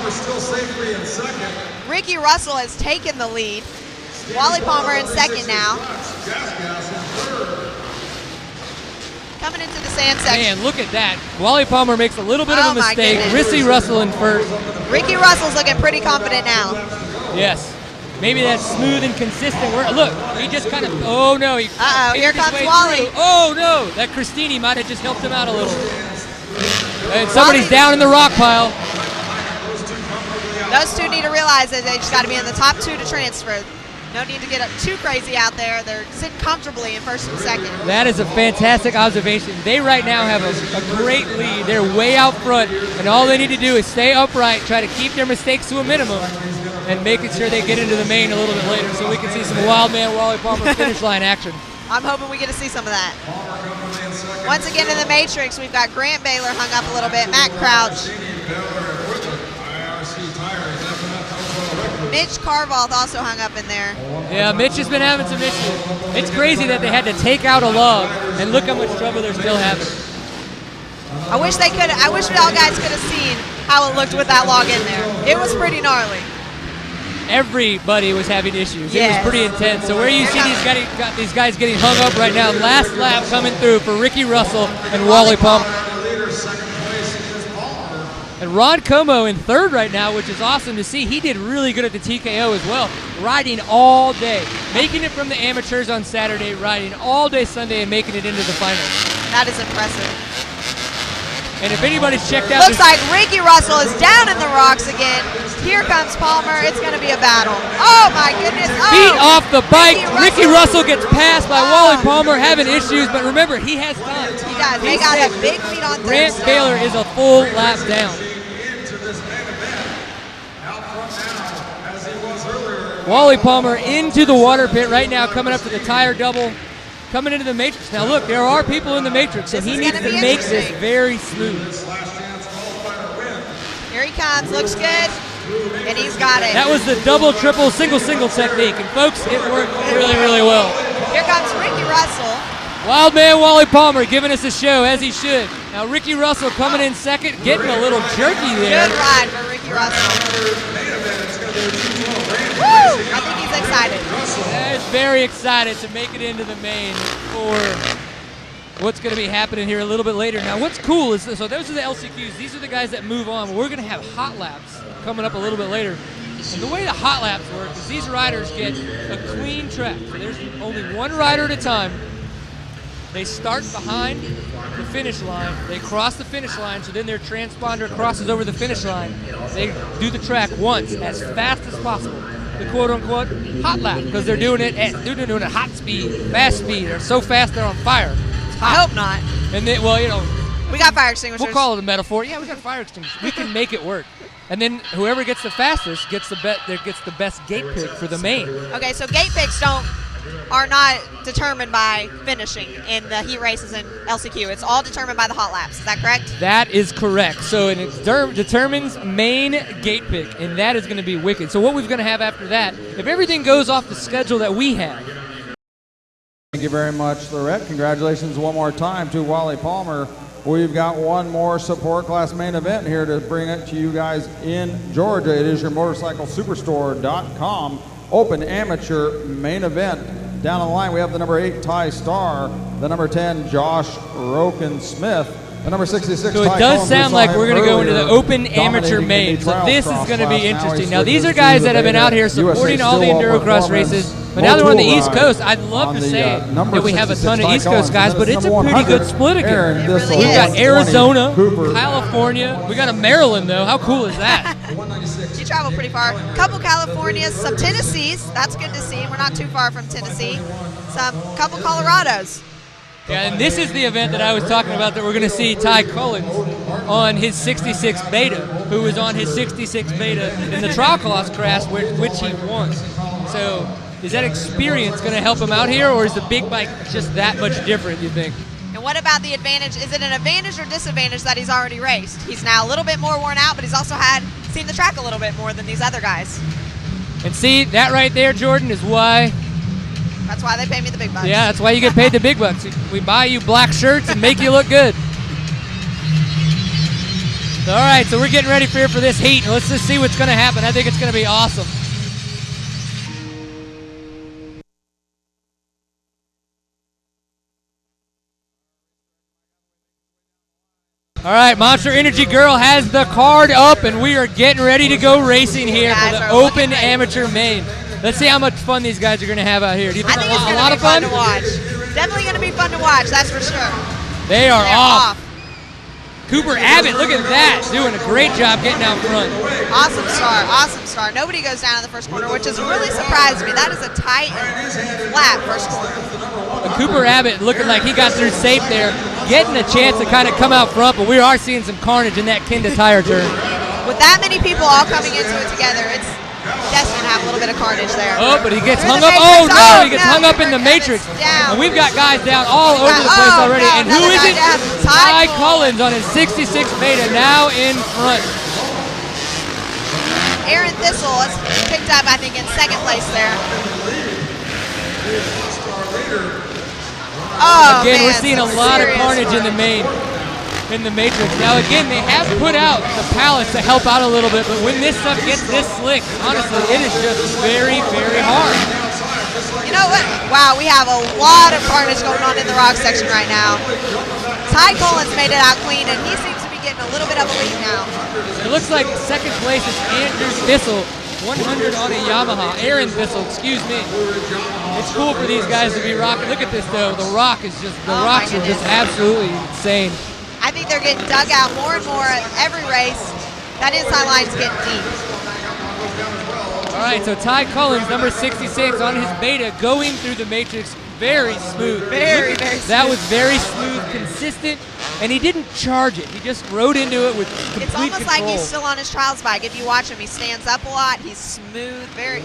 Still safely in second. Ricky Russell has taken the lead. Wally Palmer in second now. Coming into the sand section. Man, look at that. Wally Palmer makes a little bit of a mistake. Ricky Russell in first. Ricky Russell's looking pretty confident now. Yes. Maybe that's smooth and consistent work. Look, he just kind of, oh no. Uh-oh, here comes Wally. Through. Oh no, that Christini might have just helped him out a little. And somebody's down in the rock pile. Those two need to realize that they just got to be in the top two to transfer. No need to get too crazy out there. They're sitting comfortably in first and second. That is a fantastic observation. They right now have a great lead. They're way out front, and all they need to do is stay upright, try to keep their mistakes to a minimum, and making sure they get into the main a little bit later so we can see some wild man Wally Palmer finish line action. I'm hoping we get to see some of that. Once again in the Matrix, we've got Grant Baylor hung up a little bit, Matt Crouch. Mitch Carvalth also hung up in there. Yeah, Mitch has been having some issues. It's crazy that they had to take out a log, and look how much trouble they're still having. I wish y'all guys could have seen how it looked with that log in there. It was pretty gnarly. Everybody was having issues. Yes. It was pretty intense. So where you see these guys getting hung up right now, last lap coming through for Ricky Russell and Wally Palmer. And Ron Como in third right now, which is awesome to see. He did really good at the TKO as well, riding all day, making it from the amateurs on Saturday, riding all day Sunday, and making it into the finals. That is impressive. And if anybody's checked out, Looks like Ricky Russell is down in the rocks again. Here comes Palmer. It's going to be a battle. Oh my goodness! Oh, feet off the bike. Ricky Russell gets passed by Wally Palmer, having issues, but remember, he has time. He does. They got a big lead on Grant third. Baylor is a full lap down. Wally Palmer into the water pit right now, coming up to the tire double, coming into the matrix. Now look, there are people in the matrix, so he needs to make this very smooth. Here he comes, looks good, and he's got it. That was the double, triple, single technique, and folks, it worked really, really well. Here comes Ricky Russell. Wild man Wally Palmer giving us a show, as he should. Now Ricky Russell coming in second, getting a little jerky there. Good ride for Ricky Russell. Woo! I think he's excited. He's very excited to make it into the main for what's going to be happening here a little bit later. Now what's cool is, so those are the LCQs. These are the guys that move on. We're going to have hot laps coming up a little bit later. And the way the hot laps work is these riders get a clean track. So there's only one rider at a time. They start behind the finish line. They cross the finish line, so then their transponder crosses over the finish line. They do the track once, as fast as possible. The quote-unquote hot lap, because they're doing it at hot speed, fast speed. They're so fast they're on fire. I hope not. And then, well, you know, we got fire extinguishers. We'll call it a metaphor. Yeah, we got fire extinguishers. We can make it work. And then whoever gets the fastest gets the best gate pick for the main. Okay, so gate picks don't are not determined by finishing in the heat races in LCQ. It's all determined by the hot laps. Is that correct? That is correct. So it determines main gate pick, and that is going to be wicked. So what we're going to have after that, if everything goes off the schedule that we have. Thank you very much, Lorette. Congratulations one more time to Wally Palmer. We've got one more support class main event here to bring it to you guys in Georgia. It is your motorcyclesuperstore.com open amateur main event. Down the line, we have the number 8, Ty Starr, the number 10, Josh Roken-Smith, the number 66, So it does sound like we're going to go into the open amateur main. So this is going to be interesting. Now, these are guys that have been out here supporting all the Endurocross races, but now they're on the East Coast. I'd love to say that we have a ton of East Coast guys, but it's a pretty good split again. We've got Arizona, California. We got a Maryland, though. How cool is that? You travel pretty far. A couple Californias, some Tennessees. That's good to see. We're not too far from Tennessee. Couple Colorados. Yeah, and this is the event that I was talking about that we're going to see Ty Collins on his 66 Beta, who was on his 66 Beta in the trial class crash, which he won. So is that experience going to help him out here, or is the big bike just that much different, you think? And what about the advantage? Is it an advantage or disadvantage that he's already raced? He's now a little bit more worn out, but he's also seen the track a little bit more than these other guys. And see, that right there, Jordan, is why... That's why they pay me the big bucks. Yeah, that's why you get paid the big bucks. We buy you black shirts and make you look good. All right, so we're getting ready for this heat. Let's just see what's going to happen. I think it's going to be awesome. All right, Monster Energy Girl has the card up, and we are getting ready to go racing here for the open amateur main. Let's see how much fun these guys are going to have out here. Do you think, I think it's going to be fun to watch. Definitely going to be fun to watch, that's for sure. They are off. Cooper Abbott, look at that, doing a great job getting out front. Awesome start. Nobody goes down in the first corner, which has really surprised me. That is a tight and flat first corner. Cooper Abbott looking like he got through safe there, getting a chance to kind of come out front, but we are seeing some carnage in that Kenda tire turn. With that many people all coming into it together, it's destined to have a little bit of carnage there. Oh, but he gets hung up. Oh, no, he gets hung up in the matrix. And we've got guys down all over the place already. And who is it? Ty Collins on his 66 Beta, now in front. Aaron Thistle has picked up, I think, in second place there. Oh, again, man, we're seeing a lot of carnage in the matrix. Now, again, they have put out the pallets to help out a little bit, but when this stuff gets this slick, honestly, it is just very, very hard. You know what? Wow, we have a lot of carnage going on in the rock section right now. Ty Collins made it out clean, and he seems to be getting a little bit of a lead now. It looks like second place is Andrew Thistle, 100 on a Yamaha. Aaron Thistle, excuse me. It's cool for these guys to be rocking. Look at this, though. The rocks are just absolutely insane. I think they're getting dug out more and more at every race. That inside line's getting deep. All right, so Ty Collins, number 66 on his Beta, going through the matrix very smooth. Very smooth. That was very smooth, consistent, and he didn't charge it. He just rode into it with complete It's almost control. like he's still on his trials bike. If you watch him, he stands up a lot. He's smooth, very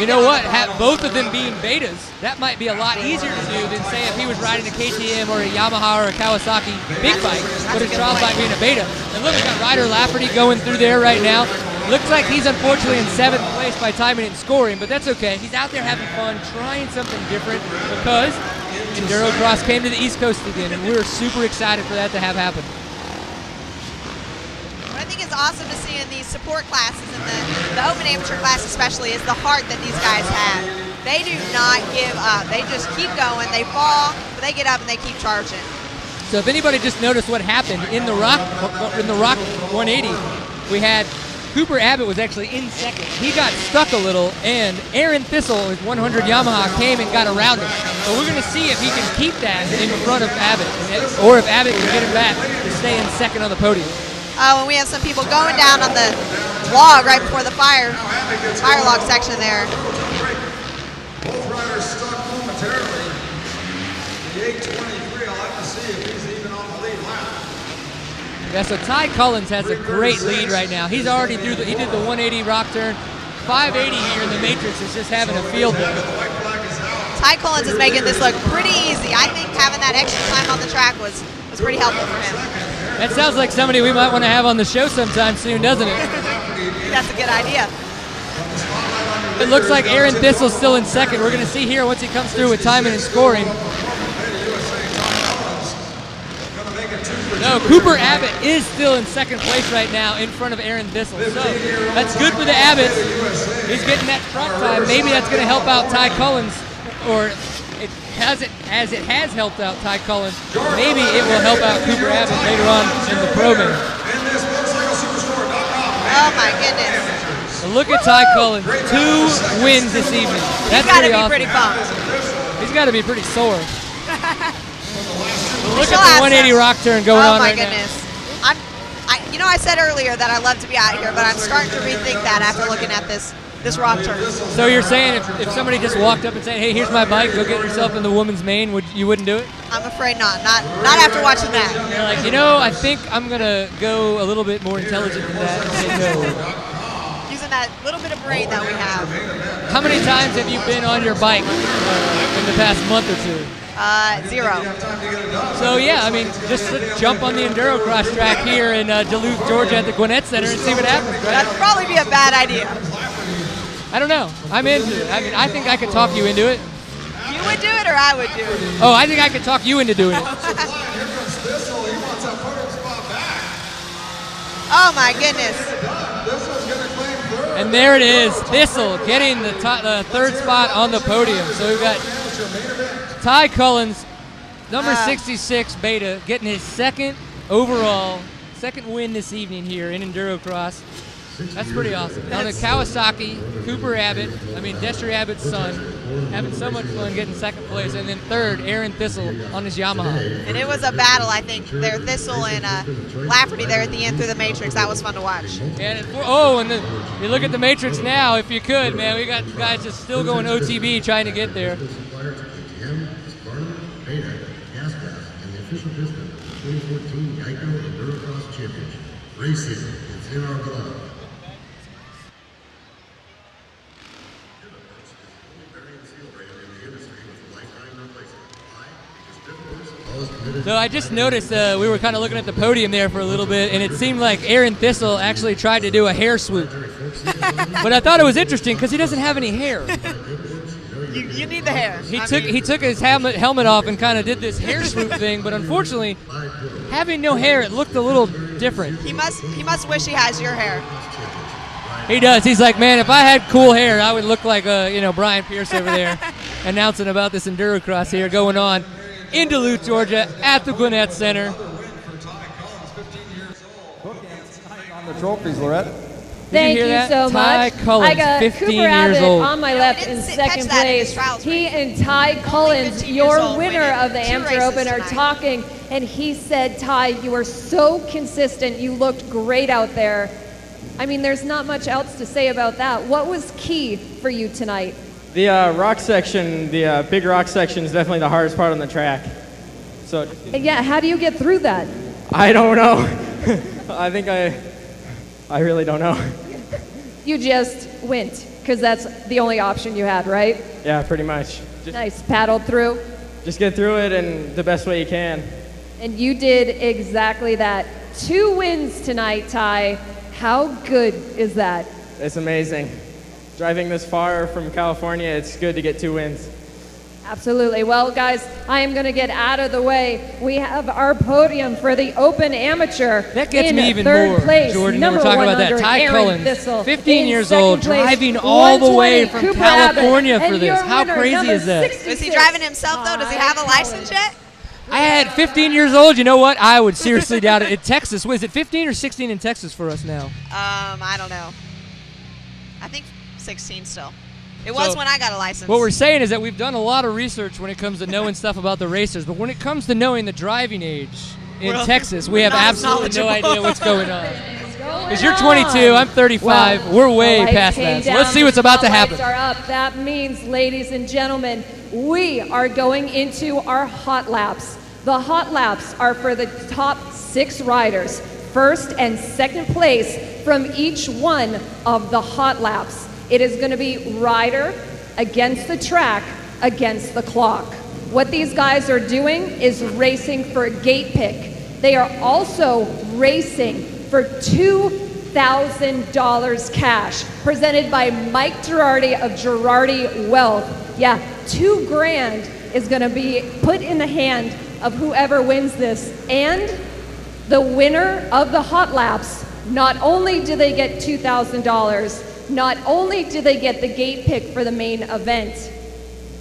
You know what? Both of them being Betas, that might be a lot easier to do than, say, if he was riding a KTM or a Yamaha or a Kawasaki big bike, but his trial bike being a Beta. And look, we got Ryder Lafferty going through there right now. Looks like he's unfortunately in 7th place by timing and scoring, but that's okay. He's out there having fun, trying something different, because Endurocross came to the East Coast again, and we're super excited for that to have happen. What I think is awesome to see in these support classes and the open amateur class especially is the heart that these guys have. They do not give up. They just keep going. They fall, but they get up and they keep charging. So if anybody just noticed what happened in the Rock 180, we had Cooper Abbott was actually in second. He got stuck a little, and Aaron Thistle, his 100 Yamaha, came and got around him. So we're going to see if he can keep that in front of Abbott, or if Abbott can get him back to stay in second on the podium. Oh, and we have some people going down on the log right before the fire log section there. Both riders stuck momentarily. The 823, I'll have to see if he's even on the lead lap. Yeah, so Ty Collins has a great lead right now. He's already through he did the 180 rock turn. 580 here in the matrix is just having a field day. Ty Collins is making this look pretty easy. I think having that extra time on the track was pretty helpful for him. That sounds like somebody we might want to have on the show sometime soon, doesn't it? That's a good idea. It looks like Aaron Thistle's still in second. We're going to see here once he comes through with timing and scoring. No, Cooper Abbott is still in second place right now in front of Aaron Thistle. So that's good for the Abbotts. He's getting that front time. Maybe that's going to help out Ty Collins, or as it has helped out Ty Collins, maybe it will help out Cooper Abbott later on in the Pro Main. Oh my goodness. So look at Ty Collins, 2 wins this evening. That's He's got to be awesome. pretty pumped. He's got to be pretty sore. Look at the 180 rock turn going on right now. Oh my goodness. I said earlier that I love to be out here, but I'm starting to rethink that after looking at this rock turn. So you're saying if somebody just walked up and said, "Hey, here's my bike, go get yourself in the woman's main," you wouldn't do it? I'm afraid not. Not after watching that. You're like, I think I'm gonna go a little bit more intelligent than that and say no. Using that little bit of brain that we have. How many times have you been on your bike in the past month or two? 0. So yeah, I mean, just jump on the Endurocross track here in Duluth, Georgia at the Gwinnett Center and see what happens, right? That'd probably be a bad idea. I don't know. I'm into it. I mean, I think I could talk you into it. You would do it or I would do it? Oh, I think I could talk you into doing it. Oh my goodness. And there it is, Thistle getting the third spot on the podium. So we've got Ty Collins, number 66 Beta, getting his second win this evening here in Endurocross. That's pretty awesome. On the Kawasaki, Cooper Abbott, Destry Abbott's son, having so much fun getting second place. And then third, Aaron Thistle on his Yamaha. And it was a battle, I think, there, Thistle and Lafferty there at the end through the Matrix. That was fun to watch. And then you look at the Matrix now, if you could, man, we got guys just still going OTB trying to get there. Beta, Gas Pass, and the official piston of the 2014 GEICO Endurocross Championship. Racing is in our blood. So I just noticed we were kind of looking at the podium there for a little bit, and it seemed like Aaron Thistle actually tried to do a hair swoop. But I thought it was interesting because he doesn't have any hair. You need the hair. He took his helmet off and kind of did this hair swoop thing, but unfortunately, having no hair, it looked a little different. He must wish he has your hair. He does. He's like, man, if I had cool hair, I would look like Brian Pierce over there announcing about this Endurocross here going on in Duluth, Georgia, at the Gwinnett Center. On the trophies, Lorette. Thank you so Ty much. Collins, I got 15 Cooper years Abbott old. on my left in second place. He and Ty Collins, your winner of the Amateur Open, are talking, and he said, Ty, you are so consistent. You looked great out there. I mean, there's not much else to say about that. What was key for you tonight? The rock section, the big rock section is definitely the hardest part on the track. So. Yeah, how do you get through that? I don't know. I think I really don't know. You just went, because that's the only option you had, right? Yeah, pretty much. Nice, paddled through. Just get through it in the best way you can. And you did exactly that. 2 wins tonight, Ty. How good is that? It's amazing. Driving this far from California, it's good to get 2 wins. Absolutely. Well, guys, I am going to get out of the way. We have our podium for the Open Amateur. That gets in me even third more, place, Jordan, number we're talking about 100, that. Ty Aaron Collins, Thistle. 15 In years second old, place, driving all the way 120, from Cooper California Abbott. for And this. your How winner, crazy number is that? 66. Is he driving himself, though? Does he have a license yet? I had 15 years old. You know what? I would seriously doubt it. In Texas, was it 15 or 16 in Texas for us now? I don't know. I think 16 still. It was when I got a license. What we're saying is that we've done a lot of research when it comes to knowing stuff about the racers, but when it comes to knowing the driving age in Texas, we have absolutely no idea what's going on. Because you're 22, I'm 35, we're way past that. So let's see what's about to happen. Are up. That means, ladies and gentlemen, we are going into our hot laps. The hot laps are for the top 6 riders, first and second place from each one of the hot laps. It is going to be rider against the track against the clock. What these guys are doing is racing for a gate pick. They are also racing for $2,000 cash, presented by Mike Girardi of Girardi Wealth. Yeah, $2,000 is gonna be put in the hand of whoever wins this. And the winner of the hot laps, not only do they get $2,000, not only do they get the gate pick for the main event,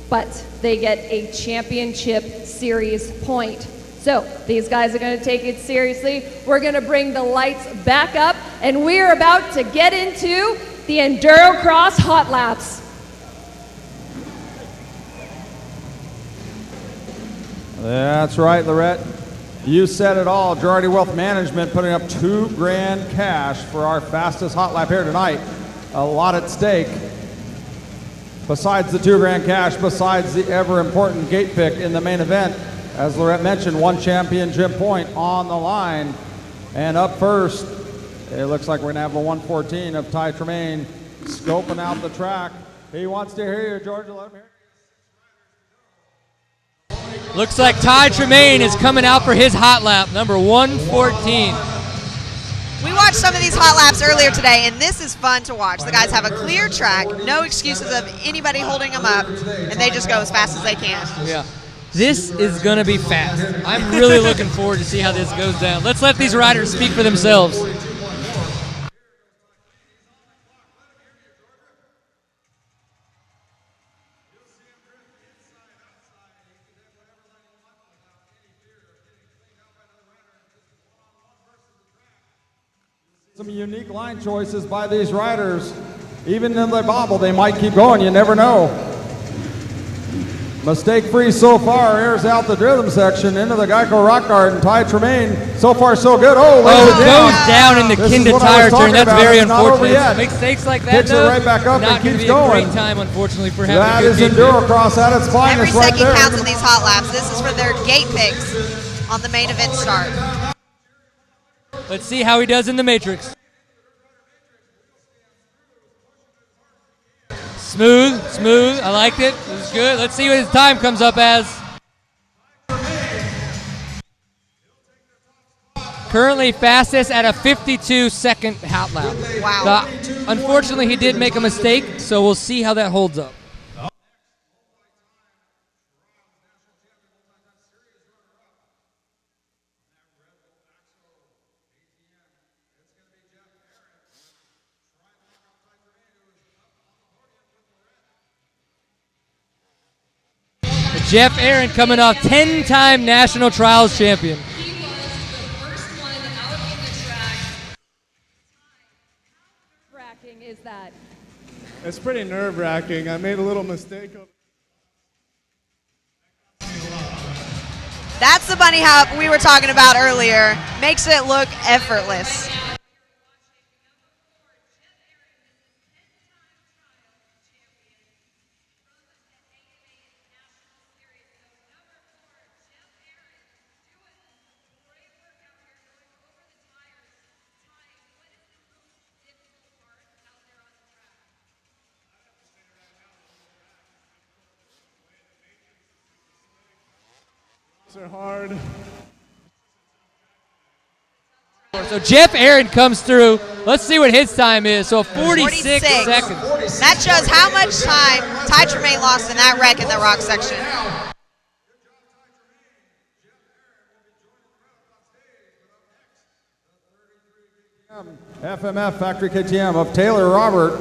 but they get a championship series point. So these guys are going to take it seriously. We're going to bring the lights back up, and we're about to get into the Endurocross hot laps. That's right, Lorette. You said it all. Girardi Wealth Management putting up $2,000 cash for our fastest hot lap here tonight. A lot at stake. Besides the $2,000 cash, besides the ever important gate pick in the main event, as Lorette mentioned, one championship point on the line. And up first, it looks like we're gonna have a 114 of Ty Tremaine scoping out the track. He wants to hear you, Georgia. Let him hear. Looks like Ty Tremaine is coming out for his hot lap, number 114. We watched some of these hot laps earlier today, and this is fun to watch. The guys have a clear track, no excuses of anybody holding them up, and they just go as fast as they can. Yeah. This is going to be fast. I'm really looking forward to see how this goes down. Let's let these riders speak for themselves. Some unique line choices by these riders. Even if they bobble, they might keep going. You never know. Mistake-free so far. Airs out the rhythm section into the GEICO Rock Garden. Ty Tremaine, so far so good. Oh, goes down in the Kenda tire turn. That's very unfortunate. Mistakes like that, picks it right back up and keeps going. Great time, unfortunately, for having that is Endurocross at its finest Every right second there. counts in these hot laps. This is for their gate picks on the main event start. Let's see how he does in the Matrix. Smooth, smooth. I liked it. It was good. Let's see what his time comes up as. Currently fastest at a 52-second hot lap. Wow. Unfortunately, he did make a mistake, so we'll see how that holds up. Jeff Aaron coming off 10-time national trials champion. He was the first one out in the track. Nerve-wracking is that? It's pretty nerve-wracking. I made a little mistake. That's the bunny hop we were talking about earlier. Makes it look effortless. Are hard. So Jeff Aaron comes through. Let's see what his time is. So 46 seconds. That shows how much time Ty Tremaine lost in that wreck in the rock section. FMF Factory KTM of Taylor Robert.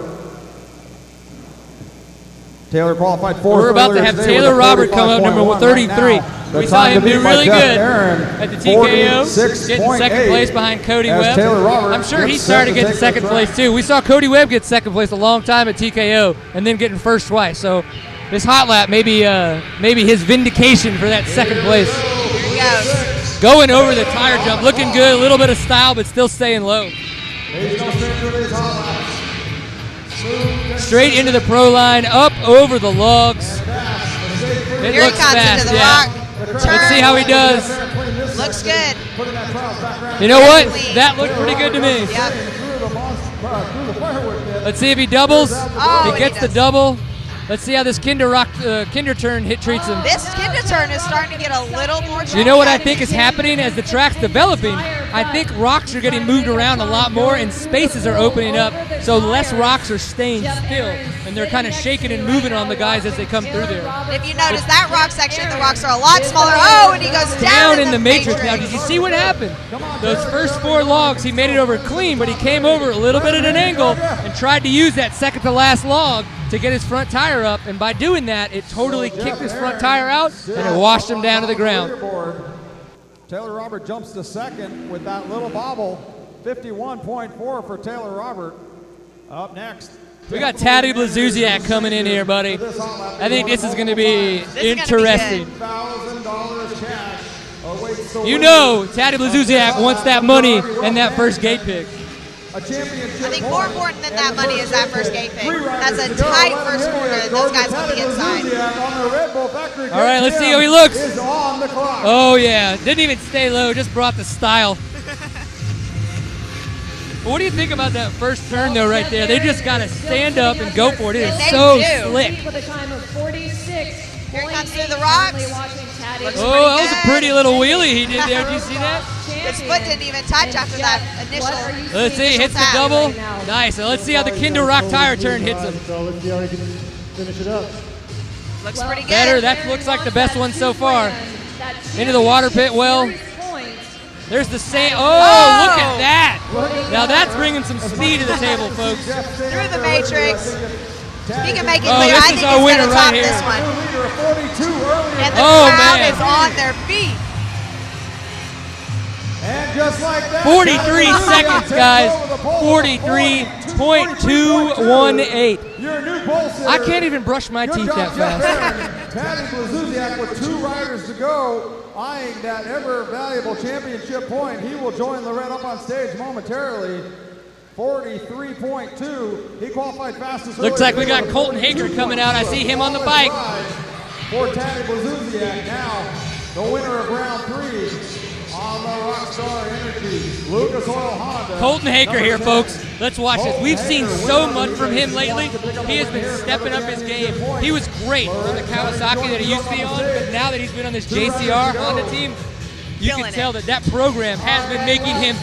Taylor qualified fourth. We're about to have Taylor Robert come up, number 33. We saw him do really good at the TKO, getting second place behind Cody Webb. I'm sure he started getting second place too. We saw Cody Webb get second place a long time at TKO and then getting first twice. So this hot lap maybe his vindication for that second place. Here he goes. Going over the tire jump, looking good, a little bit of style, but still staying low. Straight into the pro line, up over the logs. It Here looks he comes fast, into the yeah. rock. Let's see how he does. Looks good. You know what? That looked pretty good to me. Yep. Let's see if he doubles. Oh, he gets the double. Let's see how this Kenda turn treats him. This Kenda turn is starting to get a little more tricky. You know what I think is happening as the track's developing? I think rocks are getting moved around a lot more and spaces are opening up, so less rocks are staying still, and they're kind of shaking and moving on the guys as they come through there. If you notice that rock section, the rocks are a lot smaller. Oh, and he goes down in the matrix. Now, did you see what happened? Those first 4 logs, he made it over clean, but he came over a little bit at an angle and tried to use that second to last log to get his front tire up, and by doing that, it totally kicked his front tire out and it washed him down to the ground. Taylor Robert jumps to second with that little bobble. 51.4 for Taylor Robert. Up next, we got Taddy Blazusiak coming in here, buddy. I think this is going to be interesting. You know Taddy Blazusiak wants that money and that first gate pick. I think more important than that money is that first gate pick. That's a tight first corner. Those guys on the inside. All right, let's see how he looks. Oh, yeah. Didn't even stay low, just brought the style. What do you think about that first turn, though, right there? They just got to stand up and go for it. It is so slick. With a time of 46. Here it comes through the rocks. Oh, that was a pretty little wheelie he did there. Did you see that? His foot didn't even touch after that initial. Let's see, hits the double. Nice. And let's see how the Kenda rock tire turn hits him. So let's see how he can finish it up. Looks pretty good. Better. That looks like the best one so far. Into the water pit well. There's the same. Oh, look at that. Now that's bringing some speed to the table, folks. Through the matrix. He can make it Oh, clear. this I is think our he's winner going to top right here. this one. And the Oh, crowd man. is on their feet. And just like that, 43 seconds, guys. 43.218. I can't even brush my teeth that fast. Taddy Blazusiak with 2 riders to go, eyeing that ever valuable championship point. He will join Lorette up on stage momentarily. 43.2. He qualified fastest. Looks like we got Colton Haaker coming out. I see him on the bike. For Taddy Blazusiak now, the winner of round 3 on the Rockstar Energy Lucas Oil Honda. Colton Haaker here, folks. Let's watch this. We've seen so much from him lately. He has been stepping up his game. He was great on the Kawasaki that he used to be on, but now that he's been on this JCR Honda team, you can tell that that program has been making him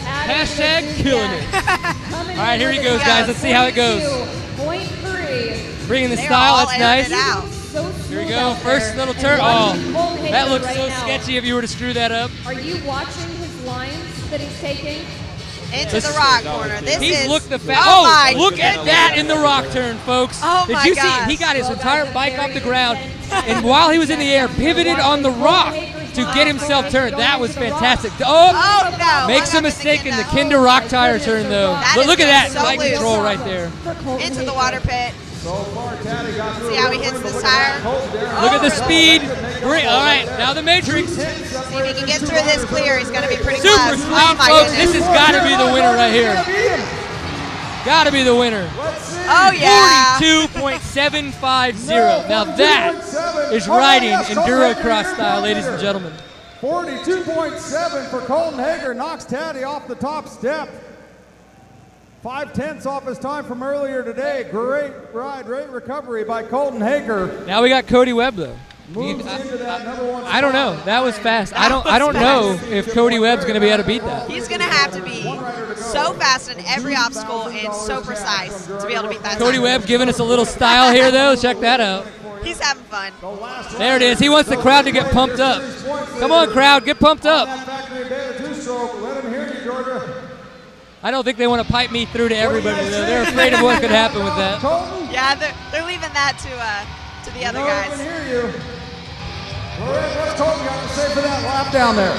#killing it. All right, here he goes, guys. Let's see how it goes. Bringing the style. That's nice. Here we go. First little turn. Oh, that looks so sketchy if you were to screw that up. Are you watching his lines that he's taking? Into the rock corner. He's looked the fast. Oh, Oh, my look at that in the rock turn, folks. Oh, Did my you gosh. see? He got his entire bike off the ground, and while he was in the air, pivoted on the rock to get himself turned. That was fantastic. Oh, no. Makes a mistake in the Kenda rock tire turn, though. But look at that bike control right there. Into the water pit. See how he hits this tire? Look at the speed. Great. All right, now the matrix. See if he can get through this clear. He's going to be pretty Super close. clean, Oh, my folks. goodness. This has got to be the winner right here. Got to be the winner. Oh, yeah. 42.750. Now that is riding Endurocross style, ladies and gentlemen. 42.7 for Colton Haaker. Knocks Taddy off the top step. 5/10 off his time from earlier today. Great ride, great recovery by Colton Haaker. Now we got Cody Webb though. Moves into that number 1 I don't know. That was fast. I don't know if Cody Webb's going to be able to beat that. He's going to have to be so fast in every obstacle and so precise to be able to beat that Cody time. Webb giving us a little style here though. Check that out. He's having fun. There it is. He wants the crowd to get pumped up. Come on, crowd, get pumped up. Let him hear you, Georgia. I don't think they want to pipe me through to everybody though. They're afraid of what could happen with that. Yeah, they're leaving that to the other guys. What's Colton got to say for that lap down there?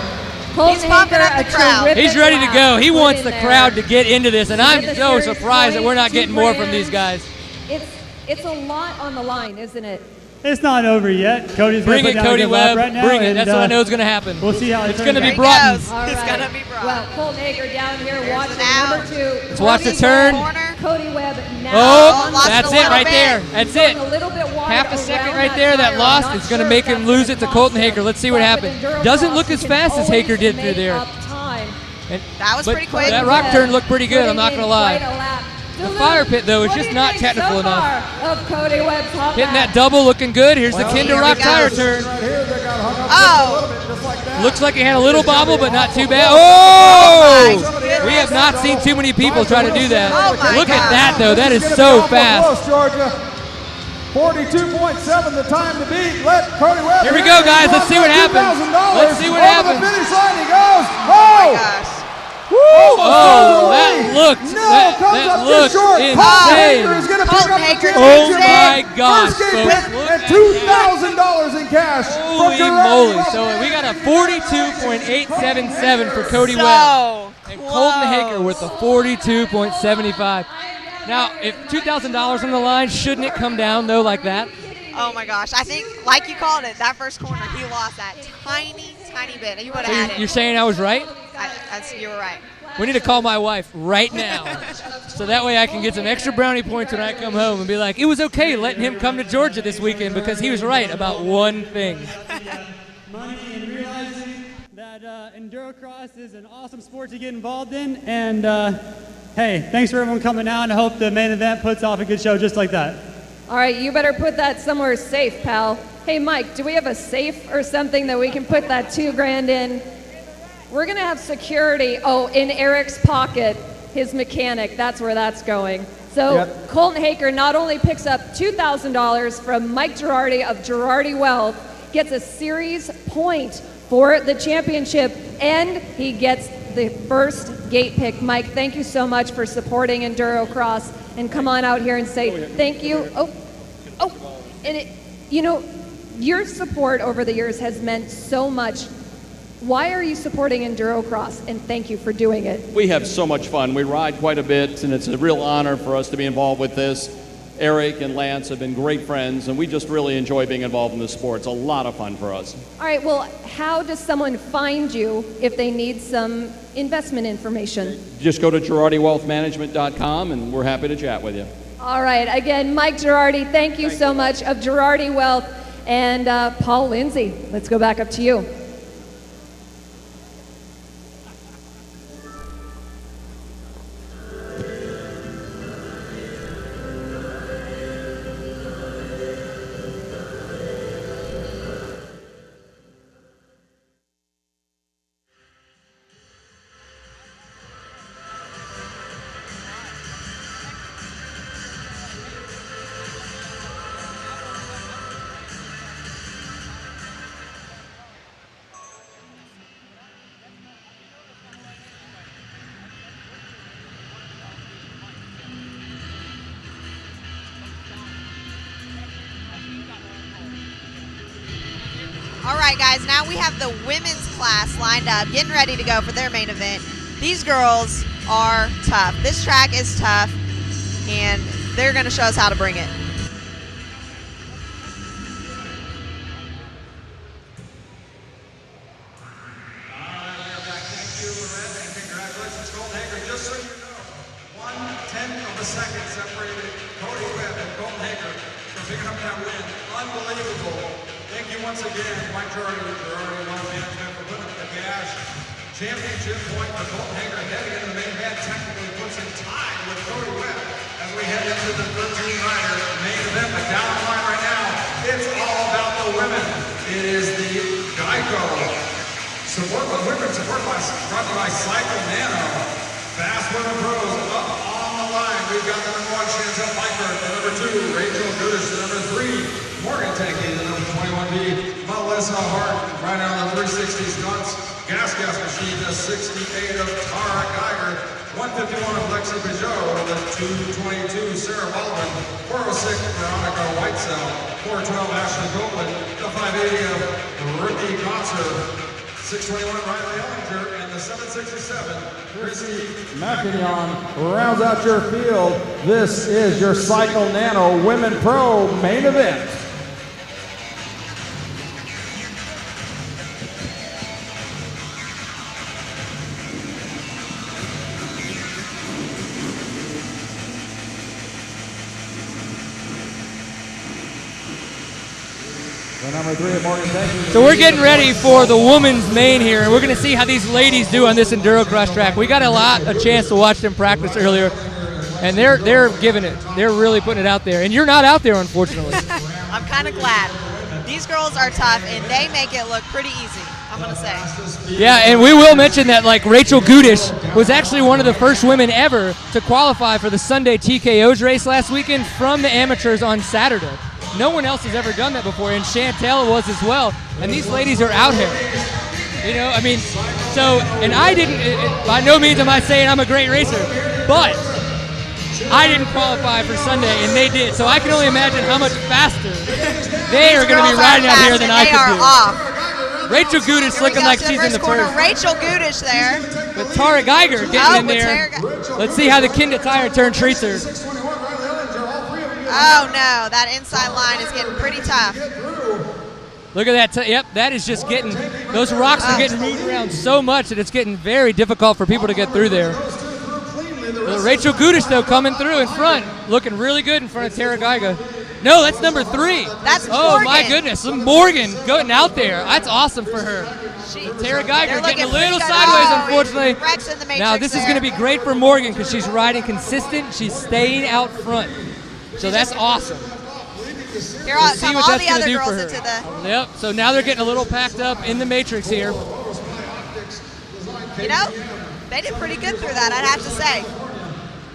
He's pumping up the crowd. He's ready to go. He wants the crowd to get into this, and I'm so surprised that we're not getting more from these guys. It's a lot on the line, isn't it? It's not over yet. Cody's Bring gonna it, put down a Cody good lap Webb. right now. Bring it. and, That's what I know is going to happen. We'll see how it's going to be brought. All It's going to be brought. Well, Colton Haaker down here watching now. number 2. Let's watch the turn. Cody Webb now. Oh, lost that's a it little right bit. there. That's it. A little bit wide Half a second around right there that tire. lost. Not It's going to sure make if him that lose was it to Colton Haaker. Let's see what But happens. with Doesn't Endurocross, look as you can fast as always Haaker did make through there. up time. And, That was but pretty quick. That rock turn looked pretty good. I'm not going to lie. The fire pit, though, is just not technical enough. Of Cody Webb's hot Hitting that double, looking good. Here's the Kenda rock tire turn. Looks like it had a little bobble, but not too bad. Oh! We have not seen too many people try to do that. Look at that, though. That is so fast. 42.7 the time to beat. Let Cody Webb. Here we go, guys. Let's see what happens. Let's see what happens. Over the finish line he goes. Oh! Woo! Oh, that looked insane. Oh my gosh, folks. And $2,000 in cash. Holy moly. So we got a 42.877 for Cody Webb. And Colton Haaker with a 42.75. Now, if $2,000 on the line, shouldn't it come down, though, like that? Oh, my gosh. I think, like you called it, that first corner, he lost that tiny bit. He would have had it. You're saying I was right? You were right. We need to call my wife right now so that way I can get some extra brownie points when I come home and be like, it was okay letting him come to Georgia this weekend because he was right about one thing. Money and realizing that Endurocross is an awesome sport to get involved in. And hey, thanks for everyone coming out. And I hope the main event puts off a good show just like that. All right, you better put that somewhere safe, pal. Hey, Mike, do we have a safe or something that we can put that $2,000 in? We're going to have security. Oh, in Eric's pocket, his mechanic. That's where that's going. So Yep. Colton Haaker not only picks up $2,000 from Mike Girardi of Girardi Wealth, gets a series point for the championship, and he gets the first gate pick. Mike, thank you so much for supporting Endurocross, and come on out here and say thank you. And your support over the years has meant so much. Why are you supporting Endurocross, and thank you for doing it? We have so much fun. We ride quite a bit, and it's a real honor for us to be involved with this. Eric and Lance have been great friends, and we just really enjoy being involved in this sport. It's a lot of fun for us. All right, well, how does someone find you if they need some investment information? Just go to GirardiWealthManagement.com, and we're happy to chat with you. All right, again, Mike Girardi, thank you so much of Girardi Wealth, and Paul Lindsay, let's go back up to you. All right, guys, now we have the women's class lined up, getting ready to go for their main event. These girls are tough. This track is tough, and they're going to show us how to bring it. Congratulations, Colton Haaker. Just so you know, 1/10 of a second separated Cody Webb and Colton Haaker from picking up that win. Unbelievable. Thank you once again, Mike Girardi with Girardi Wealth Management, for putting up the cash. Championship point for Colton Haaker heading into the main event. Technically puts him tied with Cody Webb as we head into the 13-rider main event. But down the line right now, it's all about the women. It is the GEICO support by women, brought by Cycle Nano. Fast Women Pros up on the line. We've got the number 1, Chanzel Piper, the number 2, Rachel Goodish, the number 3, Morgan Tanky, the number 21B, Melissa Hart, right on the 360 stunts. Gas machine, the 68 of Tara Geiger, 151 of Lexi Peugeot, the 222 Sarah Baldwin, 406 Veronica Whitesell, 412 Ashley Copeland, the 580 of Ricky Gotzer, 621 Riley Ellinger, and the 767 Chrissy McKinnon rounds out your field. This is your Cycle Nano Women Pro main event. So we're getting ready for the women's main here, and we're going to see how these ladies do on this Endurocross track. We got a chance to watch them practice earlier, and they're giving it. They're really putting it out there, and you're not out there, unfortunately. I'm kind of glad. These girls are tough, and they make it look pretty easy, I'm going to say. Yeah, and we will mention that like Rachel Gudish was actually one of the first women ever to qualify for the Sunday TKOs race last weekend from the amateurs on Saturday. No one else has ever done that before, and Chantel was as well. And these ladies are out here. You know, I mean, so, and I didn't, by no means am I saying I'm a great racer, but I didn't qualify for Sunday, and they did. So I can only imagine how much faster they are going to be riding out here than I could do. Off. Rachel Gudish looking like she's in the corner. first. Rachel Gudish there. With Tara Geiger getting in there. Let's see how the Kenda tire turn treats her. Oh no, that inside line is getting pretty tough. Look at that. Yep, that is just getting, those rocks are getting moved around so much that it's getting very difficult for people to get through there. Rachel Gudish, though, coming through in front, looking really good in front of Tara Geiger. No, that's number 3. That's Oh, Morgan. my goodness. Morgan going out there. That's awesome for her. Tara Geiger getting a little sideways, unfortunately. Now, this is going to be great for Morgan because she's riding consistent. She's staying out front. So that's awesome. Here We'll see come what all that's the gonna other do girls for her. into the... Yep, so now they're getting a little packed up in the matrix here. You know, they did pretty good through that, I'd have to say.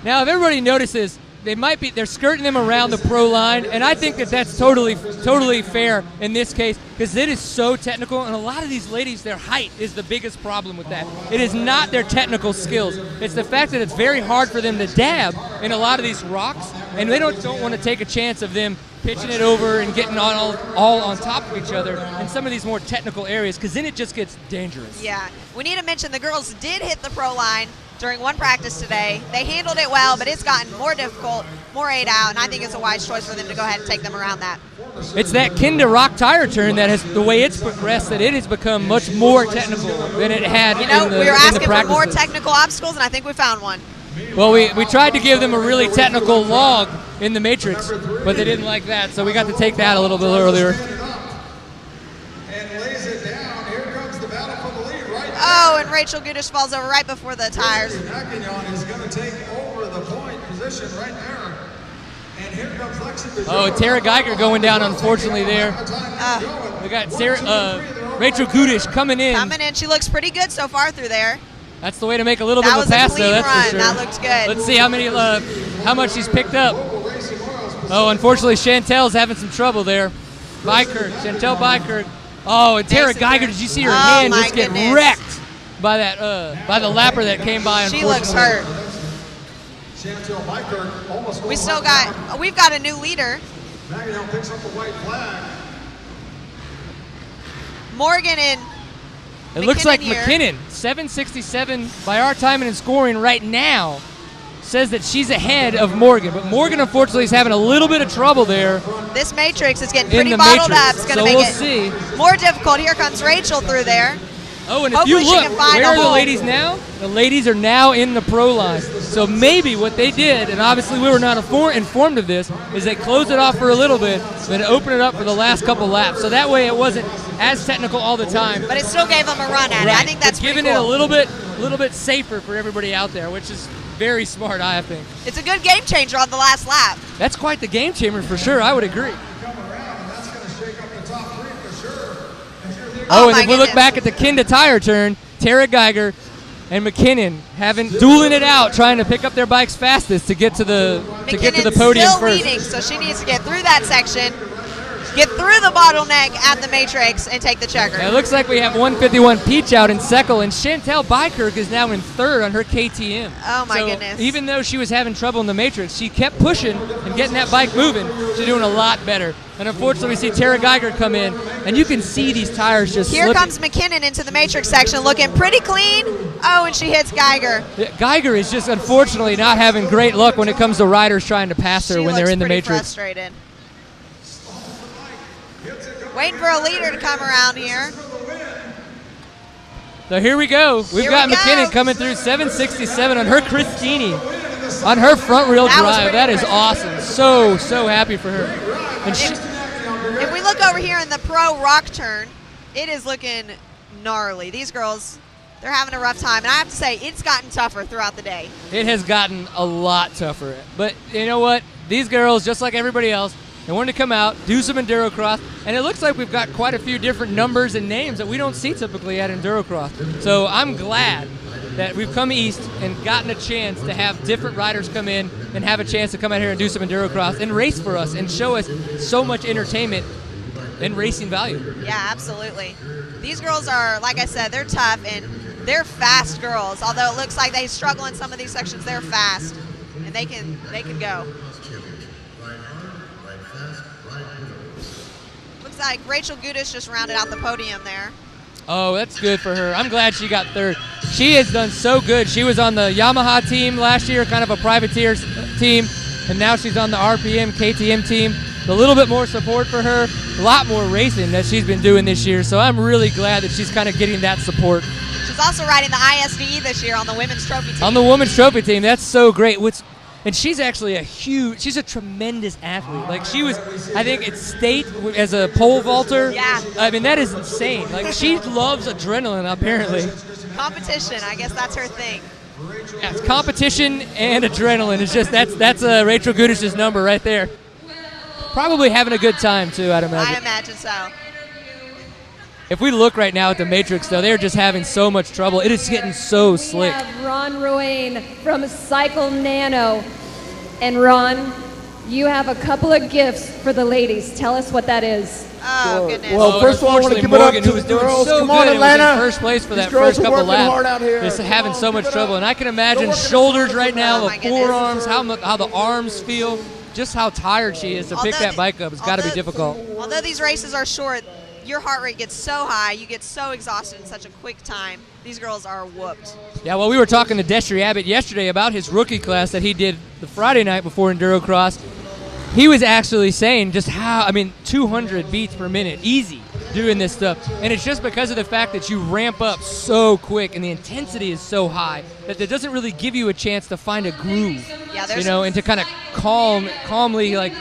Now, if everybody notices, they're skirting them around the pro line, and I think that that's totally fair in this case because it is so technical, and a lot of these ladies, their height is the biggest problem with that. It is not their technical skills. It's the fact that it's very hard for them to dab in a lot of these rocks, and they don't want to take a chance of them pitching it over and getting all on top of each other in some of these more technical areas because then it just gets dangerous. Yeah, we need to mention the girls did hit the pro line during one practice today. They handled it well, but it's gotten more difficult, more 8 out, and I think it's a wise choice for them to go ahead and take them around that. It's that Kenda rock tire turn that has, the way it's progressed, that it has become much more technical than it had You know, in the we were asking for more practices. technical obstacles, and I think we found one. Well, we tried to give them a really technical log in the matrix, but they didn't like that, so we got to take that a little bit earlier. Oh, and Rachel Gudish falls over right before the tires. is going to take over the point position right there. And here comes Lexi. Oh, Tara Geiger going down, unfortunately, there. We got Rachel Gudish coming in. Coming in. She looks pretty good so far through there. That's the way to make a little bit That of a pass, was a though, clean that's run. for sure. That looked good. Let's see how much she's picked up. Oh, unfortunately, Chantel's having some trouble there. Chantel Bykirk. Oh, and Tara Geiger, did you see her hand just get wrecked by that by the lapper that came by? She looks hurt. We've got a new leader. Picks up the white flag. Morgan and It looks like here. McKinnon, 767 by our timing and scoring right now, says that she's ahead of Morgan. But Morgan, unfortunately, is having a little bit of trouble there. This matrix is getting In pretty the bottled matrix. up. It's going So to make we'll it see. more difficult. Here comes Rachel through there. Oh, and Hopefully if she you can look, find where a are the hole. ladies now? The ladies are now in the pro line. So maybe what they did, and obviously we were not informed of this, is they closed it off for a little bit, then opened it up for the last couple laps. So that way it wasn't as technical all the time. But it still gave them a run at it. I think that's It's giving pretty it cool. a little bit safer for everybody out there, which is very smart, I think. It's a good game changer on the last lap. That's quite the game changer for sure. I would agree. Oh, and my if we look goodness. back at the Kenda tire turn, Tara Geiger and McKinnon dueling it out, trying to pick up their bikes fastest to get to the McKinnon's podium still first. leading, so she needs to get through that section, get through the bottleneck at the matrix, and take the checker. Now, it looks like we have 151 Peach out in second, and Chantel Bykirk is now in third on her KTM. Oh, my So goodness. even though she was having trouble in the matrix, she kept pushing and getting that bike moving. She's doing a lot better. And unfortunately, we see Tara Geiger come in, and you can see these tires just Here slipping. comes McKinnon into the matrix section, looking pretty clean. Oh, and she hits Geiger. Yeah, Geiger is just unfortunately not having great luck when it comes to riders trying to pass her She when they're looks in the pretty matrix. frustrated. Waiting for a leader to come around here. So here we go. We've Here got we go. McKinnon coming through 767 on her Christini, on her front wheel That was drive. pretty That is impressive. awesome. So happy for her. And she, If we look over here in the pro rock turn, it is looking gnarly. These girls they're having a rough time. And I have to say, it's gotten tougher throughout the day. It has gotten a lot tougher. But you know what? These girls, just like everybody else, they wanted to come out, do some Endurocross, and it looks like we've got quite a few different numbers and names that we don't see typically at Endurocross. So I'm glad that we've come east and gotten a chance to have different riders come in and have a chance to come out here and do some Endurocross and race for us and show us so much entertainment and racing value. Yeah, absolutely. These girls are, like I said, they're tough and they're fast girls. Although it looks like they struggle in some of these sections, they're fast and they can go. Looks like Rachel Gudish just rounded out the podium there. Oh, that's good for her. I'm glad she got third. She has done so good. She was on the Yamaha team last year, kind of a privateer team, and now she's on the RPM KTM team. A little bit more support for her, a lot more racing that she's been doing this year, so I'm really glad that she's kind of getting that support. She's also riding the ISDE this year on the women's trophy team. On the women's trophy team, that's so great. And she's actually she's a tremendous athlete. Like she was, I think, at state as a pole vaulter. Yeah. I mean, that is insane. Like she loves adrenaline, apparently. Competition, I guess that's her thing. Yeah, it's competition and adrenaline. It's just, that's Rachel Gudish's number right there. Probably having a good time, too, I'd imagine. I imagine so. If we look right now at the Matrix, though, they're just having so much trouble. It is getting so slick. We have Ron Ruane from Cycle Nano. And Ron, you have a couple of gifts for the ladies. Tell us what that is. Oh, goodness. Well, first of all, I want to give it up to the girls. Come on, Atlanta. Was in first place for These that girls first are couple working laps. hard out here. Just having so much trouble. And I can imagine They're working shoulders right now, the goodness. forearms, how the arms feel, just how tired she is to pick that bike up. It's got to be difficult. Although these races are short, your heart rate gets so high, you get so exhausted in such a quick time. These girls are whooped. Yeah, well, we were talking to Destry Abbott yesterday about his rookie class that he did the Friday night before Endurocross. He was actually saying just how, 200 beats per minute, easy, doing this stuff. And it's just because of the fact that you ramp up so quick and the intensity is so high that it doesn't really give you a chance to find a groove, and to kind of calmly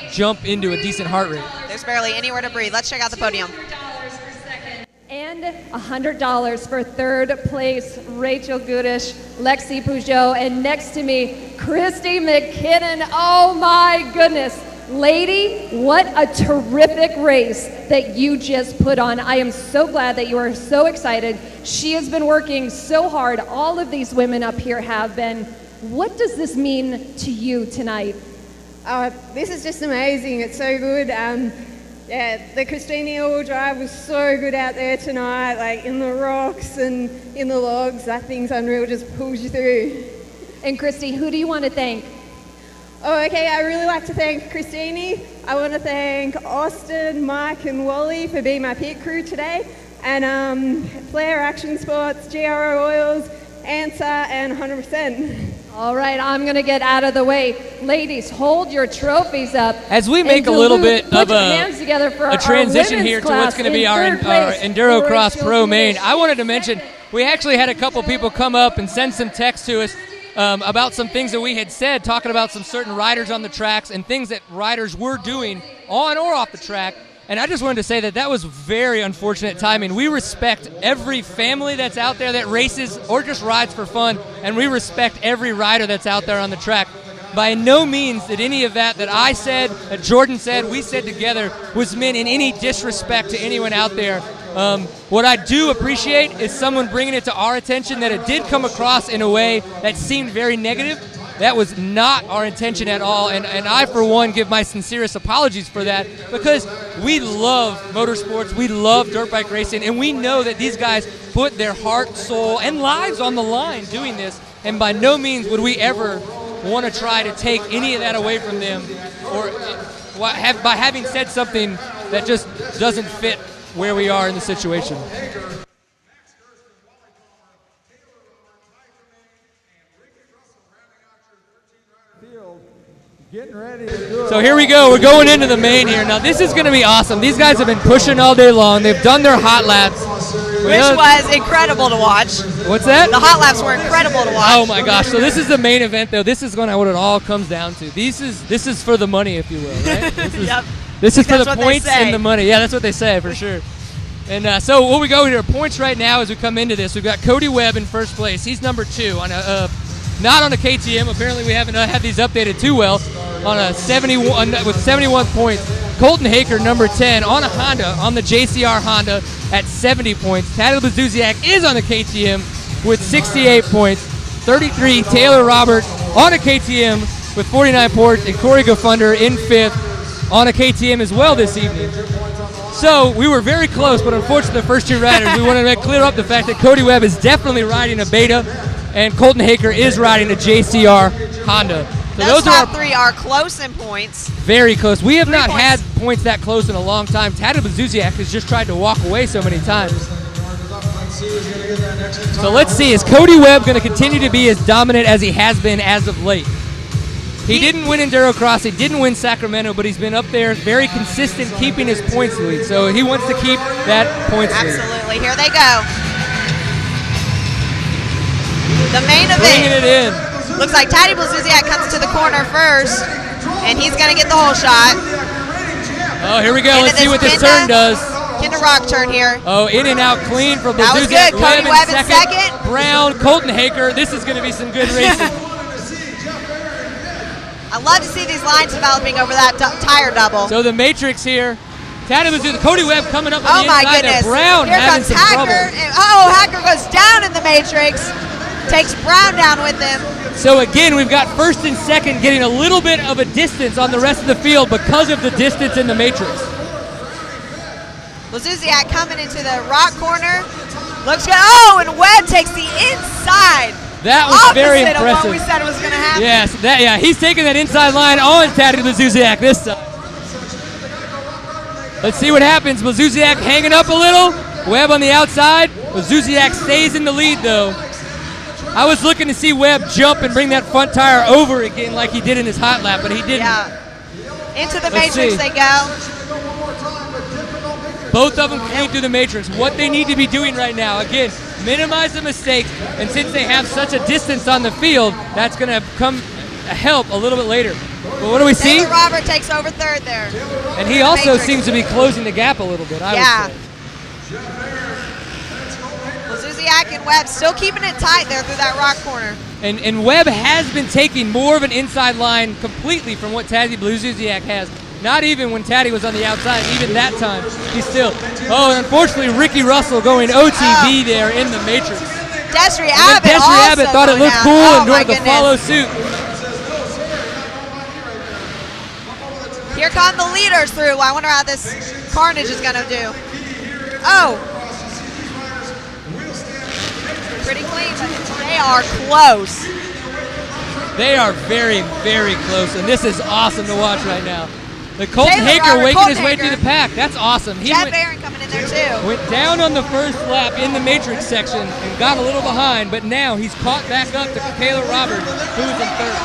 jump into a decent heart rate. There's barely anywhere to breathe. Let's check out the podium. And $100 for third place, Rachel Gudish, Lexi Peugeot, and next to me, Christy McKinnon. Oh my goodness. Lady, what a terrific race that you just put on. I am so glad that you are so excited. She has been working so hard. All of these women up here have been. What does this mean to you tonight? This is just amazing. It's so good. The Christine all drive was so good out there tonight, like in the rocks and in the logs. That thing's unreal, just pulls you through. And Christy, who do you want to thank? Oh, okay, I really like to thank Christine. I want to thank Austin, Mike and Wally for being my pit crew today. And Flair Action Sports, GRO Oils, Answer, and 100%. All right, I'm going to get out of the way. Ladies, hold your trophies up. As we make a little bit of a transition here to what's going to be our Endurocross Pro Main, I wanted to mention we actually had a couple people come up and send some text to us about some things that we had said, talking about some certain riders on the tracks and things that riders were doing on or off the track. And I just wanted to say that was very unfortunate timing. We respect every family that's out there that races or just rides for fun, and we respect every rider that's out there on the track. By no means did any of that I said, that Jordan said, we said together, was meant in any disrespect to anyone out there. What I do appreciate is someone bringing it to our attention that it did come across in a way that seemed very negative. That was not our intention at all, and I, for one, give my sincerest apologies for that, because we love motorsports, we love dirt bike racing, and we know that these guys put their heart, soul, and lives on the line doing this, and by no means would we ever want to try to take any of that away from them, or by having said something that just doesn't fit where we are in the situation. Getting ready to do it. So here we go. We're going into the main here. Now this is going to be awesome. These guys have been pushing all day long. They've done their hot laps. Which was incredible to watch. What's that? The hot laps were incredible to watch. Oh my gosh. So this is the main event though. This is what it all comes down to. This is for the money, if you will, right? This is, Yep. This is for the That's what points they say. and the money. Yeah, that's what they say for sure. And so what we go here, points right now as we come into this, we've got Cody Webb in first place. He's number 2 on not on a KTM. Apparently we haven't had these updated too well. On a 71 with 71 points. Colton Haaker number 10 on a Honda, on the JCR Honda at 70 points. Taddy Blazusiak is on the KTM with 68 points. 33 Taylor Robert on a KTM with 49 points, and Corey Gafunder in 5th on a KTM as well this evening. So we were very close, but unfortunately the first 2 riders, we wanted to clear up the fact that Cody Webb is definitely riding a Beta, and Colton Haaker is riding a JCR Honda. So those top 3 are close in points. Very close. We have not had points that close in a long time. Taddy Blazusiak has just tried to walk away so many times. So let's see, is Cody Webb going to continue to be as dominant as he has been as of late? He didn't win Endurocross, he didn't win Sacramento, but he's been up there very consistent keeping his points lead. So he wants to keep that points lead. Absolutely, here they go. The main event. Bringing it in. Looks like Taddy Blazusiak comes to the corner first, and he's going to get the whole shot. Oh, here we go. Let's see what this turn does. Kenda rock turn here. Oh, in and out clean from Blazusiak. That was good. Cody Webb in second. Brown, Colton Haaker. This is going to be some good racing. I love to see these lines developing over that tire double. So the matrix here. Taddy Blazusiak, Cody Webb coming up on the my inside. Goodness. Brown here having comes some Haaker. trouble. Haaker goes down in the matrix. Takes Brown down with him. So again, we've got first and second getting a little bit of a distance on the rest of the field because of the distance in the matrix. Blazusiak coming into the rock corner. Looks good. Oh, and Webb takes the inside. That was very impressive. Of what we said was going to happen. Yes, he's taking that inside line on Taddy Blazusiak this time. Let's see what happens. Blazusiak hanging up a little. Webb on the outside. Blazusiak stays in the lead though. I was looking to see Webb jump and bring that front tire over again like he did in his hot lap, but he didn't. Yeah. Into the matrix they go. Both of them came through the matrix. What they need to be doing right now, again, minimize the mistakes, and since they have such a distance on the field, that's going to come help a little bit later. But what do we see? Taylor Robert takes over third there. And he also seems to be closing the gap a little bit, I would say. Blazusiak and Webb still keeping it tight there through that rock corner. And Webb has been taking more of an inside line completely from what Taddy Blazusiak has. Not even when Taddy was on the outside, even that time, he's still. Oh, and unfortunately, Ricky Russell going OTB there in the matrix. Desiree Abbott thought it looked cool and wanted to follow suit. Here come the leaders through. I wonder how this carnage is going to do. Oh. Pretty clean, but they are close. They are very, very close, and this is awesome to watch right now. The Colton Haaker waking his way through the pack. That's awesome. He Jeff Aaron coming in there too. Went down on the first lap in the matrix section and got a little behind, but now he's caught back up to Taylor Roberts, who's in third.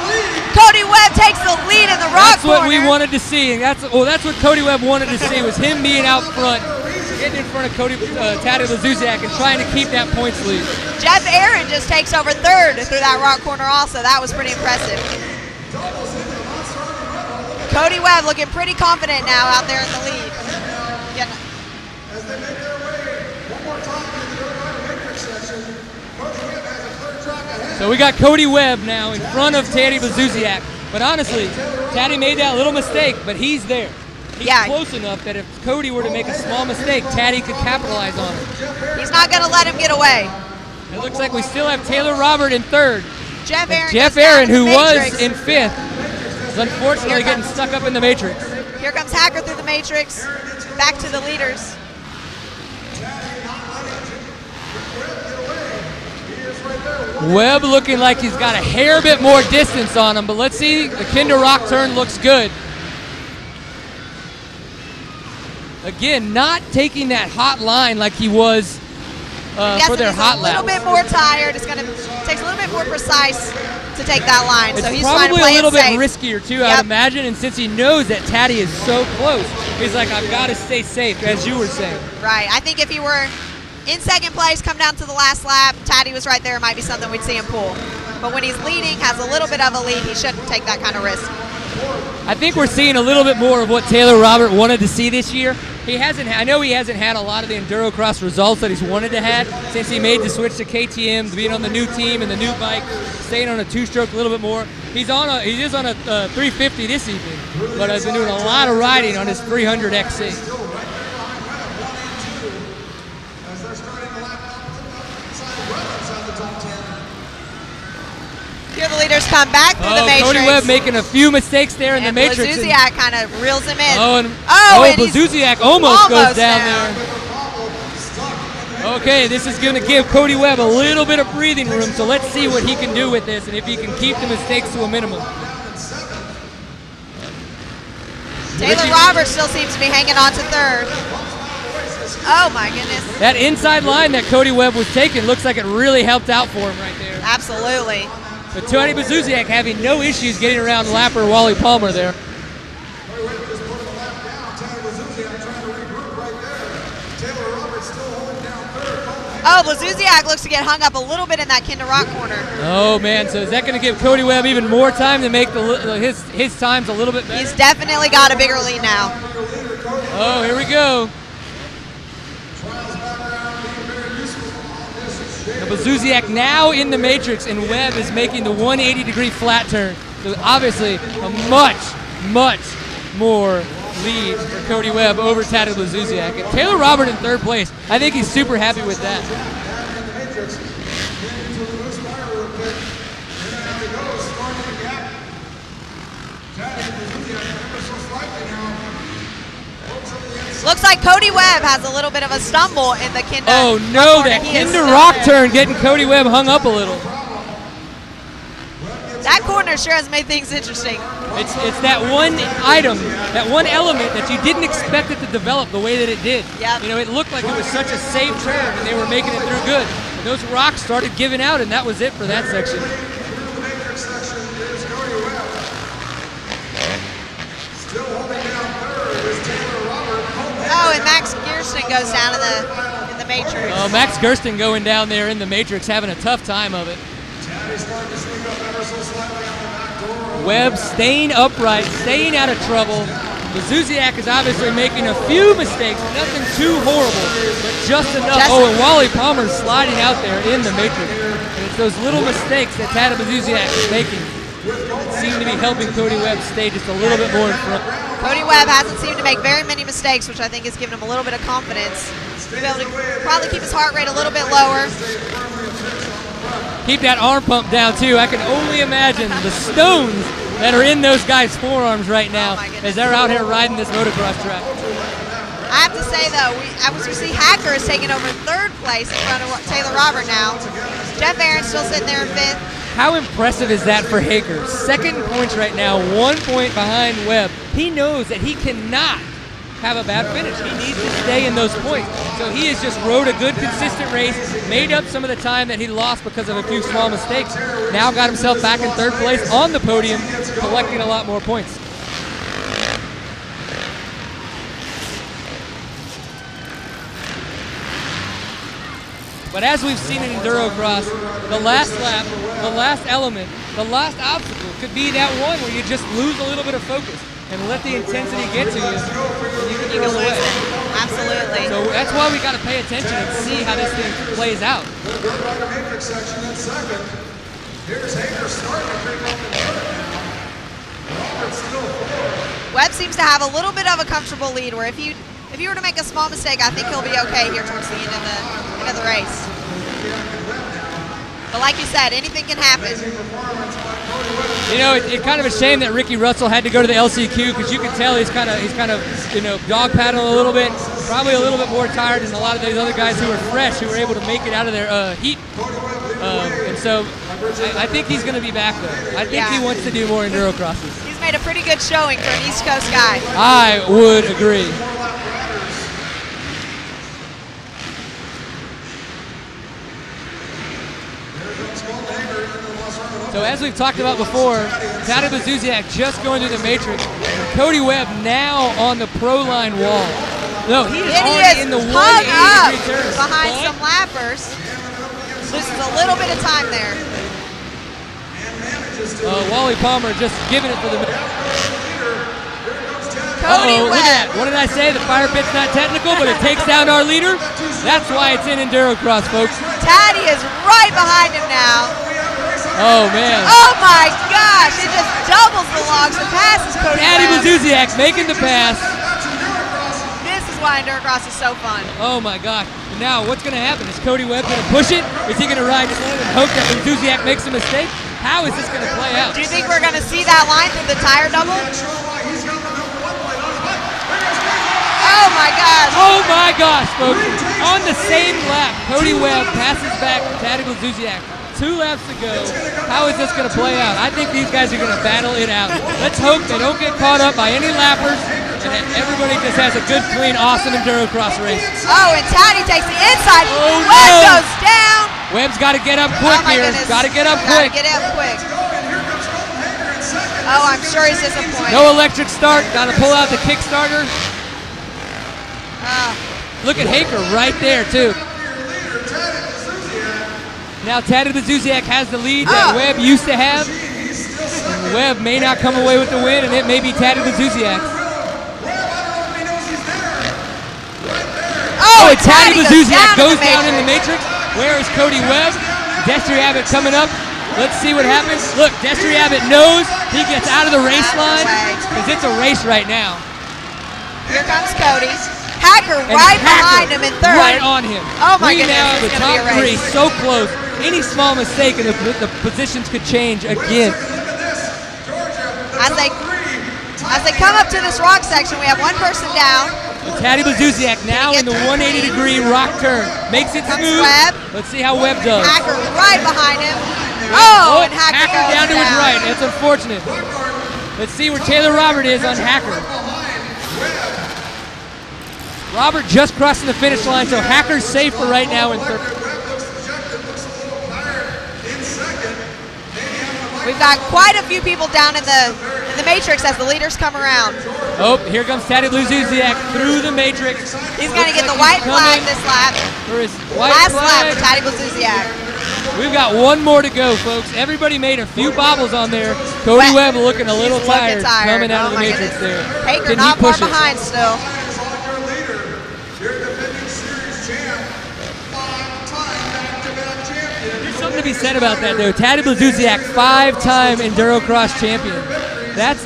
Cody Webb takes the lead in the rock corner. That's what we wanted to see. That's what Cody Webb wanted to see, was him being out front, getting in front of Taddy Blazusiak and trying to keep that points lead. Jeff Aaron just takes over third through that rock corner also. That was pretty impressive. Cody Webb looking pretty confident now out there in the lead. So we got Cody Webb now in front of Taddy Blazusiak. But honestly, Taddy made that little mistake, but he's there. He's close enough that if Cody were to make a small mistake, Taddy could capitalize on it. He's not going to let him get away. It looks like we still have Taylor Robert in third. Jeff Aaron, who was in fifth, is unfortunately getting stuck up in the matrix. Here comes Haaker through the matrix, back to the leaders. Webb looking like he's got a hair bit more distance on him, but let's see. The Kenda rock turn looks good. Again, not taking that hot line like he was for their hot lap. A little bit more tired. It's going to take a little bit more precise to take that line. It's so he's probably trying to play a little bit safe. riskier too, I'd imagine. And since he knows that Taddy is so close, he's like, I've got to stay safe, as you were saying. Right. I think if he were in second place, come down to the last lap, Taddy was right there, it might be something we'd see him pull. But when he's leading, has a little bit of a lead, he shouldn't take that kind of risk. I think we're seeing a little bit more of what Taylor Robert wanted to see this year. He hasn't. I know he hasn't had a lot of the Endurocross results that he's wanted to have since he made the switch to KTM, being on the new team and the new bike, staying on a two-stroke a little bit more. He is on a 350 this evening, but has been doing a lot of riding on his 300 XC. Here the leaders come back through the matrix. Cody Webb making a few mistakes there in the matrix. Blazusiak kind of reels him in. And Blazusiak almost goes down there. Okay, this is going to give Cody Webb a little bit of breathing room, so let's see what he can do with this and if he can keep the mistakes to a minimum. Taylor Roberts still seems to be hanging on to third. Oh my goodness. That inside line that Cody Webb was taking looks like it really helped out for him right there. Absolutely. But Taddy Blazusiak having no issues getting around Lapper Wally Palmer there. Oh, Blazusiak looks to get hung up a little bit in that Kenda Rock corner. Oh man, so is that going to give Cody Webb even more time to make his times a little bit better? He's definitely got a bigger lead now. Oh, here we go. Blazusiak now in the matrix, and Webb is making the 180-degree flat turn. So obviously a much, much more lead for Cody Webb over Taddy Blazusiak. And Taylor Robert in third place. I think he's super happy with that. Looks like Cody Webb has a little bit of a stumble in the Kenda. Oh no, that Kenda rock turn getting Cody Webb hung up a little. That corner sure has made things interesting. It's that one item, that one element that you didn't expect it to develop the way that it did. Yep. You know, it looked like it was such a safe turn and they were making it through good. And those rocks started giving out and that was it for that section. Oh, and Max GERSTON goes down in the matrix. Oh, Max GERSTON going down there in the matrix, having a tough time of it. Webb staying upright, staying out of trouble. Blazusiak is obviously making a few mistakes, nothing too horrible, but just enough. And Wally Palmer's sliding out there in the matrix. And it's those little mistakes that Taddy Blazusiak is making that seem to be helping Cody Webb stay just a little bit more in front. Cody Webb hasn't seemed to make very many mistakes, which I think has given him a little bit of confidence. He'll be able to probably keep his heart rate a little bit lower. Keep that arm pump down too. I can only imagine the stones that are in those guys' forearms right now as they're out here riding this motocross track. I have to say though, we see Haaker is taking over third place in front of Taylor Robert now. Jeff Aaron's still sitting there in fifth. How impressive is that for Haaker? Second points right now, 1 point behind Webb. He knows that he cannot have a bad finish. He needs to stay in those points. So he has just rode a good, consistent race, made up some of the time that he lost because of a few small mistakes. Now got himself back in third place on the podium, collecting a lot more points. But as we've seen in Endurocross, the last lap, the last element, the last obstacle could be that one where you just lose a little bit of focus and let the intensity get to you, and you can throw away. Absolutely. So that's why we got to pay attention and see how this thing plays out. Matrix section in second. Here's Haaker starting to creep up in third now. Robert's still fourth. Webb seems to have a little bit of a comfortable lead where if you were to make a small mistake, I think he'll be okay here towards the end of the race. But like you said, anything can happen. You know, it's kind of a shame that Ricky Russell had to go to the LCQ because you can tell he's kind of dog paddling a little bit, probably a little bit more tired than a lot of those other guys who are fresh, who were able to make it out of their heat. And so I think he's going to be back though. I think he wants to do more Endurocrosses. He's made a pretty good showing for an East Coast guy. I would agree. So as we've talked about before, Taddy Blazusiak just going through the matrix. Cody Webb now on the pro line wall. No, he is already in the 180 turn. Behind some lappers. Loses a little bit of time there. Wally Palmer just giving it for the Cody Look at that. Webb. What did I say? The fire pit's not technical, but it takes down our leader. That's why it's in Endurocross, folks. Taddy is right behind him now. Oh, man. Oh my gosh, it just doubles the logs and passes Cody Taddy Webb. Blazusiak making the pass. This is why Endurocross is so fun. Oh my gosh. And now what's going to happen? Is Cody Webb going to push it? Is he going to ride slow and hope that Blazusiak makes a mistake? How is this going to play out? Do you think we're going to see that line through the tire double? Oh my gosh. Oh my gosh, folks. On the same lap, Cody Webb passes back to Taddy Blazusiak. 2 laps to go. How is this going to play out? I think these guys are going to battle it out. Let's hope they don't get caught up by any lappers and that everybody just has a good, clean, awesome Endurocross race. Oh, and Taddy takes the inside. Oh, Webb no. goes down. Webb's got to get up quick Oh my here. goodness. Got to get up quick. Gotta get up quick. Oh, I'm sure he's disappointed. No electric start. Got to pull out the Kickstarter. Look at Haaker right there, too. Now Taddy Blazusiak has the lead that Webb used to have. And Webb may not come away with the win, and it may be Taddy Blazusiak. Oh, and Taddy Blazusiak goes down in the matrix. Where is Cody Webb? Destry Abbott coming up. Let's see what happens. Look, Destry Abbott knows he gets out of the race line because it's a race right now. Here comes Cody. Haaker right behind him in third. Right on him. Oh my we goodness, now have it's the gonna be top a race. 3 so close. Any small mistake and the positions could change again. As they come up to this rock section, we have one person down. And Taddy Blazusiak now in the 180-degree rock turn. Makes it smooth. Webb. Let's see how Webb does. Haaker right behind him. Oh, and Haaker goes down to his right. That's unfortunate. Let's see where Taylor Robert is on Haaker. Robert just crossing the finish line, so Haaker's safe for right now in third. We've got quite a few people down in the matrix as the leaders come around. Oh, here comes Taddy Blazusiak through the matrix. He's going to get the white flag this lap. For his white Last flag. lap for Taddy Blazusiak. We've got one more to go, folks. Everybody made a few bobbles on there. Cody Webb looking a little tired coming out of the matrix there. Haaker Can not he far push it? behind still. There's something to be said about that, though. Taddy Blazusiak, 5-time Endurocross champion. That's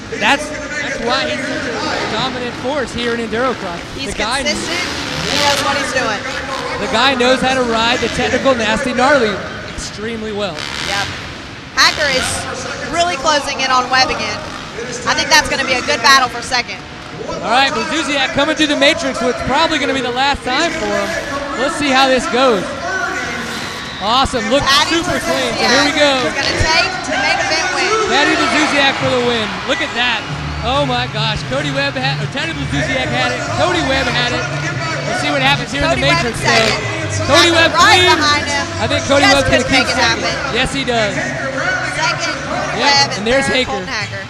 why he's such a dominant force here in Endurocross. He's consistent. He knows what he's doing. The guy knows how to ride the technical, nasty, gnarly extremely well. Yep. Haaker is really closing in on Webb again. I think that's going to be a good battle for second. All right, Blazusiak coming through the matrix, what's probably going to be the last time for him. Let's see how this goes. Awesome, looks super clean. So here we go. He's going to take the main event win. Taddy Blazusiak for the win. Look at that. Oh my gosh, Taddy Blazusiak had it. Cody Webb had it. Let's see what happens here in the matrix. Cody Webb right clean. behind him. I think Cody Webb's going to keep make it second. happen. Yes, he does. Second, Yep, Webb, and there's third, Haaker. Colton Haaker.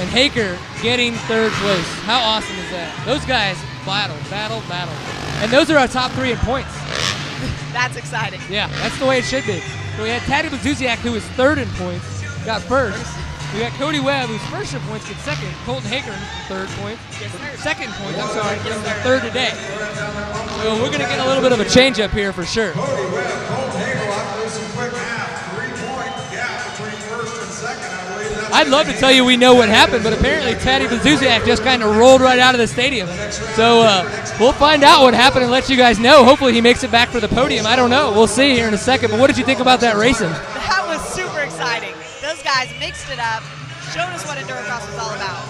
And Haaker getting third place. How awesome is that? Those guys battle. And those are our top 3 in points. That's exciting. Yeah, that's the way it should be. So we had Taddy Blazusiak, who was third in points, got first. We got Cody Webb, who's first in points, gets second. Colton Haaker, third point. Second point, I'm sorry, getting the third today. So we're going to get a little bit of a change up here for sure. I'd love to tell you we know what happened, but apparently Taddy Blazusiak just kind of rolled right out of the stadium. So we'll find out what happened and let you guys know. Hopefully he makes it back for the podium. I don't know. We'll see here in a second. But what did you think about that racing? That was super exciting. Those guys mixed it up, showed us what Endurocross was all about.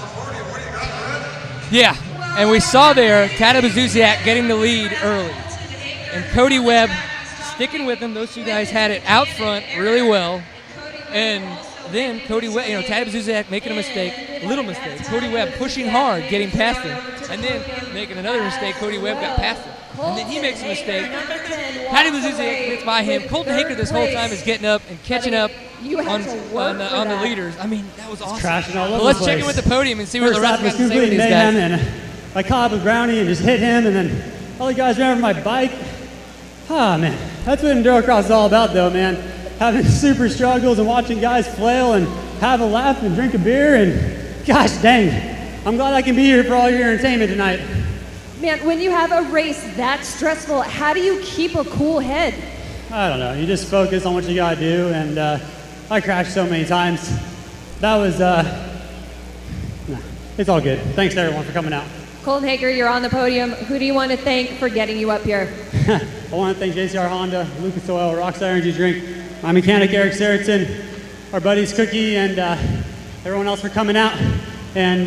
Yeah, and we saw there Taddy Blazusiak getting the lead early. And Cody Webb sticking with him. Those two guys had it out front really well. And then Cody Webb, Taddy Blazusiak making a mistake, little mistake. Cody Webb pushing hard, getting past him. And then making another mistake, Cody Webb got past him. And then he makes a mistake. Taddy Blazusiak gets by him. Colton Haaker this whole time is getting up and catching up on the leaders. I mean, that was awesome. Crashing all over Well, let's the check in place. with the podium and see what the rest First of us lap have to say with was these completely guys. mayhem, and I caught up with Brownie and just hit him, and then all the guys ran over my bike. Ah, man, that's what Endurocross is all about, though, man. Having super struggles and watching guys flail and have a laugh and drink a beer and Gosh dang. I'm glad I can be here for all your entertainment tonight. Man, when you have a race that stressful, how do you keep a cool head? I don't know. You just focus on what you gotta do, and I crashed so many times. That was, no, it's all good. Thanks to everyone for coming out. Colton Haaker, you're on the podium. Who do you want to thank for getting you up here? I want to thank JCR Honda, Lucas Oil, Rockstar Energy Drink, my mechanic Eric Saracen, our buddies Cookie, and everyone else for coming out. And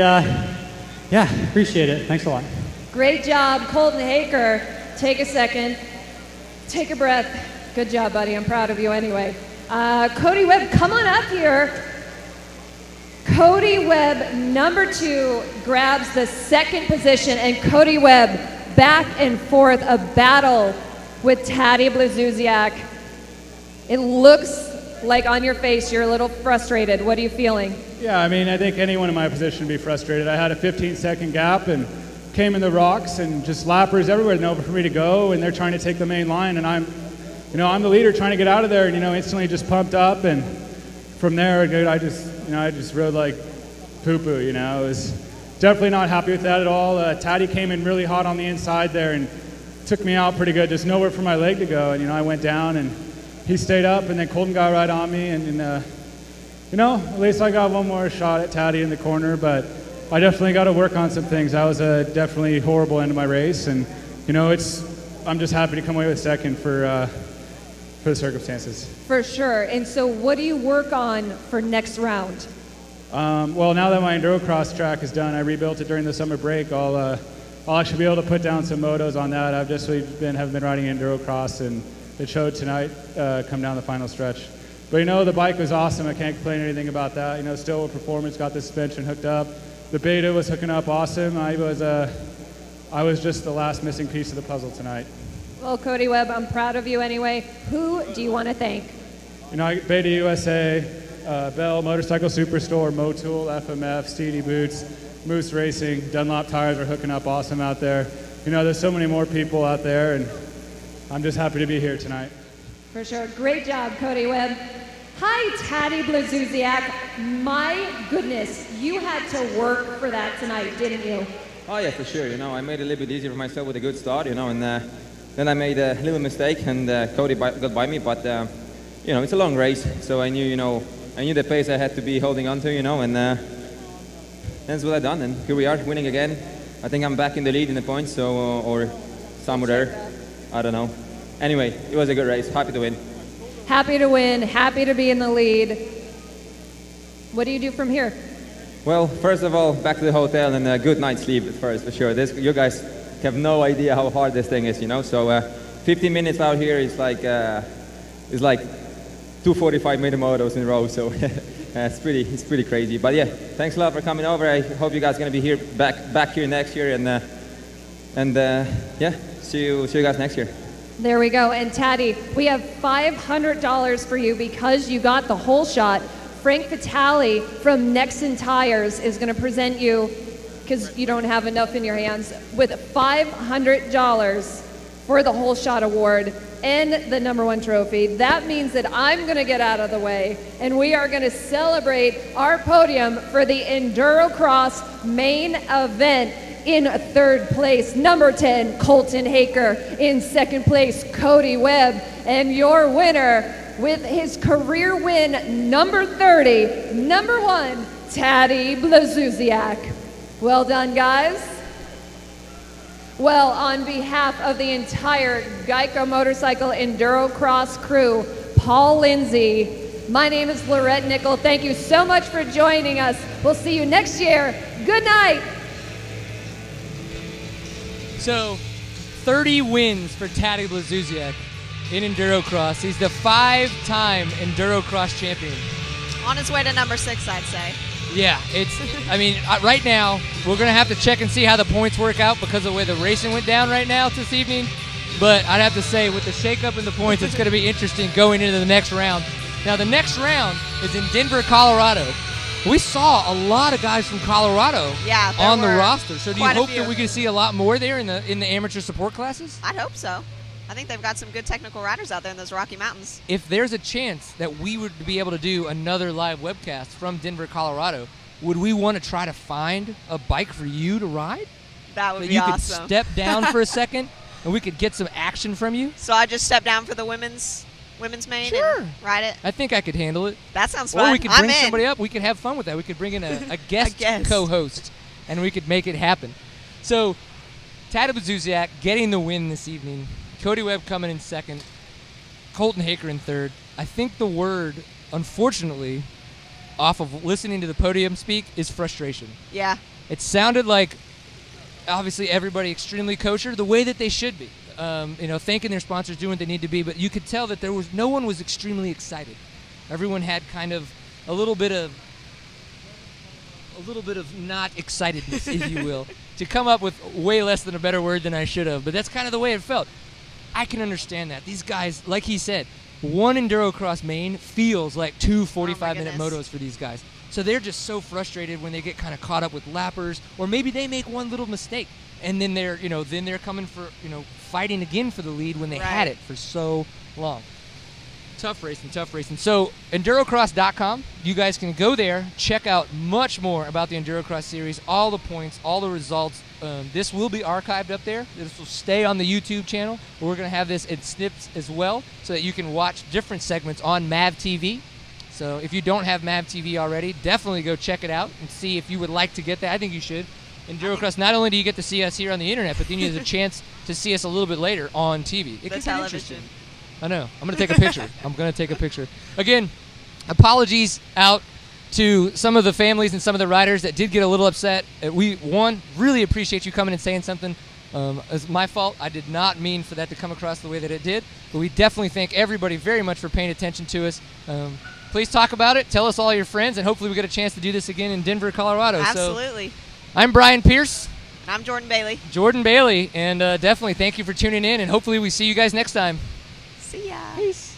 yeah, appreciate it. Thanks a lot. Great job, Colton Haaker. Take a second. Take a breath. Good job, buddy. I'm proud of you anyway. Cody Webb, come on up here. Cody Webb, number 2, grabs the second position, and Cody Webb back and forth, a battle with Taddy Blazusiak. It looks like on your face you're a little frustrated. What are you feeling? Yeah, I mean, I think anyone in my position would be frustrated. I had a 15-second gap and came in the rocks, and just lappers everywhere, nowhere for me to go, and they're trying to take the main line, and I'm the leader trying to get out of there, and instantly just pumped up, and from there, dude, I just rode like poo-poo, I was definitely not happy with that at all. Taddy came in really hot on the inside there and took me out pretty good, just nowhere for my leg to go, and I went down, and he stayed up, and then Colton got right on me, and at least I got one more shot at Taddy in the corner, but I definitely got to work on some things. That was a definitely horrible end of my race, and I'm just happy to come away with second for the circumstances. For sure. And so what do you work on for next round? Well, now that my Endurocross track is done, I rebuilt it during the summer break. I'll actually be able to put down some motos on that. I've just have been riding Endurocross, and it showed tonight come down the final stretch. But the bike was awesome. I can't complain anything about that. Still with performance, got the suspension hooked up. The Beta was hooking up awesome. I was just the last missing piece of the puzzle tonight. Well, Cody Webb, I'm proud of you anyway. Who do you want to thank? Beta USA, Bell Motorcycle Superstore, Motul, FMF, Steedy Boots, Moose Racing, Dunlop Tires are hooking up awesome out there. There's so many more people out there, and I'm just happy to be here tonight. For sure. Great job, Cody Webb. Hi, Taddy Blazusiak. My goodness, you had to work for that tonight, didn't you? Oh yeah, for sure. I made it a little bit easier for myself with a good start, and then I made a little mistake, and Cody got by me. But it's a long race, so I knew the pace I had to be holding on to, and that's what I done. And here we are, winning again. I think I'm back in the lead in the points, or somewhere there. I don't know. Anyway, it was a good race. Happy to win. Happy to win. Happy to be in the lead. What do you do from here? Well, first of all, back to the hotel and a good night's sleep first, for sure. You guys have no idea how hard this thing is, So 15 minutes out here is like 2 45-minute motos in a row. So it's pretty crazy. But yeah, thanks a lot for coming over. I hope you guys are gonna be here back here next year, and yeah, see you guys next year. There we go. And Taddy, we have $500 for you because you got the whole shot. Frank Vitale from Nexen Tires is going to present you, because you don't have enough in your hands, with $500 for the whole shot award and the #1 trophy. That means that I'm going to get out of the way, and we are going to celebrate our podium for the Endurocross main event. In 3rd place, number 10, Colton Haaker. In 2nd place, Cody Webb. And your winner with his career win, number 30, #1, Taddy Blazusiak. Well done, guys. Well, on behalf of the entire GEICO Motorcycle Endurocross crew, Paul Lindsay, my name is Lorette Nickel. Thank you so much for joining us. We'll see you next year. Good night. So, 30 wins for Taddy Blazusiak in Endurocross. He's the 5-time Endurocross champion. On his way to number 6, I'd say. Yeah, right now, we're going to have to check and see how the points work out because of the way the racing went down right now this evening. But I'd have to say, with the shakeup in the points, it's going to be interesting going into the next round. Now, the next round is in Denver, Colorado. We saw a lot of guys from Colorado on the roster. So do you hope that we can see a lot more there in the amateur support classes? I'd hope so. I think they've got some good technical riders out there in those Rocky Mountains. If there's a chance that we would be able to do another live webcast from Denver, Colorado, would we want to try to find a bike for you to ride? That would that be you awesome. could step down for a second and we could get some action from you? So I just step down for the women's main and ride it? I think I could handle it. That sounds fun. Or we could I'm bring in. somebody up. We could have fun with that. We could bring in a guest co-host, and we could make it happen. So, Taddy Blazusiak getting the win this evening. Cody Webb coming in second. Colton Haaker in third. I think the word, unfortunately, off of listening to the podium speak, is frustration. Yeah. It sounded like, obviously, everybody extremely kosher, the way that they should be. Thanking their sponsors, doing what they need to be, but you could tell that no one was extremely excited. Everyone had kind of a little bit of not excitedness, if you will, to come up with way less than a better word than I should have. But that's kind of the way it felt. I can understand that. These guys, like he said, one Endurocross main feels like two 45-minute motos for these guys. So they're just so frustrated when they get kind of caught up with lappers, or maybe they make one little mistake. And then they're coming for, fighting again for the lead when they had it for so long. Tough racing. So, Endurocross.com, you guys can go there, check out much more about the Endurocross Series, all the points, all the results. This will be archived up there. This will stay on the YouTube channel. We're going to have this in snips as well so that you can watch different segments on MAV TV. So, if you don't have MAV TV already, definitely go check it out and see if you would like to get that. I think you should. Endurocross, not only do you get to see us here on the internet, but then you have a chance to see us a little bit later on TV. It could be interesting. I know. I'm going to take a picture. Again, apologies out to some of the families and some of the riders that did get a little upset. We really appreciate you coming and saying something. It's my fault. I did not mean for that to come across the way that it did. But we definitely thank everybody very much for paying attention to us. Please talk about it. Tell us all your friends, and hopefully we get a chance to do this again in Denver, Colorado. Absolutely. So, I'm Brian Pierce. And I'm Jordon Bailey. And definitely thank you for tuning in, and hopefully we see you guys next time. See ya. Peace.